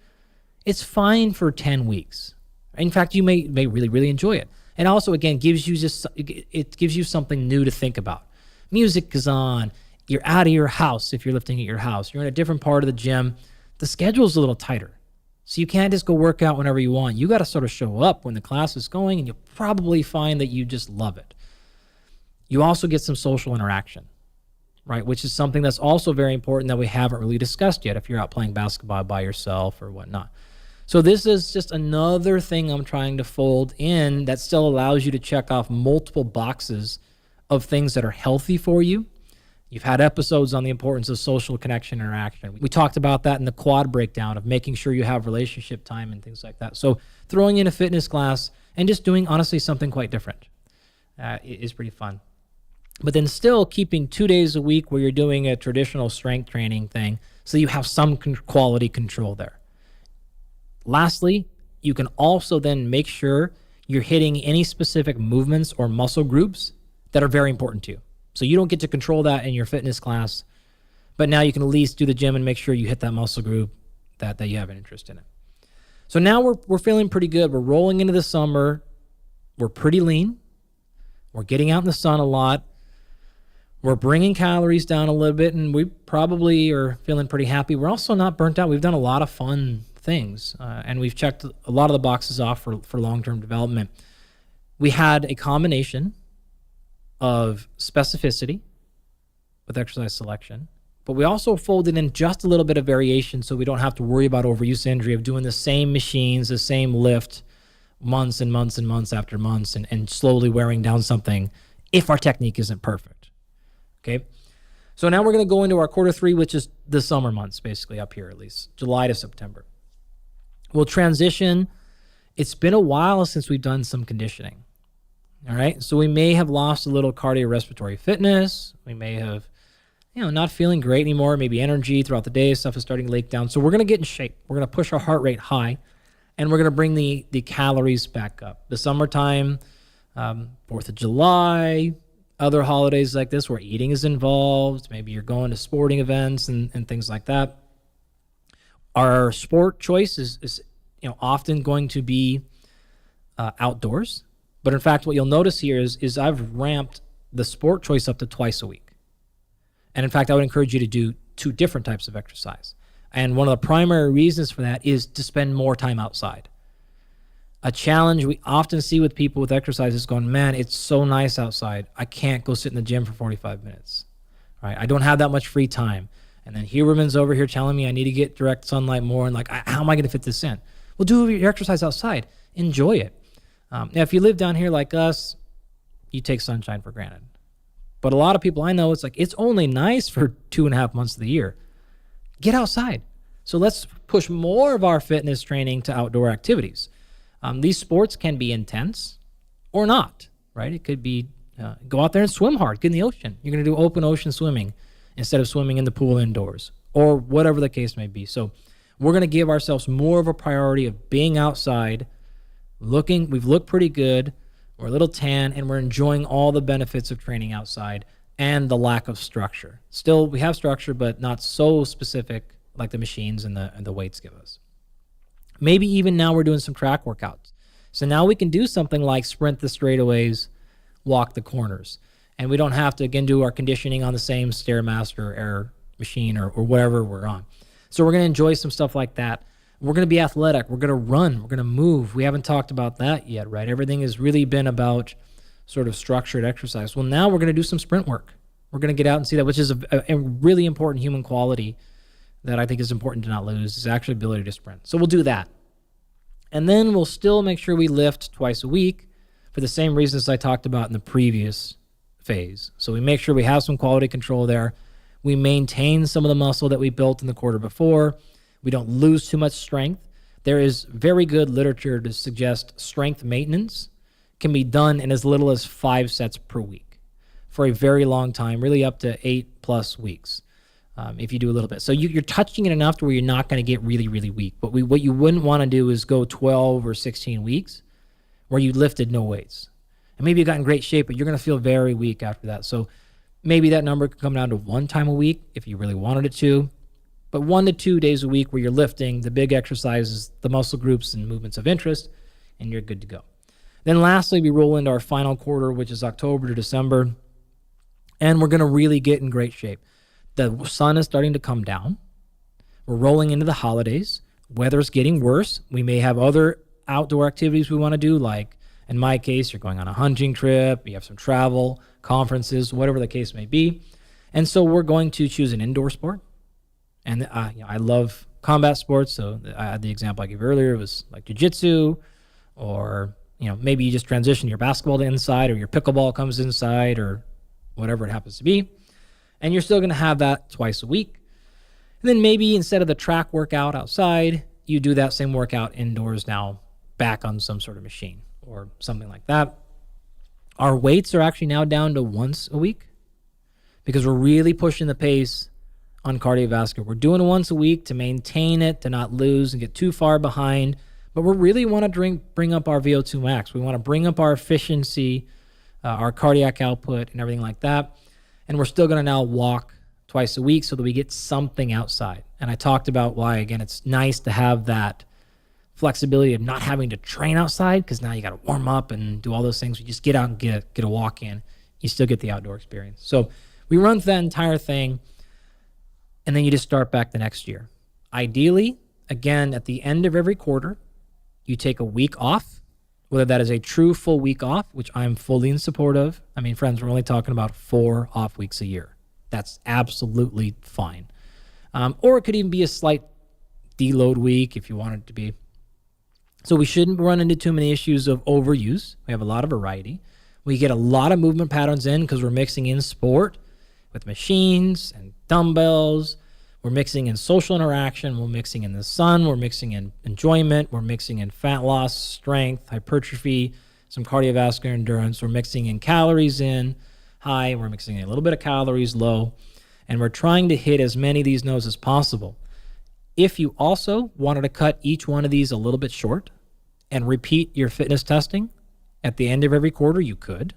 it's fine for 10 weeks. In fact, you may really, really enjoy it. And also, again, gives you something new to think about. Music is on. You're out of your house if you're lifting at your house. You're in a different part of the gym. The schedule's a little tighter. So you can't just go work out whenever you want. You got to sort of show up when the class is going, and you'll probably find that you just love it. You also get some social interaction, right? Which is something that's also very important that we haven't really discussed yet if you're out playing basketball by yourself or whatnot. So this is just another thing I'm trying to fold in that still allows you to check off multiple boxes of things that are healthy for you. You've had episodes on the importance of social connection and interaction. We talked about that in the quad breakdown of making sure you have relationship time and things like that. So throwing in a fitness class and just doing, honestly, something quite different is pretty fun. But then still keeping 2 days a week where you're doing a traditional strength training thing so you have some quality control there. Lastly, you can also then make sure you're hitting any specific movements or muscle groups that are very important to you. So you don't get to control that in your fitness class, but now you can at least do the gym and make sure you hit that muscle group that you have an interest in it. So now we're feeling pretty good. We're rolling into the summer. We're pretty lean. We're getting out in the sun a lot. We're bringing calories down a little bit, and we probably are feeling pretty happy. We're also not burnt out. We've done a lot of fun things, and we've checked a lot of the boxes off for long-term development. We had a combination of specificity with exercise selection, but we also folded in just a little bit of variation so we don't have to worry about overuse injury of doing the same machines, the same lift months and months and months after months and slowly wearing down something if our technique isn't perfect. Okay? So now we're going to go into our quarter 3, which is the summer months, basically up here at least, July to September. We'll transition. It's been a while since we've done some conditioning. All right. So we may have lost a little cardiorespiratory fitness. We may have, not feeling great anymore. Maybe energy throughout the day, stuff is starting to leak down. So we're going to get in shape. We're going to push our heart rate high, and we're going to bring the calories back up. The summertime, 4th of July, other holidays like this where eating is involved. Maybe you're going to sporting events and things like that. Our sport choice is often going to be outdoors. But in fact, what you'll notice here is I've ramped the sport choice up to twice a week. And in fact, I would encourage you to do 2 different types of exercise. And one of the primary reasons for that is to spend more time outside. A challenge we often see with people with exercise is going, man, it's so nice outside. I can't go sit in the gym for 45 minutes. Right? I don't have that much free time. And then Huberman's over here telling me I need to get direct sunlight more. And like, how am I going to fit this in? Well, do your exercise outside. Enjoy it. Now, if you live down here like us, you take sunshine for granted. But a lot of people I know, it's like, it's only nice for 2.5 months of the year. Get outside. So let's push more of our fitness training to outdoor activities. These sports can be intense or not, right? It could be go out there and swim hard, get in the ocean. You're going to do open ocean swimming instead of swimming in the pool indoors or whatever the case may be. So we're going to give ourselves more of a priority of being outside, we've looked pretty good, we're a little tan, and we're enjoying all the benefits of training outside and the lack of structure. Still, we have structure, but not so specific like the machines and the weights give us. Maybe even now we're doing some track workouts. So now we can do something like sprint the straightaways, walk the corners. And we don't have to, again, do our conditioning on the same Stairmaster or Air machine or whatever we're on. So we're going to enjoy some stuff like that. We're going to be athletic. We're going to run. We're going to move. We haven't talked about that yet, right? Everything has really been about sort of structured exercise. Well, now we're going to do some sprint work. We're going to get out and see that, which is a really important human quality that I think is important to not lose, is actually ability to sprint. So we'll do that. And then we'll still make sure we lift twice a week for the same reasons I talked about in the previous phase. So we make sure we have some quality control there. We maintain some of the muscle that we built in the quarter before. We don't lose too much strength. There is very good literature to suggest strength maintenance can be done in as little as 5 sets per week for a very long time, really up to 8+ weeks. If you do a little bit. So you're touching it enough to where you're not going to get really, really weak. But what you wouldn't want to do is go 12 or 16 weeks where you lifted no weights. And maybe you got in great shape, but you're going to feel very weak after that. So maybe that number could come down to 1 time a week if you really wanted it to. But 1 to 2 days a week where you're lifting the big exercises, the muscle groups and movements of interest, and you're good to go. Then lastly, we roll into our final quarter, which is October to December. And we're going to really get in great shape. The sun is starting to come down. We're rolling into the holidays. Weather's getting worse. We may have other outdoor activities we want to do, like in my case, you're going on a hunting trip, you have some travel, conferences, whatever the case may be. And so we're going to choose an indoor sport. And I love combat sports, so the example I gave earlier was like jiu-jitsu, or maybe you just transition your basketball to inside, or your pickleball comes inside, or whatever it happens to be. And you're still going to have that twice a week. And then maybe instead of the track workout outside, you do that same workout indoors now, back on some sort of machine or something like that. Our weights are actually now down to once a week because we're really pushing the pace on cardiovascular. We're doing it once a week to maintain it, to not lose and get too far behind. But we really want to bring up our VO2 max. We want to bring up our efficiency, our cardiac output, and everything like that. And we're still going to now walk twice a week so that we get something outside. And I talked about why, again, it's nice to have that flexibility of not having to train outside, because now you got to warm up and do all those things. You just get out and get a walk in. You still get the outdoor experience. So we run through that entire thing, and then you just start back the next year. Ideally, again, at the end of every quarter, you take a week off, whether that is a true full week off, which I'm fully in support of. I mean, friends, we're only talking about 4 off weeks a year. That's absolutely fine. Or it could even be a slight deload week if you want it to be. So we shouldn't run into too many issues of overuse. We have a lot of variety. We get a lot of movement patterns in because we're mixing in sport with machines and dumbbells. We're mixing in social interaction. We're mixing in the sun. We're mixing in enjoyment. We're mixing in fat loss, strength, hypertrophy, some cardiovascular endurance. We're mixing in calories in high. We're mixing in a little bit of calories low. And we're trying to hit as many of these nodes as possible. If you also wanted to cut each one of these a little bit short and repeat your fitness testing at the end of every quarter, you could.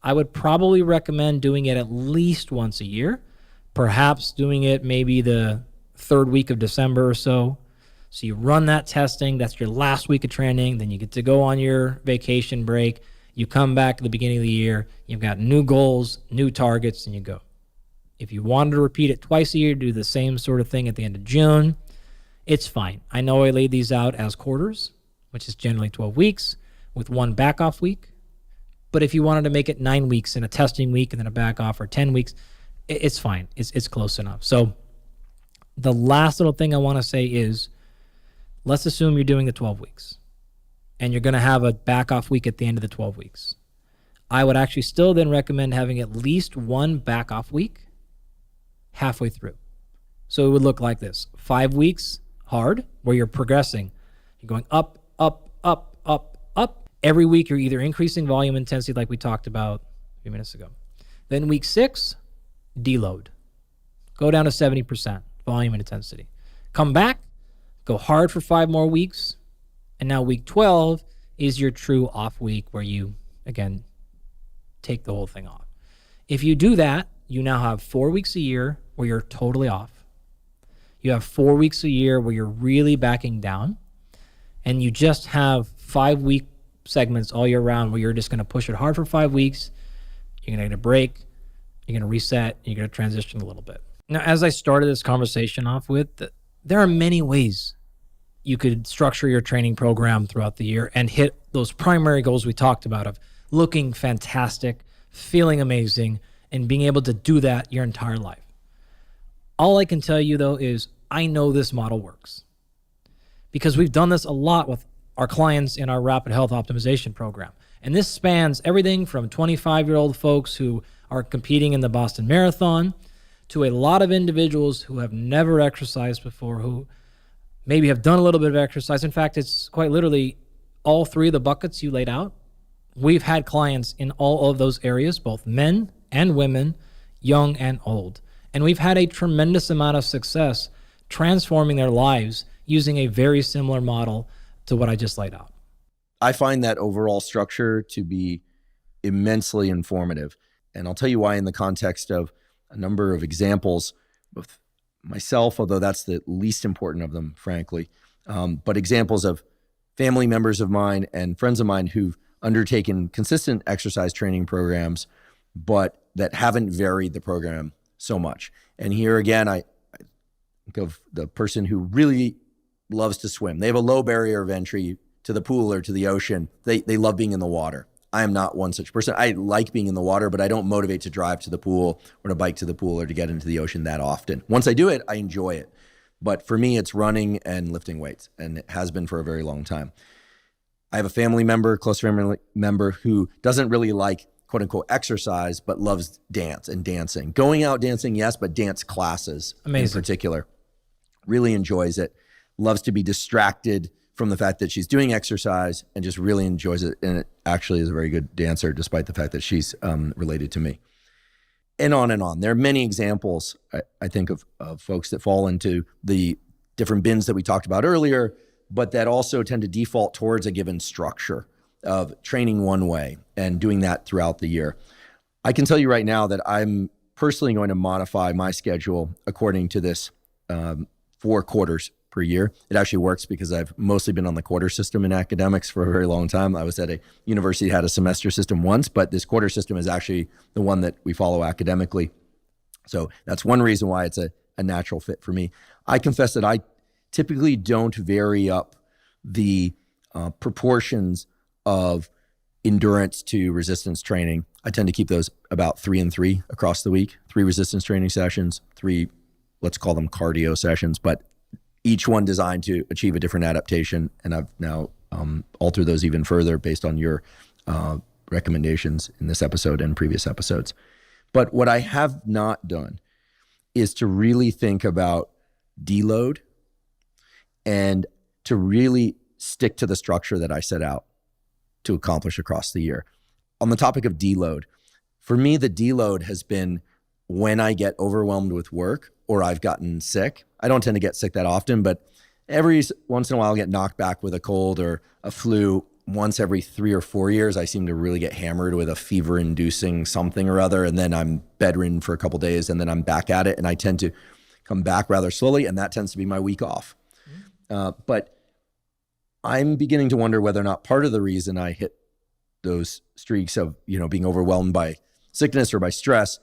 I would probably recommend doing it at least once a year, perhaps doing it maybe the third week of December or so. So you run that testing, that's your last week of training, then you get to go on your vacation break. You come back at the beginning of the year, you've got new goals, new targets, and you go. If you wanted to repeat it twice a year, do the same sort of thing at the end of June, it's fine. I know I laid these out as quarters, which is generally 12 weeks with one back off week. But if you wanted to make it 9 weeks and a testing week and then a back off, or 10 weeks, it's fine. It's close enough. So the last little thing I want to say is, let's assume you're doing the 12 weeks and you're going to have a back off week at the end of the 12 weeks. I would actually still then recommend having at least one back off week halfway through. So it would look like this: 5 weeks hard, where you're progressing. You're going up, up, up, up, up. Every week you're either increasing volume intensity like we talked about a few minutes ago. Then week 6, deload. Go down to 70% volume and intensity. Come back, go hard for 5 more weeks. And now week 12 is your true off week where you, again, take the whole thing off. If you do that, you now have 4 weeks a year where you're totally off. You have 4 weeks a year where you're really backing down. And you just have 5 week segments all year round where you're just going to push it hard for 5 weeks. You're going to get a break. You're going to reset. You're going to transition a little bit. Now, as I started this conversation off with, there are many ways you could structure your training program throughout the year and hit those primary goals we talked about of looking fantastic, feeling amazing, and being able to do that your entire life. All I can tell you, though, is I know this model works because we've done this a lot with our clients in our Rapid Health Optimization program. And this spans everything from 25-year-old folks who are competing in the Boston Marathon to a lot of individuals who have never exercised before, who maybe have done a little bit of exercise. In fact, it's quite literally all 3 of the buckets you laid out. We've had clients in all of those areas, both men and women, young and old. And we've had a tremendous amount of success transforming their lives using a very similar model to what I just laid out. I find that overall structure to be immensely informative. And I'll tell you why in the context of a number of examples of myself, although that's the least important of them, frankly, but examples of family members of mine and friends of mine who've undertaken consistent exercise training programs, but that haven't varied the program so much. And here again, I think of the person who really loves to swim. They have a low barrier of entry to the pool or to the ocean. They love being in the water. I am not one such person. I like being in the water, but I don't motivate to drive to the pool or to bike to the pool or to get into the ocean that often. Once I do it, I enjoy it. But for me, it's running and lifting weights, and it has been for a very long time. I have a family member, close family member, who doesn't really like quote unquote exercise, but loves dance and dancing. Going out dancing, yes, but dance classes in particular. Really enjoys it. Loves to be distracted from the fact that she's doing exercise and just really enjoys it. And it actually is a very good dancer, despite the fact that she's related to me. And on and on. There are many examples, I think, of folks that fall into the different bins that we talked about earlier, but that also tend to default towards a given structure of training one way and doing that throughout the year. I can tell you right now that I'm personally going to modify my schedule according to this 4 quarters per year. It actually works because I've mostly been on the quarter system in academics for a very long time. I was at a university that had a semester system once, but this quarter system is actually the one that we follow academically. So that's one reason why it's a natural fit for me. I confess that I typically don't vary up the proportions of endurance to resistance training. I tend to keep those about 3 and 3 across the week, 3 resistance training sessions, 3, let's call them cardio sessions, but each one designed to achieve a different adaptation. And I've now altered those even further based on your recommendations in this episode and previous episodes. But what I have not done is to really think about deload and to really stick to the structure that I set out to accomplish across the year. On the topic of deload, for me, the deload has been when I get overwhelmed with work or I've gotten sick. I don't tend to get sick that often, but every once in a while I'll get knocked back with a cold or a flu once every 3 or 4 years, I seem to really get hammered with a fever-inducing something or other, and then I'm bedridden for a couple days, and then I'm back at it, and I tend to come back rather slowly, and that tends to be my week off. But I'm beginning to wonder whether or not part of the reason I hit those streaks of, being overwhelmed by sickness or by stress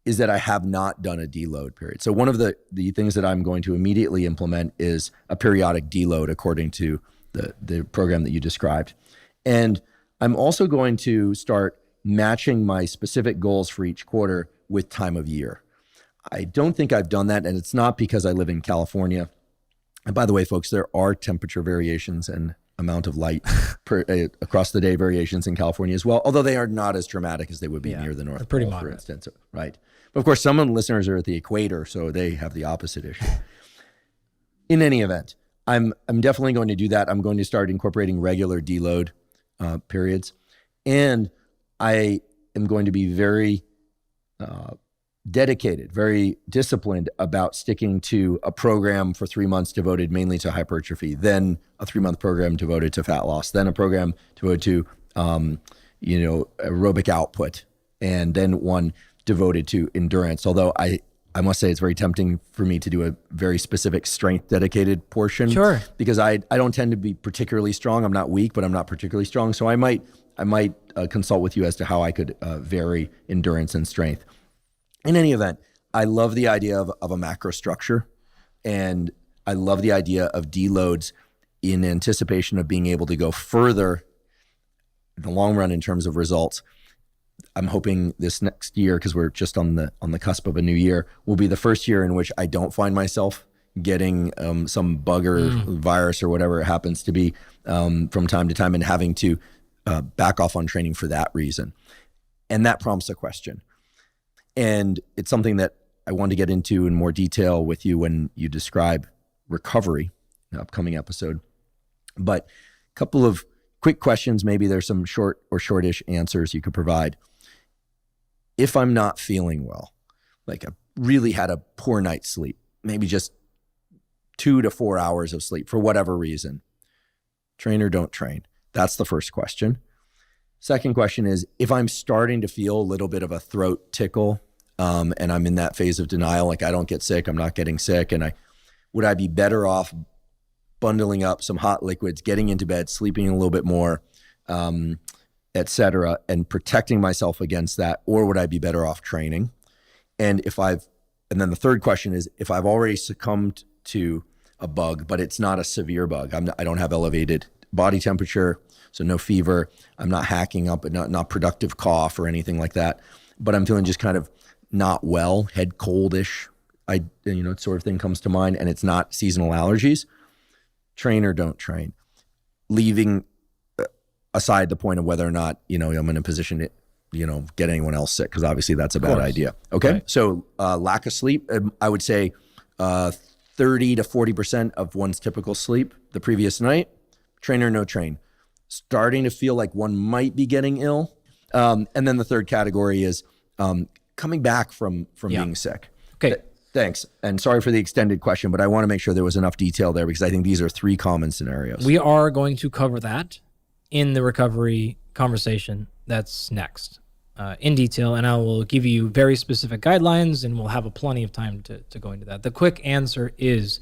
is that I have not done a deload period. So one of the things that I'm going to immediately implement is a periodic deload according to the program that you described. And I'm also going to start matching my specific goals for each quarter with time of year. I don't think I've done that, and it's not because I live in California. And by the way, folks, there are temperature variations and amount of light across the day variations in California as well, although they are not as dramatic as they would be near the North Pole, for instance. Right. But of course, some of the listeners are at the equator, so they have the opposite issue. In any event, I'm definitely going to do that. I'm going to start incorporating regular deload periods. And I am going to be very dedicated, very disciplined about sticking to a program for 3 months devoted mainly to hypertrophy, then a 3-month program devoted to fat loss, then a program devoted to, aerobic output, and then one devoted to endurance. Although I must say it's very tempting for me to do a very specific strength dedicated portion. Sure. Because I don't tend to be particularly strong. I'm not weak, but I'm not particularly strong. So I might consult with you as to how I could vary endurance and strength. In any event, I love the idea of a macro structure, and I love the idea of deloads in anticipation of being able to go further in the long run in terms of results. I'm hoping this next year, because we're just on the cusp of a new year, will be the first year in which I don't find myself getting some bug or virus or whatever it happens to be from time to time and having to back off on training for that reason. And that prompts a question. And it's something that I want to get into in more detail with you when you describe recovery in an upcoming episode. But a couple of quick questions, maybe there's some short or shortish answers you could provide. If I'm not feeling well, like I really had a poor night's sleep, maybe just 2 to 4 hours of sleep for whatever reason, train or don't train? That's the first question. Second question is, if I'm starting to feel a little bit of a throat tickle and I'm in that phase of denial, like I don't get sick, I'm not getting sick, and would I be better off bundling up some hot liquids, getting into bed, sleeping a little bit more, et cetera, and protecting myself against that, or would I be better off training? And then the third question is, if I've already succumbed to a bug, but it's not a severe bug, I don't have elevated body temperature, so no fever, I'm not hacking up, not productive cough or anything like that, but I'm feeling just kind of not well, head coldish, sort of thing comes to mind, and it's not seasonal allergies, train or don't train, leaving aside the point of whether or not, I'm in a position to, get anyone else sick, because obviously that's a bad idea. Okay. Right. So lack of sleep, I would say 30 to 40% of one's typical sleep the previous night, train or no train. Starting to feel like one might be getting ill. And then the third category is coming back from being sick. Okay. Thanks. And sorry for the extended question, but I want to make sure there was enough detail there, because I think these are 3 common scenarios. We are going to cover that in the recovery conversation that's next in detail, and I will give you very specific guidelines, and we'll have plenty of time to go into that. The quick answer is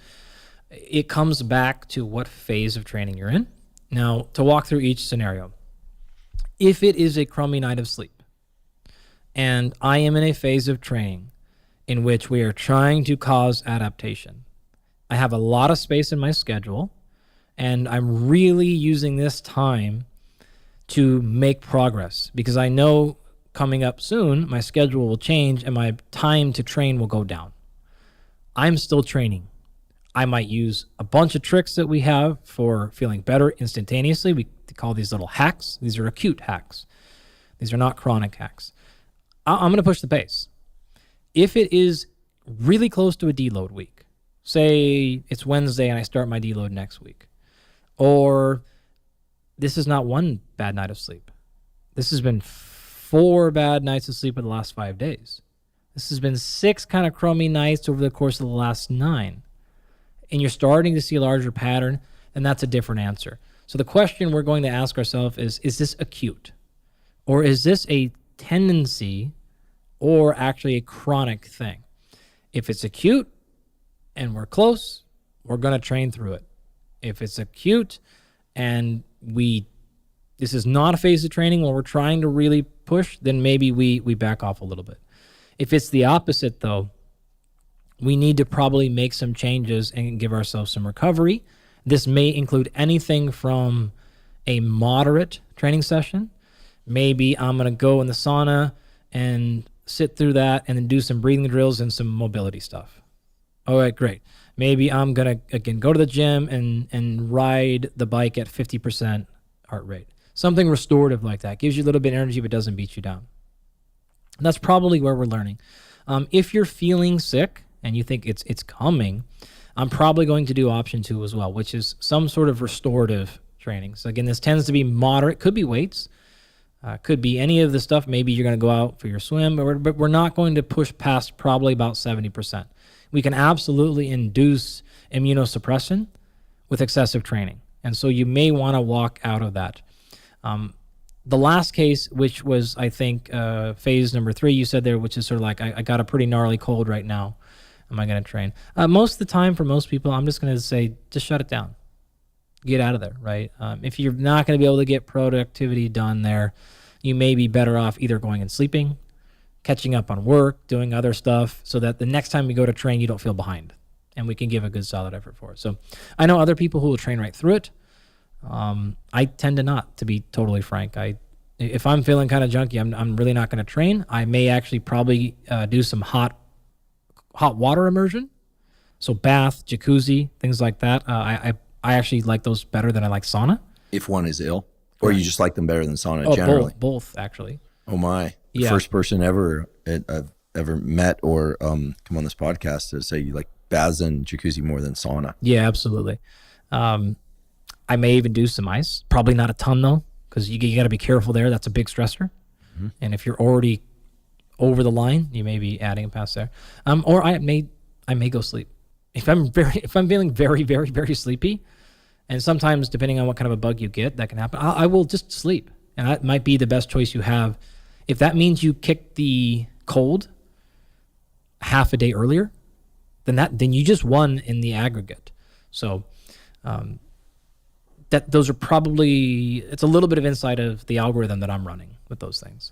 it comes back to what phase of training you're in. Now, to walk through each scenario, if it is a crummy night of sleep, and I am in a phase of training in which we are trying to cause adaptation, I have a lot of space in my schedule, and I'm really using this time to make progress, because I know coming up soon, my schedule will change and my time to train will go down. I'm still training. I might use a bunch of tricks that we have for feeling better instantaneously. We call these little hacks. These are acute hacks. These are not chronic hacks. I'm going to push the pace. If it is really close to a deload week, say it's Wednesday and I start my deload next week, or this is not one bad night of sleep. This has been 4 bad nights of sleep in the last 5 days. This has been 6 kind of crummy nights over the course of the last 9. And you're starting to see a larger pattern, and that's a different answer. So the question we're going to ask ourselves is this acute? Or is this a tendency or actually a chronic thing? If it's acute and we're close, we're going to train through it. If it's acute and this is not a phase of training where we're trying to really push, then maybe we back off a little bit. If it's the opposite, though, we need to probably make some changes and give ourselves some recovery. This may include anything from a moderate training session. Maybe I'm going to go in the sauna and sit through that and then do some breathing drills and some mobility stuff. All right, great. Maybe I'm going to, again, go to the gym and ride the bike at 50% heart rate. Something restorative like that. Gives you a little bit of energy but doesn't beat you down. And that's probably where we're learning. If you're feeling sick and you think it's coming, I'm probably going to do option 2 as well, which is some sort of restorative training. So again, this tends to be moderate. Could be weights. Could be any of the stuff. Maybe you're going to go out for your swim, but we're not going to push past probably about 70%. We can absolutely induce immunosuppression with excessive training. And so you may want to walk out of that. The last case, which was, I think, phase number 3, you said there, which is sort of like, I got a pretty gnarly cold right now. Am I going to train? Most of the time, for most people, I'm just going to say, just shut it down. Get out of there, right? If you're not going to be able to get productivity done there, you may be better off either going and sleeping, catching up on work, doing other stuff, so that the next time you go to train, you don't feel behind, and we can give a good solid effort for it. So I know other people who will train right through it. I tend to not, to be totally frank. If I'm feeling kind of junky, I'm really not going to train. I may actually probably do some hot water immersion, so bath, jacuzzi, things like that. I actually like those better than I like sauna. If one is ill, or you just like them better than sauna generally? Both actually. Oh my! The first person ever I've ever met or come on this podcast to say you like baths and jacuzzi more than sauna. Yeah, absolutely. I may even do some ice. Probably not a ton though, because you got to be careful there. That's a big stressor. Mm-hmm. And if you're already over the line, you may be adding past there. Or I may go sleep. If I'm feeling very, very, very sleepy, and sometimes depending on what kind of a bug you get, that can happen, I will just sleep. And that might be the best choice you have. If that means you kick the cold half a day earlier, then you just won in the aggregate. So those are probably, it's a little bit of insight of the algorithm that I'm running with those things.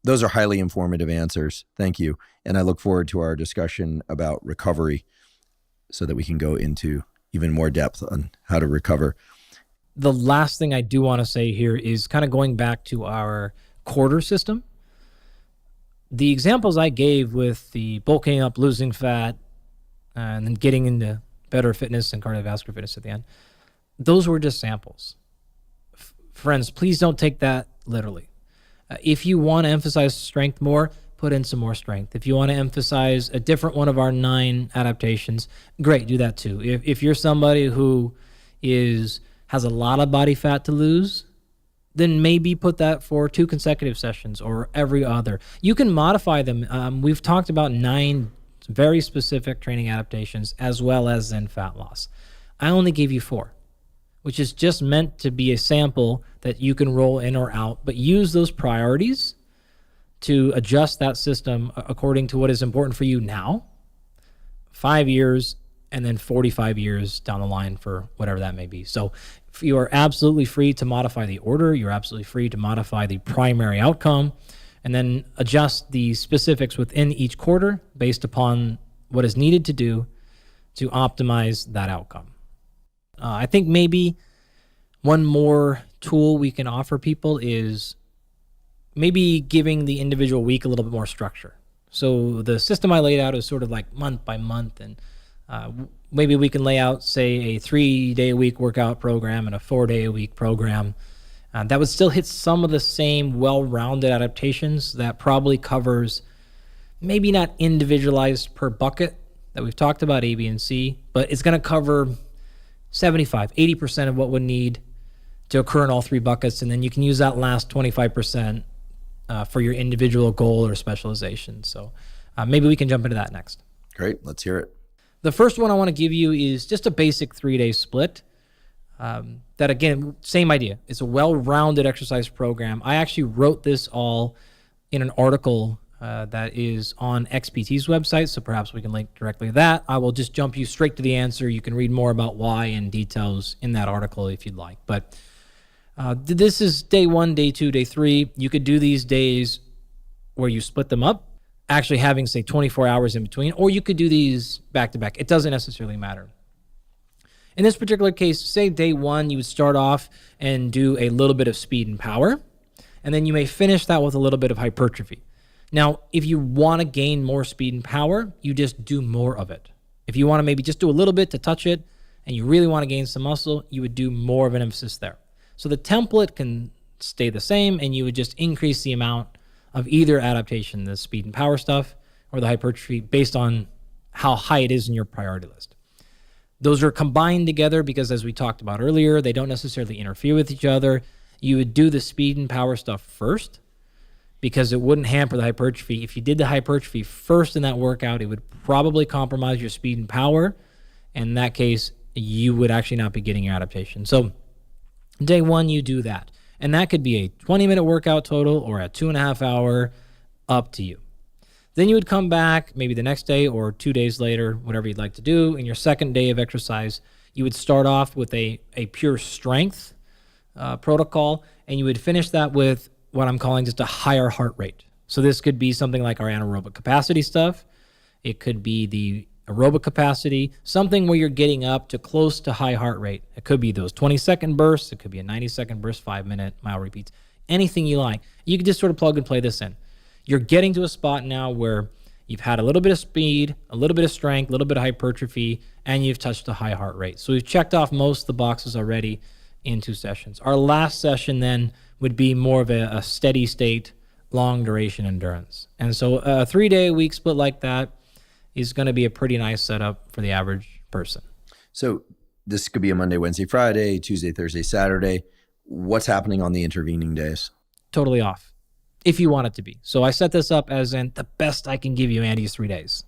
Those are highly informative answers. Thank you. And I look forward to our discussion about recovery so that we can go into even more depth on how to recover. The last thing I do want to say here is kind of going back to our quarter system. The examples I gave with the bulking up, losing fat, and then getting into better fitness and cardiovascular fitness at the end, those were just samples. Friends, please don't take that literally. If you want to emphasize strength more, put in some more strength. If you want to emphasize a different one of our 9 adaptations, great, do that too. If you're somebody who has a lot of body fat to lose, then maybe put that for 2 consecutive sessions or every other. You can modify them. We've talked about 9 very specific training adaptations as well as then fat loss. I only gave you 4, which is just meant to be a sample that you can roll in or out, but use those priorities to adjust that system according to what is important for you now, 5 years, and then 45 years down the line for whatever that may be. So you are absolutely free to modify the order. You're absolutely free to modify the primary outcome, and then adjust the specifics within each quarter based upon what is needed to do to optimize that outcome. I think maybe one more tool we can offer people is maybe giving the individual week a little bit more structure. So the system I laid out is sort of like month by month, and maybe we can lay out, say, a 3-day-a-week workout program and a 4-day-a-week program. That would still hit some of the same well-rounded adaptations that probably covers, maybe not individualized per bucket that we've talked about, A, B, and C, but it's going to cover 75, 80% of what would need to occur in all 3 buckets, and then you can use that last 25% for your individual goal or specialization. So maybe we can jump into that next. Great, let's hear it. The first one I want to give you is just a basic 3-day split. That again, same idea. It's a well-rounded exercise program. I actually wrote this all in an article that is on XPT's website, so perhaps we can link directly to that. I will just jump you straight to the answer. You can read more about why and details in that article if you'd like. But this is day 1, day 2, day 3. You could do these days where you split them up, actually having, say, 24 hours in between, or you could do these back to back. It doesn't necessarily matter. In this particular case, say day 1, you would start off and do a little bit of speed and power, and then you may finish that with a little bit of hypertrophy. Now, if you want to gain more speed and power, you just do more of it. If you want to maybe just do a little bit to touch it, and you really want to gain some muscle, you would do more of an emphasis there. So the template can stay the same, and you would just increase the amount of either adaptation, the speed and power stuff, or the hypertrophy, based on how high it is in your priority list. Those are combined together because, as we talked about earlier, they don't necessarily interfere with each other. You would do the speed and power stuff first because it wouldn't hamper the hypertrophy. If you did the hypertrophy first in that workout, it would probably compromise your speed and power. In that case, you would actually not be getting your adaptation. So day 1, you do that. And that could be a 20-minute workout total or a 2.5 hour, up to you. Then you would come back maybe the next day or 2 days later, whatever you'd like to do. In your second day of exercise, you would start off with a pure strength protocol, and you would finish that with what I'm calling just a higher heart rate. So this could be something like our anaerobic capacity stuff. It could be the aerobic capacity, something where you're getting up to close to high heart rate. It could be those 20-second bursts. It could be a 90-second burst, 5-minute mile repeats, anything you like. You can just sort of plug and play this in. You're getting to a spot now where you've had a little bit of speed, a little bit of strength, a little bit of hypertrophy, and you've touched a high heart rate. So we've checked off most of the boxes already in 2 sessions. Our last session then would be more of a steady state, long duration endurance. And so a 3-day-a-week split like that is going to be a pretty nice setup for the average person. So this could be a Monday, Wednesday, Friday, Tuesday, Thursday, Saturday. What's happening on the intervening days? Totally off, if you want it to be. So I set this up as in the best I can give you, Andy, is 3 days.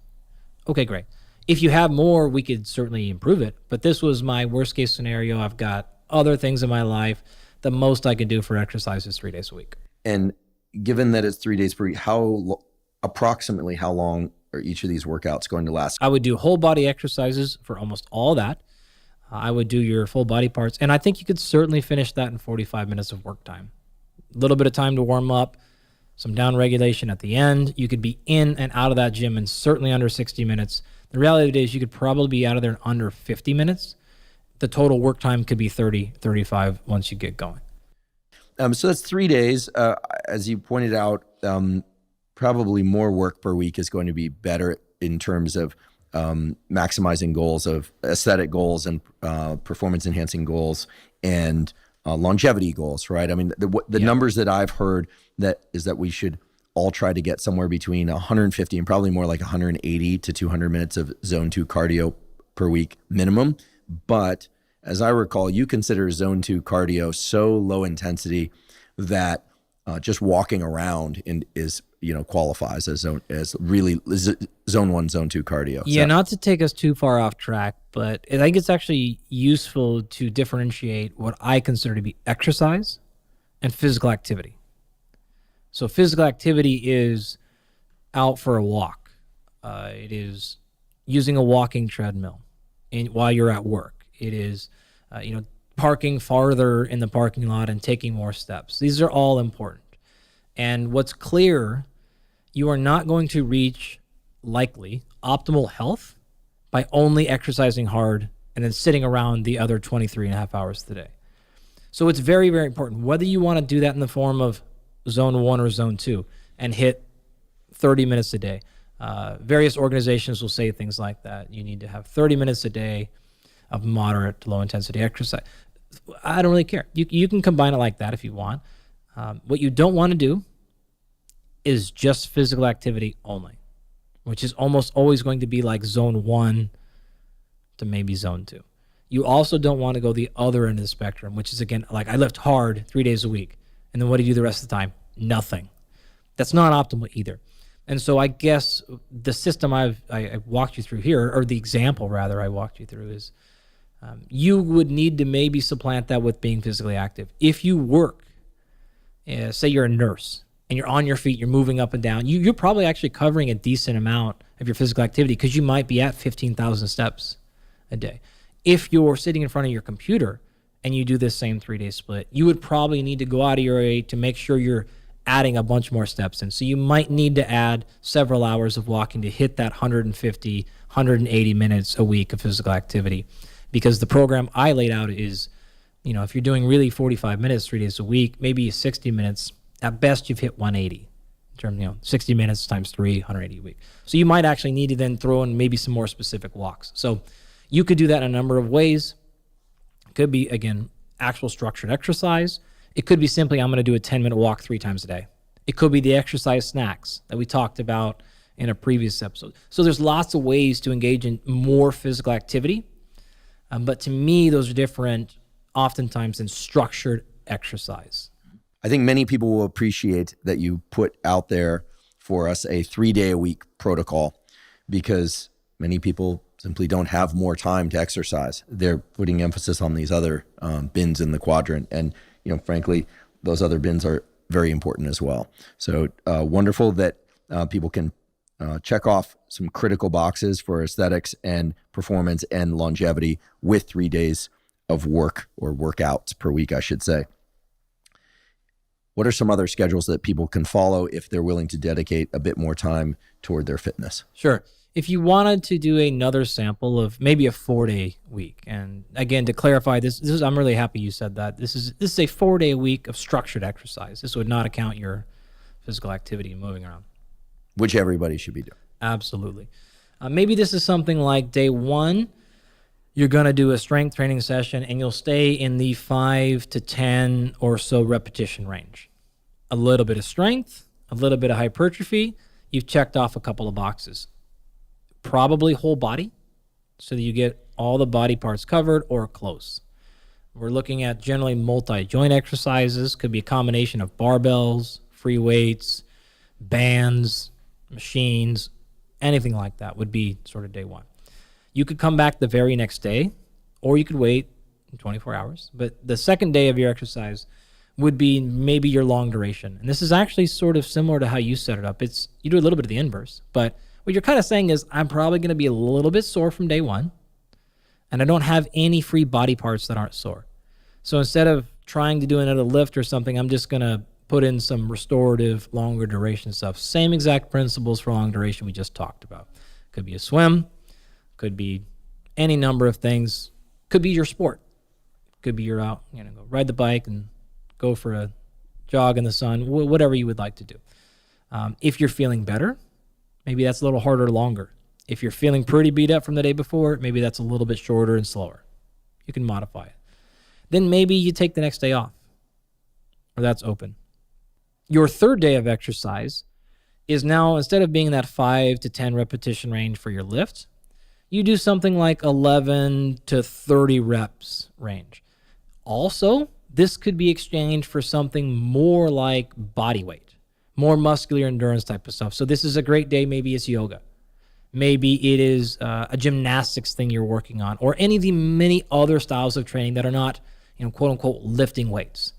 Okay, great. If you have more, we could certainly improve it. But this was my worst case scenario. I've got other things in my life. The most I could do for exercise is 3 days a week. And given that it's 3 days per week, approximately how long are each of these workouts going to last? I would do whole body exercises for almost all that. I would do your full body parts. And I think you could certainly finish that in 45 minutes of work time. A little bit of time to warm up, some down regulation at the end. You could be in and out of that gym in certainly under 60 minutes. The reality of it is you could probably be out of there in under 50 minutes. The total work time could be 30, 35 once you get going. So that's 3 days. As you pointed out, probably more work per week is going to be better in terms of maximizing goals of aesthetic goals and performance enhancing goals and longevity goals, right? I mean, the numbers that I've heard is that we should all try to get somewhere between 150 and probably more like 180 to 200 minutes of zone 2 cardio per week minimum. But as I recall, you consider zone 2 cardio so low intensity that just walking around qualifies as zone 1, zone 2 cardio. Yeah, not to take us too far off track, but I think it's actually useful to differentiate what I consider to be exercise and physical activity. So physical activity is out for a walk. It is using a walking treadmill while you're at work. It is, parking farther in the parking lot and taking more steps. These are all important. And what's clear, you are not going to reach, likely, optimal health by only exercising hard and then sitting around the other 23 and a half hours today. So it's very, very important, whether you want to do that in the form of zone 1 or zone 2 and hit 30 minutes a day. Various organizations will say things like that. You need to have 30 minutes a day of moderate to low intensity exercise. I don't really care. You can combine it like that if you want. What you don't want to do is just physical activity only, which is almost always going to be like zone 1 to maybe zone 2. You also don't want to go the other end of the spectrum, which is, again, like I lift hard 3 days a week, and then what do you do the rest of the time? Nothing. That's not optimal either. And so I guess the system I walked you through here, or the example rather I walked you through, is You would need to maybe supplant that with being physically active. If you work, say you're a nurse and you're on your feet, you're moving up and down, you're probably actually covering a decent amount of your physical activity because you might be at 15,000 steps a day. If you're sitting in front of your computer and you do this same 3-day split, you would probably need to go out of your way to make sure you're adding a bunch more steps in. So you might need to add several hours of walking to hit that 150, 180 minutes a week of physical activity. Because the program I laid out is, if you're doing really 45 minutes, 3 days a week, maybe 60 minutes, at best you've hit 180. In terms, 60 minutes times 3, 180 a week. So you might actually need to then throw in maybe some more specific walks. So you could do that in a number of ways. It could be, again, actual structured exercise. It could be simply, I'm going to do a 10-minute walk 3 times a day. It could be the exercise snacks that we talked about in a previous episode. So there's lots of ways to engage in more physical activity. But to me, those are different oftentimes than structured exercise. I think many people will appreciate that you put out there for us a 3-day-a-week protocol, because many people simply don't have more time to exercise. They're putting emphasis on these other bins in the quadrant. And, frankly, those other bins are very important as well. So wonderful that people can check off some critical boxes for aesthetics and performance and longevity with 3 days of work or workouts per week, I should say. What are some other schedules that people can follow if they're willing to dedicate a bit more time toward their fitness? Sure. If you wanted to do another sample of maybe a 4-day week, and again, to clarify this is, I'm really happy you said that. This is a 4-day week of structured exercise. This would not account your physical activity and moving around. Which everybody should be doing. Absolutely. Maybe this is something like day 1, you're going to do a strength training session and you'll stay in the 5 to 10 or so repetition range. A little bit of strength, a little bit of hypertrophy. You've checked off a couple of boxes. Probably whole body, so that you get all the body parts covered or close. We're looking at generally multi-joint exercises. Could be a combination of barbells, free weights, bands, machines, anything like that would be sort of day 1. You could come back the very next day, or you could wait 24 hours. But the second day of your exercise would be maybe your long duration. And this is actually sort of similar to how you set it up. You do a little bit of the inverse, but what you're kind of saying is, I'm probably going to be a little bit sore from day 1, and I don't have any free body parts that aren't sore. So instead of trying to do another lift or something, I'm just going to put in some restorative, longer duration stuff. Same exact principles for long duration we just talked about. Could be a swim, could be any number of things. Could be your sport. Could be you're out, go ride the bike and go for a jog in the sun, whatever you would like to do. If you're feeling better, maybe that's a little harder, longer. If you're feeling pretty beat up from the day before, maybe that's a little bit shorter and slower. You can modify it. Then maybe you take the next day off, or that's open. Your third day of exercise is now, instead of being in that 5 to 10 repetition range for your lift, you do something like 11 to 30 reps range. Also, this could be exchanged for something more like body weight, more muscular endurance type of stuff. So this is a great day. Maybe it's yoga. Maybe it is a gymnastics thing you're working on, or any of the many other styles of training that are not, quote unquote, lifting weights,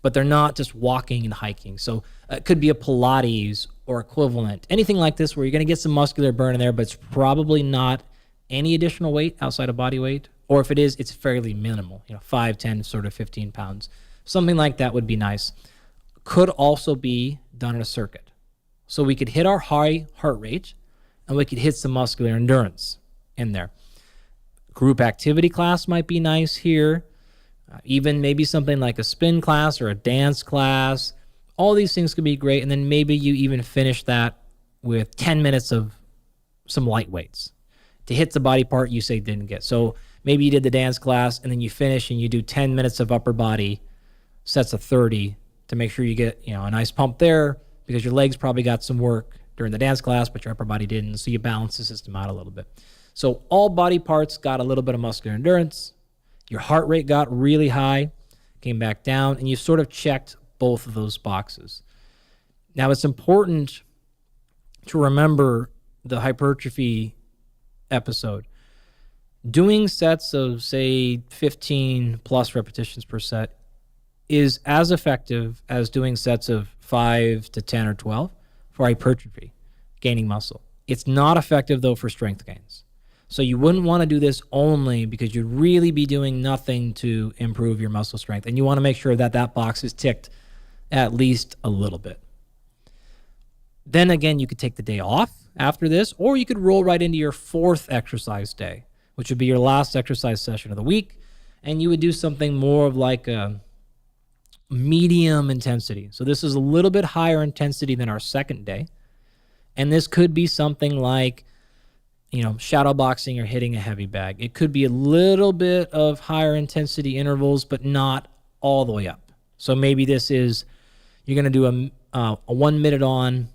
but they're not just walking and hiking. So it could be a Pilates or equivalent, anything like this where you're going to get some muscular burn in there, but it's probably not any additional weight outside of body weight. Or if it is, it's fairly minimal, 5, 10, sort of 15 pounds. Something like that would be nice. Could also be done in a circuit. So we could hit our high heart rate and we could hit some muscular endurance in there. Group activity class might be nice here. Even maybe something like a spin class or a dance class. All these things could be great. And then maybe you even finish that with 10 minutes of some light weights to hit the body part you say didn't get. So maybe you did the dance class and then you finish and you do 10 minutes of upper body, sets of 30 to make sure you get a nice pump there, because your legs probably got some work during the dance class, but your upper body didn't. So you balance the system out a little bit. So all body parts got a little bit of muscular endurance. Your heart rate got really high, came back down, and you sort of checked both of those boxes. Now, it's important to remember the hypertrophy episode. Doing sets of, say, 15 plus repetitions per set is as effective as doing sets of 5 to 10 or 12 for hypertrophy, gaining muscle. It's not effective, though, for strength gains. So you wouldn't want to do this only because you'd really be doing nothing to improve your muscle strength. And you want to make sure that that box is ticked at least a little bit. Then again, you could take the day off after this, or you could roll right into your fourth exercise day, which would be your last exercise session of the week. And you would do something more of like a medium intensity. So this is a little bit higher intensity than our second day. And this could be something like, shadow boxing or hitting a heavy bag. It could be a little bit of higher intensity intervals, but not all the way up. So maybe this is, you're going to do a 1 minute on,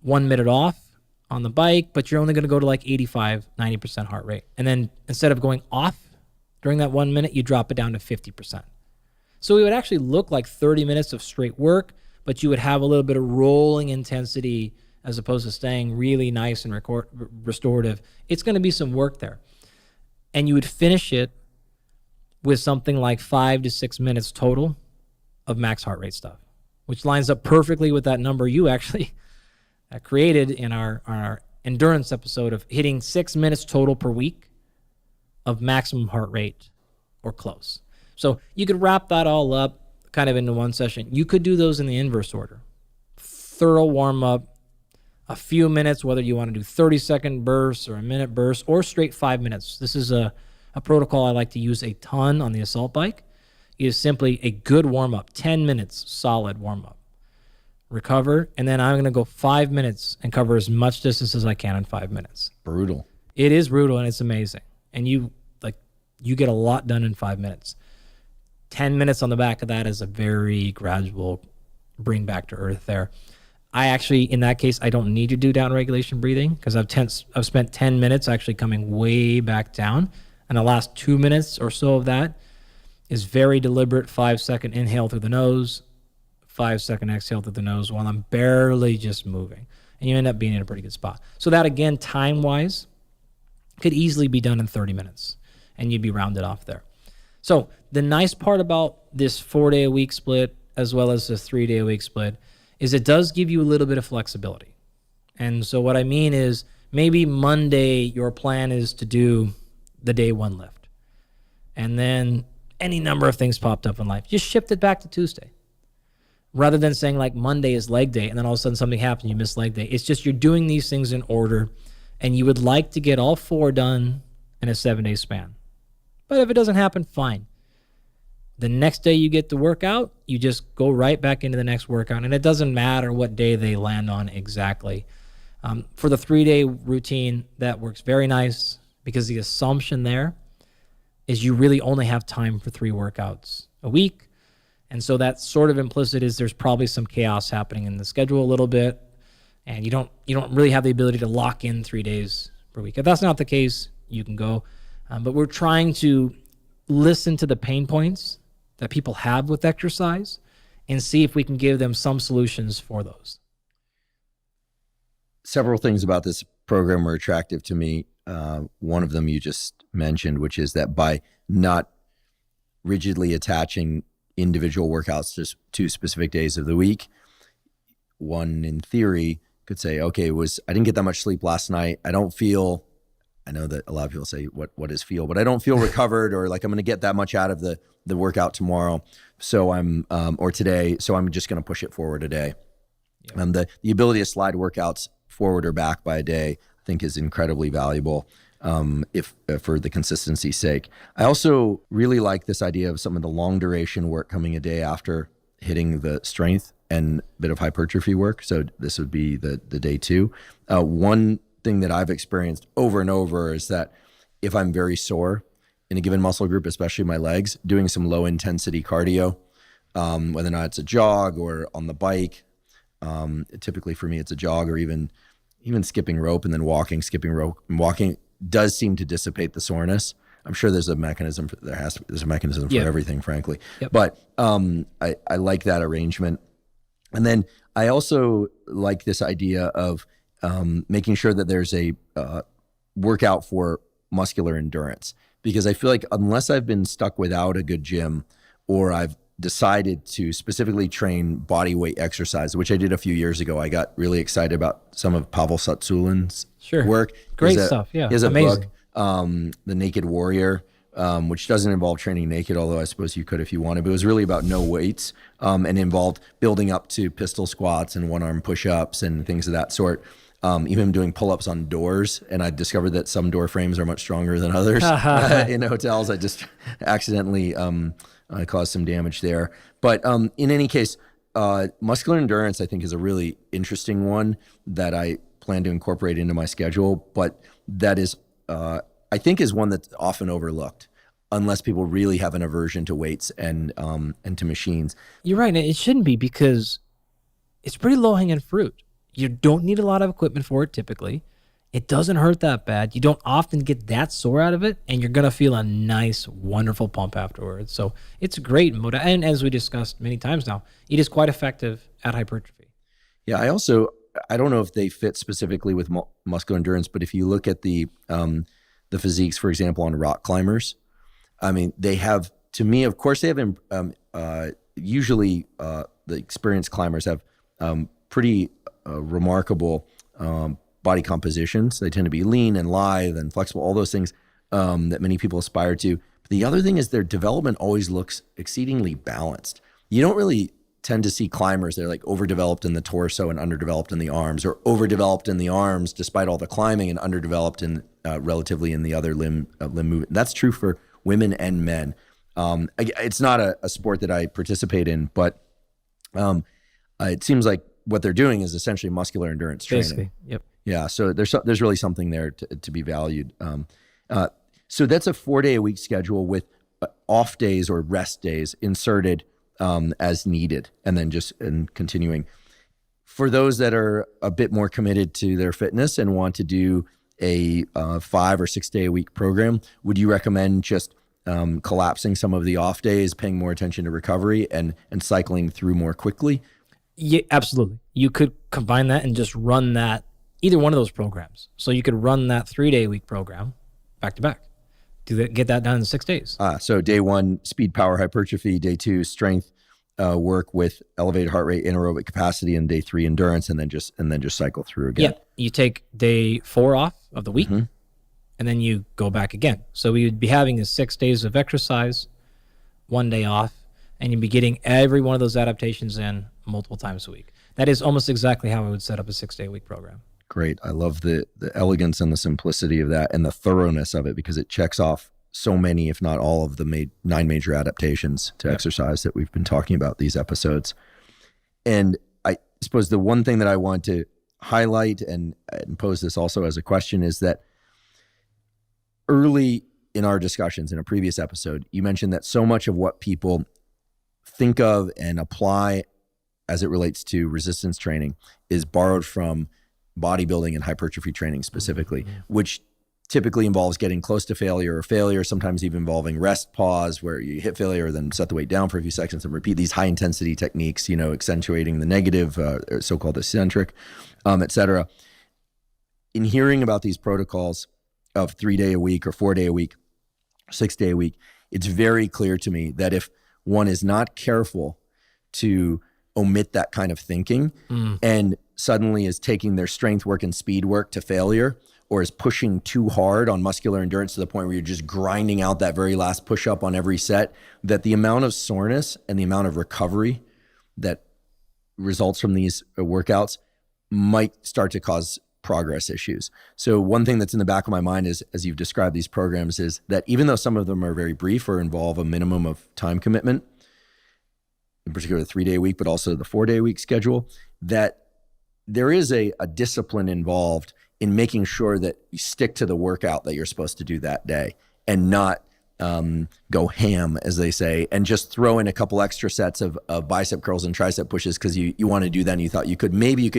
1 minute off on the bike, but you're only going to go to like 85, 90% heart rate. And then instead of going off during that 1 minute, you drop it down to 50%. So it would actually look like 30 minutes of straight work, but you would have a little bit of rolling intensity as opposed to staying really nice and restorative. It's going to be some work there. And you would finish it with something like 5 to 6 minutes total of max heart rate stuff, which lines up perfectly with that number you actually created in our endurance episode of hitting 6 minutes total per week of maximum heart rate or close. So you could wrap that all up kind of into one session. You could do those in the inverse order. Thorough warm-up, a few minutes, whether you want to do 30-second bursts or a minute bursts or straight 5 minutes. This is a protocol I like to use a ton on the assault bike. It is simply a good warm-up, 10 minutes solid warm-up. Recover, and then I'm going to go 5 minutes and cover as much distance as I can in 5 minutes. Brutal. It is brutal, and it's amazing. And you get a lot done in 5 minutes. 10 minutes on the back of that is a very gradual bring back to earth there. I actually, in that case, I don't need to do down regulation breathing because I've spent 10 minutes actually coming way back down. And the last 2 minutes or so of that is very deliberate 5-second inhale through the nose, 5-second exhale through the nose while I'm barely just moving. And you end up being in a pretty good spot. So that, again, time-wise, could easily be done in 30 minutes. And you'd be rounded off there. So the nice part about this 4-day-a-week split as well as the 3-day-a-week split is it does give you a little bit of flexibility. And so what I mean is maybe Monday your plan is to do the day one lift. And then any number of things popped up in life. Just shift it back to Tuesday. Rather than saying like Monday is leg day and then all of a sudden something happens, you miss leg day. It's just you're doing these things in order and you would like to get all 4 done in a 7-day span. But if it doesn't happen, fine. The next day you get to work out, you just go right back into the next workout. And it doesn't matter what day they land on exactly. For the 3-day routine, that works very nice because the assumption there is you really only have time for 3 workouts a week. And so that sort of implicit is there's probably some chaos happening in the schedule a little bit. And you don't really have the ability to lock in 3 days per week. If that's not the case, you can go. But we're trying to listen to the pain points that people have with exercise and see if we can give them some solutions for those. Several things about this program are attractive to me. One of them you just mentioned, which is that by not rigidly attaching individual workouts to specific days of the week, one in theory could say, okay, I didn't get that much sleep last night. I know that a lot of people say, what is feel? But I don't feel recovered or like I'm going to get that much out of the workout tomorrow. So or today. So I'm just going to push it forward a day. Yeah. The ability to slide workouts forward or back by a day, I think is incredibly valuable if for the consistency's sake. I also really like this idea of some of the long duration work coming a day after hitting the strength and a bit of hypertrophy work. So this would be the day 2. One thing that I've experienced over and over is that if I'm very sore in a given muscle group, especially my legs, doing some low intensity cardio, whether or not it's a jog or on the bike, typically for me it's a jog or even skipping rope and then skipping rope and walking does seem to dissipate the soreness. I'm sure there's a mechanism there's a mechanism for everything, frankly. Yep. But I like that arrangement. And then I also like this idea of making sure that there's a workout for muscular endurance, because I feel like unless I've been stuck without a good gym, or I've decided to specifically train body weight exercise, which I did a few years ago. I got really excited about some of Pavel Satsulin's work. Great stuff. Yeah. He has a amazing book, The Naked Warrior, which doesn't involve training naked, although I suppose you could if you wanted. But it was really about no weights, and involved building up to pistol squats and one-arm push-ups and things of that sort. Even doing pull-ups on doors. And I discovered that some door frames are much stronger than others in hotels. I just accidentally caused some damage there. But in any case, muscular endurance, I think, is a really interesting one that I plan to incorporate into my schedule. But that is, I think, is one that's often overlooked, unless people really have an aversion to weights and to machines. You're right. And it shouldn't be, because it's pretty low-hanging fruit. You don't need a lot of equipment for it typically. It doesn't hurt that bad. You don't often get that sore out of it, and you're going to feel a nice, wonderful pump afterwards. So it's great. And as we discussed many times now, it is quite effective at hypertrophy. Yeah, I don't know if they fit specifically with muscular endurance, but if you look at the physiques, for example, on rock climbers, I mean, they have, to me, of course, they have, usually the experienced climbers have pretty remarkable body compositions. They tend to be lean and lithe and flexible, all those things that many people aspire to. But the other thing is their development always looks exceedingly balanced. You don't really tend to see climbers that are like overdeveloped in the torso and underdeveloped in the arms, or overdeveloped in the arms despite all the climbing and underdeveloped in relatively in the other limb movement. That's true for women and men. It's not a sport that I participate in, but it seems like what they're doing is essentially muscular endurance training. Basically, yep. Yeah, so there's really something there to be valued. So that's a 4-day-a-week schedule with off days or rest days inserted as needed, and then continuing. For those that are a bit more committed to their fitness and want to do a 5 or 6 day a week program, would you recommend just collapsing some of the off days, paying more attention to recovery, and cycling through more quickly? Yeah, absolutely. You could combine that and just run that, either one of those programs. So you could run that 3-day-a-week program back to back. Get that done in 6 days. So day 1, speed, power, hypertrophy. Day 2, strength work with elevated heart rate, anaerobic capacity, and day 3, endurance, and then just cycle through again. Yeah, you take day 4 off of the week, and then you go back again. So we would be having 6 days of exercise, 1 day off, and you'd be getting every one of those adaptations in multiple times a week. That is almost exactly how I would set up a 6-day-a-week program. Great. I love the elegance and the simplicity of that, and the thoroughness of it, because it checks off so many, if not all, of the 9 major adaptations to exercise that we've been talking about these episodes. And I suppose the one thing that I want to highlight and pose this also as a question is that early in our discussions in a previous episode, you mentioned that so much of what people think of and apply as it relates to resistance training is borrowed from bodybuilding and hypertrophy training specifically, which typically involves getting close to failure or failure, sometimes even involving rest pause, where you hit failure, then set the weight down for a few seconds and repeat these high intensity techniques, accentuating the negative, so-called eccentric, et cetera. In hearing about these protocols of 3-day-a-week or 4-day-a-week, 6-day-a-week, it's very clear to me that if one is not careful to omit that kind of thinking and suddenly is taking their strength work and speed work to failure, or is pushing too hard on muscular endurance to the point where you're just grinding out that very last push-up on every set, that the amount of soreness and the amount of recovery that results from these workouts might start to cause progress issues. So one thing that's in the back of my mind is, as you've described these programs, is that even though some of them are very brief or involve a minimum of time commitment, in particular the 3-day-a-week, but also the 4-day-a-week schedule, that there is a discipline involved in making sure that you stick to the workout that you're supposed to do that day, and not go ham, as they say, and just throw in a couple extra sets of bicep curls and tricep pushes because you want to do that and you thought you could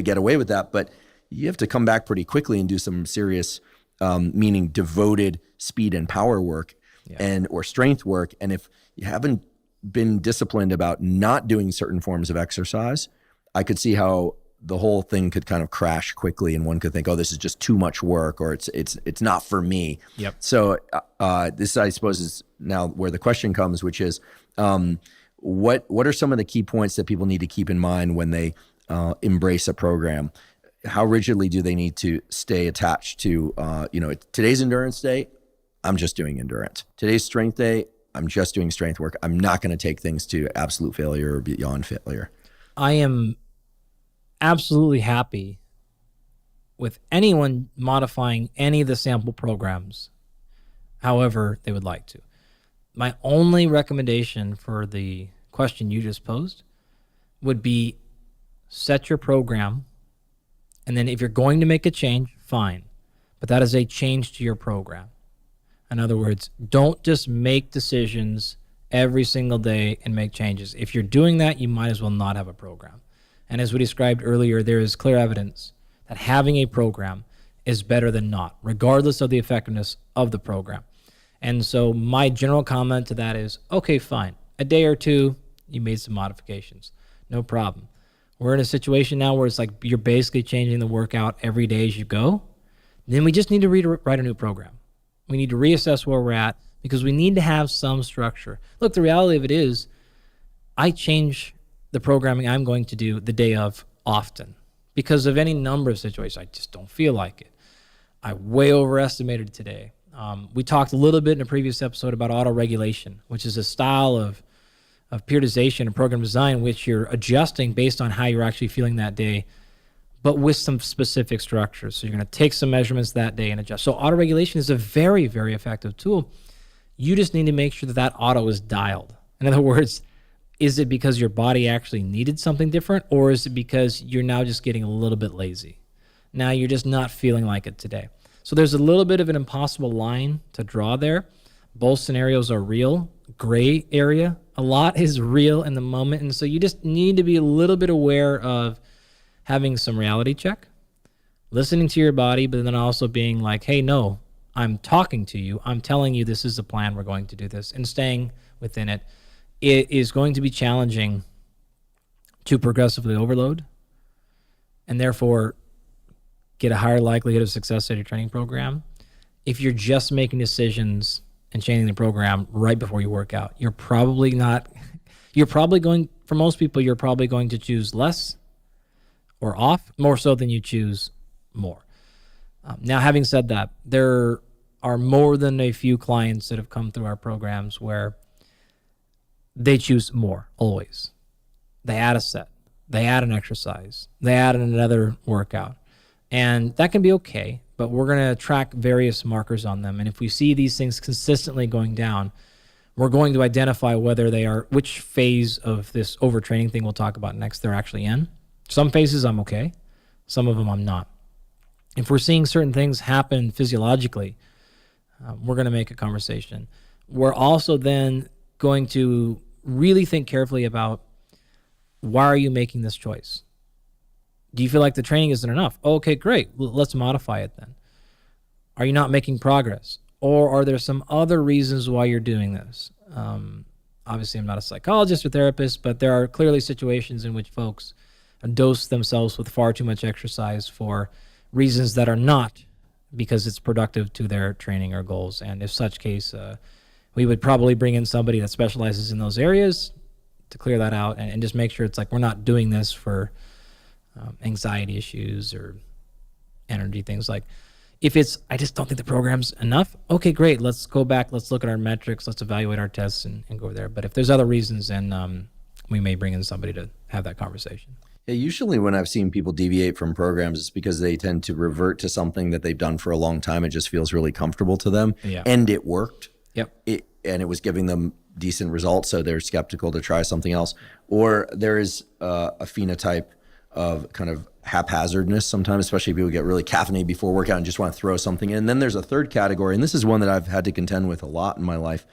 get away with that, but you have to come back pretty quickly and do some serious, meaning devoted speed and power work or strength work. And if you haven't been disciplined about not doing certain forms of exercise, I could see how the whole thing could kind of crash quickly, and one could think, oh, this is just too much work, or it's not for me. Yep. So this, I suppose, is now where the question comes, which is, what are some of the key points that people need to keep in mind when they embrace a program? How rigidly do they need to stay attached to, today's endurance day, I'm just doing endurance. Today's strength day, I'm just doing strength work. I'm not going to take things to absolute failure or beyond failure. I am absolutely happy with anyone modifying any of the sample programs however they would like to. My only recommendation for the question you just posed would be set your program, and then if you're going to make a change, fine. But that is a change to your program. In other words, don't just make decisions every single day and make changes. If you're doing that, you might as well not have a program. And as we described earlier, there is clear evidence that having a program is better than not, regardless of the effectiveness of the program. And so my general comment to that is, okay, fine. A day or two, you made some modifications. No problem. We're in a situation now where it's like you're basically changing the workout every day as you go. Then we just need to write a new program. We need to reassess where we're at because we need to have some structure. Look, the reality of it is I change the programming I'm going to do the day of often because of any number of situations. I just don't feel like it. I way overestimated it today. We talked a little bit in a previous episode about auto-regulation, which is a style of periodization and program design, which you're adjusting based on how you're actually feeling that day, but with some specific structures. So you're going to take some measurements that day and adjust. So auto-regulation is a very, very effective tool. You just need to make sure that that auto is dialed. In other words, is it because your body actually needed something different, or is it because you're now just getting a little bit lazy? Now you're just not feeling like it today. So there's a little bit of an impossible line to draw there. Both scenarios are real. Gray area, a lot is real in the moment. And so you just need to be a little bit aware of having some reality check, listening to your body, but then also being like, hey, no, I'm talking to you. I'm telling you this is the plan. We're going to do this, and staying within it. It is going to be challenging to progressively overload and therefore get a higher likelihood of success at your training program if you're just making decisions and changing the program right before you work out. You're probably going, for most people, you're probably going to choose less or off more so than you choose more. Now, having said that, there are more than a few clients that have come through our programs where they choose more always. They add a set, they add an exercise, they add another workout. And that can be okay, but we're going to track various markers on them. And if we see these things consistently going down, we're going to identify whether they are, which phase of this overtraining thing we'll talk about next they're actually in. Some phases I'm okay, some of them I'm not. If we're seeing certain things happen physiologically, we're going to make a conversation. We're also then going to really think carefully about, why are you making this choice? Do you feel like the training isn't enough? Okay, great. Well, let's modify it then. Are you not making progress? Or are there some other reasons why you're doing this? Obviously, I'm not a psychologist or therapist, but there are clearly situations in which folks dose themselves with far too much exercise for reasons that are not because it's productive to their training or goals. And if such case, we would probably bring in somebody that specializes in those areas to clear that out and just make sure it's like we're not doing this for anxiety issues or energy things. Like if it's, I just don't think the program's enough, okay, great. Let's go back. Let's look at our metrics. Let's evaluate our tests and go there. But if there's other reasons, then we may bring in somebody to have that conversation. Yeah, usually when I've seen people deviate from programs, it's because they tend to revert to something that they've done for a long time. It just feels really comfortable to them. Yeah. And it worked. Yep. And it was giving them decent results, so they're skeptical to try something else. Or there is a phenotype of kind of haphazardness sometimes, especially if people get really caffeinated before workout and just want to throw something in. And then there's a third category, and this is one that I've had to contend with a lot in my life,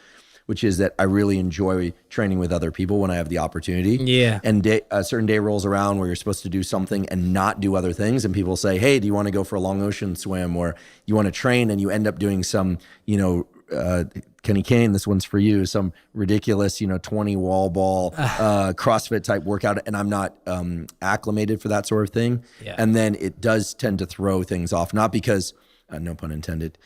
which is that I really enjoy training with other people when I have the opportunity. Yeah. And a certain day rolls around where you're supposed to do something and not do other things. And people say, hey, do you want to go for a long ocean swim? Or you want to train, and you end up doing some, Kenny Kane, this one's for you, some ridiculous, 20 wall ball, CrossFit type workout, and I'm not acclimated for that sort of thing. Yeah. And then it does tend to throw things off, not because, no pun intended,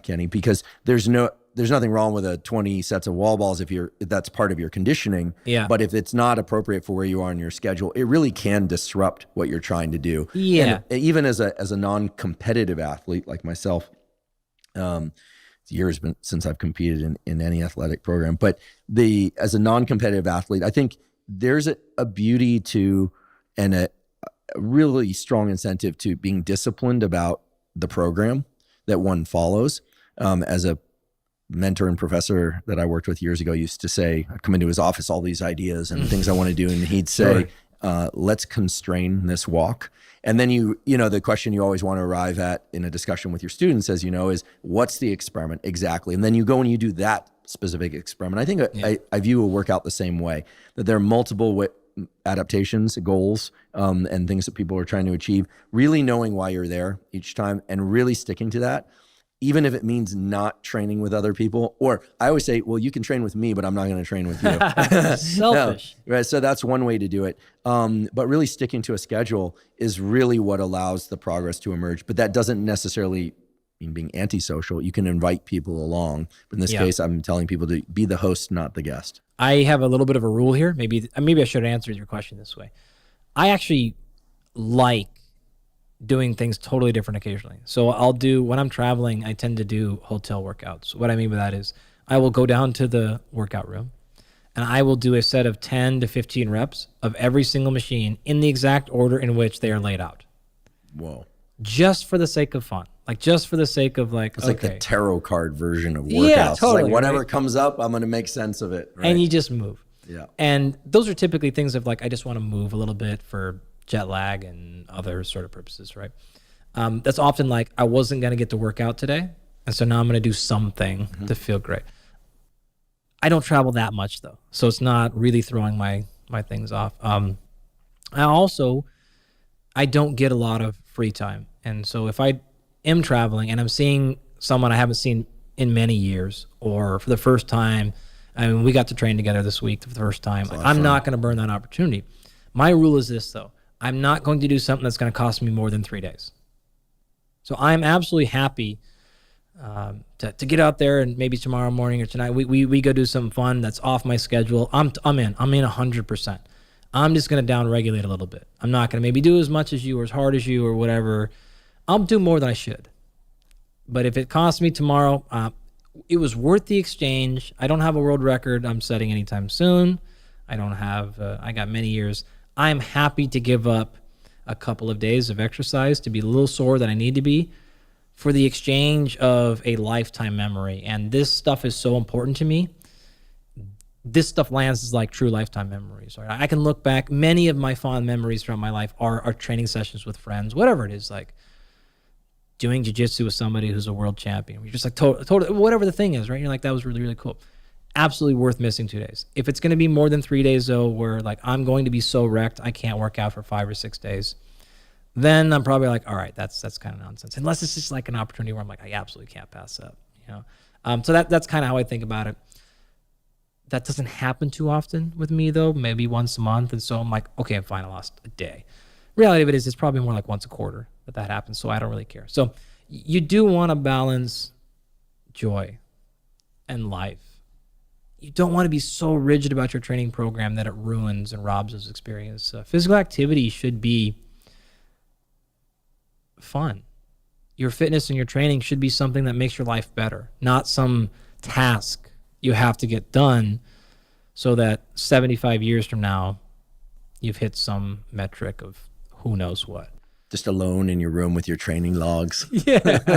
Kenny, because there's nothing wrong with a 20 sets of wall balls if that's part of your conditioning. Yeah. But if it's not appropriate for where you are in your schedule, it really can disrupt what you're trying to do. Yeah. And even as a non-competitive athlete like myself, it's years since I've competed in any athletic program, but as a non-competitive athlete, I think there's a beauty to and a really strong incentive to being disciplined about the program that one follows. As a mentor and professor that I worked with years ago used to say, I'd come into his office, all these ideas and things I want to do. And he'd say, let's constrain this walk. And then the question you always want to arrive at in a discussion with your students, as you know, is what's the experiment exactly? And then you go and you do that specific experiment. I think I view a workout the same way, that there are multiple adaptations, goals, and things that people are trying to achieve, really knowing why you're there each time and really sticking to that. Even if it means not training with other people, or I always say, well, you can train with me, but I'm not going to train with you. Selfish. No, right? So that's one way to do it. But really sticking to a schedule is really what allows the progress to emerge. But that doesn't necessarily mean being antisocial. You can invite people along. But in this case, I'm telling people to be the host, not the guest. I have a little bit of a rule here. Maybe I should have answered your question this way. I actually like doing things totally different occasionally. So when I'm traveling, I tend to do hotel workouts. What I mean by that is I will go down to the workout room and I will do a set of 10 to 15 reps of every single machine in the exact order in which they are laid out. Whoa. Just for the sake of fun. Just for the sake of it's like the tarot card version of workouts. Yeah, totally. It's like whatever comes up, I'm going to make sense of it. Right? And you just move. Yeah. And those are typically things of I just want to move a little bit for jet lag and other sort of purposes, right? That's often I wasn't going to get to work out today, and so now I'm going to do something to feel great. I don't travel that much though, so it's not really throwing my things off. I don't get a lot of free time, and so if I am traveling and I'm seeing someone I haven't seen in many years, or for the first time, we got to train together this week for the first time, I'm not going to burn that opportunity. My rule is this though. I'm not going to do something that's going to cost me more than 3 days. So I'm absolutely happy to get out there and maybe tomorrow morning or tonight, we go do something fun that's off my schedule. I'm in 100%. I'm just going to down regulate a little bit. I'm not going to maybe do as much as you or as hard as you or whatever. I'll do more than I should. But if it costs me tomorrow, it was worth the exchange. I don't have a world record I'm setting anytime soon. I don't have, I got many years. I'm happy to give up a couple of days of exercise to be a little sore that I need to be for the exchange of a lifetime memory. And this stuff is so important to me. This stuff lands as true lifetime memories. Right? I can look back. Many of my fond memories throughout my life are training sessions with friends, whatever it is, doing jiu-jitsu with somebody who's a world champion. You're just total, whatever the thing is, right? You're that was really, really cool. Absolutely worth missing 2 days. If it's going to be more than 3 days though, where I'm going to be so wrecked I can't work out for 5 or 6 days, then I'm probably all right, that's kind of nonsense. Unless it's just an opportunity where I'm I absolutely can't pass up, So that's kind of how I think about it. That doesn't happen too often with me though, maybe once a month. And so I'm okay, I'm fine, I lost a day. Reality of it is it's probably more once a quarter that happens. So I don't really care. So you do want to balance joy and life. You don't want to be so rigid about your training program that it ruins and robs us experience. Physical activity should be fun. Your fitness and your training should be something that makes your life better, not some task you have to get done so that 75 years from now, you've hit some metric of who knows what. Just alone in your room with your training logs. Yeah.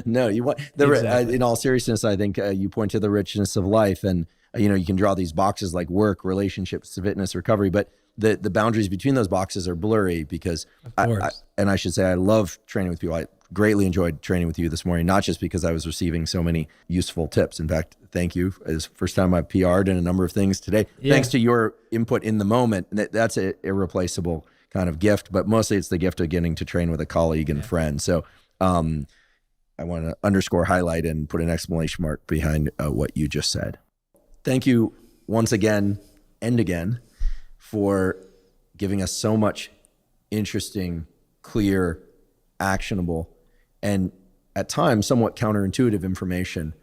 No, you want in all seriousness, I think you point to the richness of life, and you can draw these boxes like work, relationships, fitness, recovery, but the boundaries between those boxes are blurry because I should say I love training with people. I greatly enjoyed training with you this morning, not just because I was receiving so many useful tips. In fact, thank you. It's the first time I've PR'd in a number of things today. Yeah. Thanks to your input in the moment. That's an irreplaceable kind of gift, but mostly it's the gift of getting to train with a colleague and friend. So I want to underscore, highlight, and put an exclamation mark behind what you just said. Thank you once again and again for giving us so much interesting, clear, actionable, and at times somewhat counterintuitive information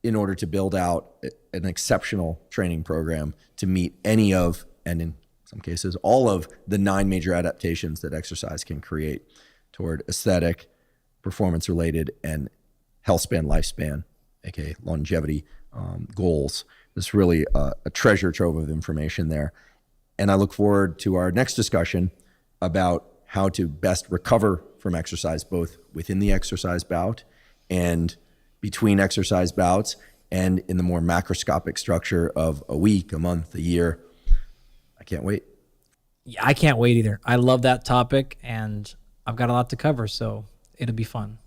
in order to build out an exceptional training program to meet any of, and in some cases, all of the 9 major adaptations that exercise can create toward aesthetic, performance-related, and health span, lifespan, aka longevity goals. It's really a treasure trove of information there. And I look forward to our next discussion about how to best recover from exercise, both within the exercise bout and between exercise bouts, and in the more macroscopic structure of a week, a month, a year. I can't wait. Yeah, I can't wait either. I love that topic, and I've got a lot to cover, so it'll be fun.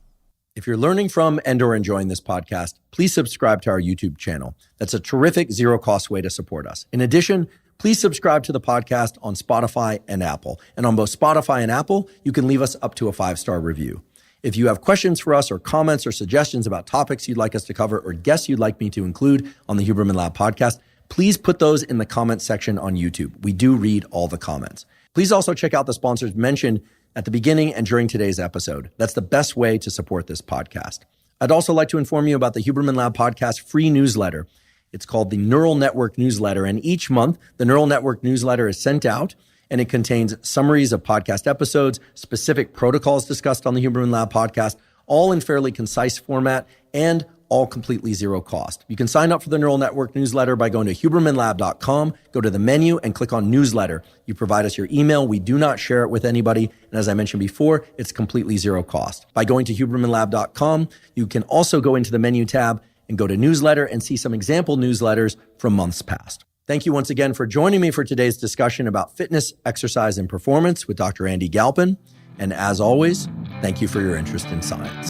If you're learning from and/or enjoying this podcast, please subscribe to our YouTube channel. That's a terrific zero-cost way to support us. In addition, please subscribe to the podcast on Spotify and Apple. And on both Spotify and Apple, you can leave us up to a 5-star review. If you have questions for us or comments or suggestions about topics you'd like us to cover or guests you'd like me to include on the Huberman Lab podcast, please put those in the comments section on YouTube. We do read all the comments. Please also check out the sponsors mentioned at the beginning and during today's episode. That's the best way to support this podcast. I'd also like to inform you about the Huberman Lab podcast free newsletter. It's called the Neural Network Newsletter, and each month the Neural Network Newsletter is sent out, and it contains summaries of podcast episodes, specific protocols discussed on the Huberman Lab podcast, all in fairly concise format and all completely zero cost. You can sign up for the Neural Network Newsletter by going to hubermanlab.com, go to the menu and click on Newsletter. You provide us your email. We do not share it with anybody. And as I mentioned before, it's completely zero cost. By going to hubermanlab.com, you can also go into the menu tab and go to Newsletter and see some example newsletters from months past. Thank you once again for joining me for today's discussion about fitness, exercise, and performance with Dr. Andy Galpin. And as always, thank you for your interest in science.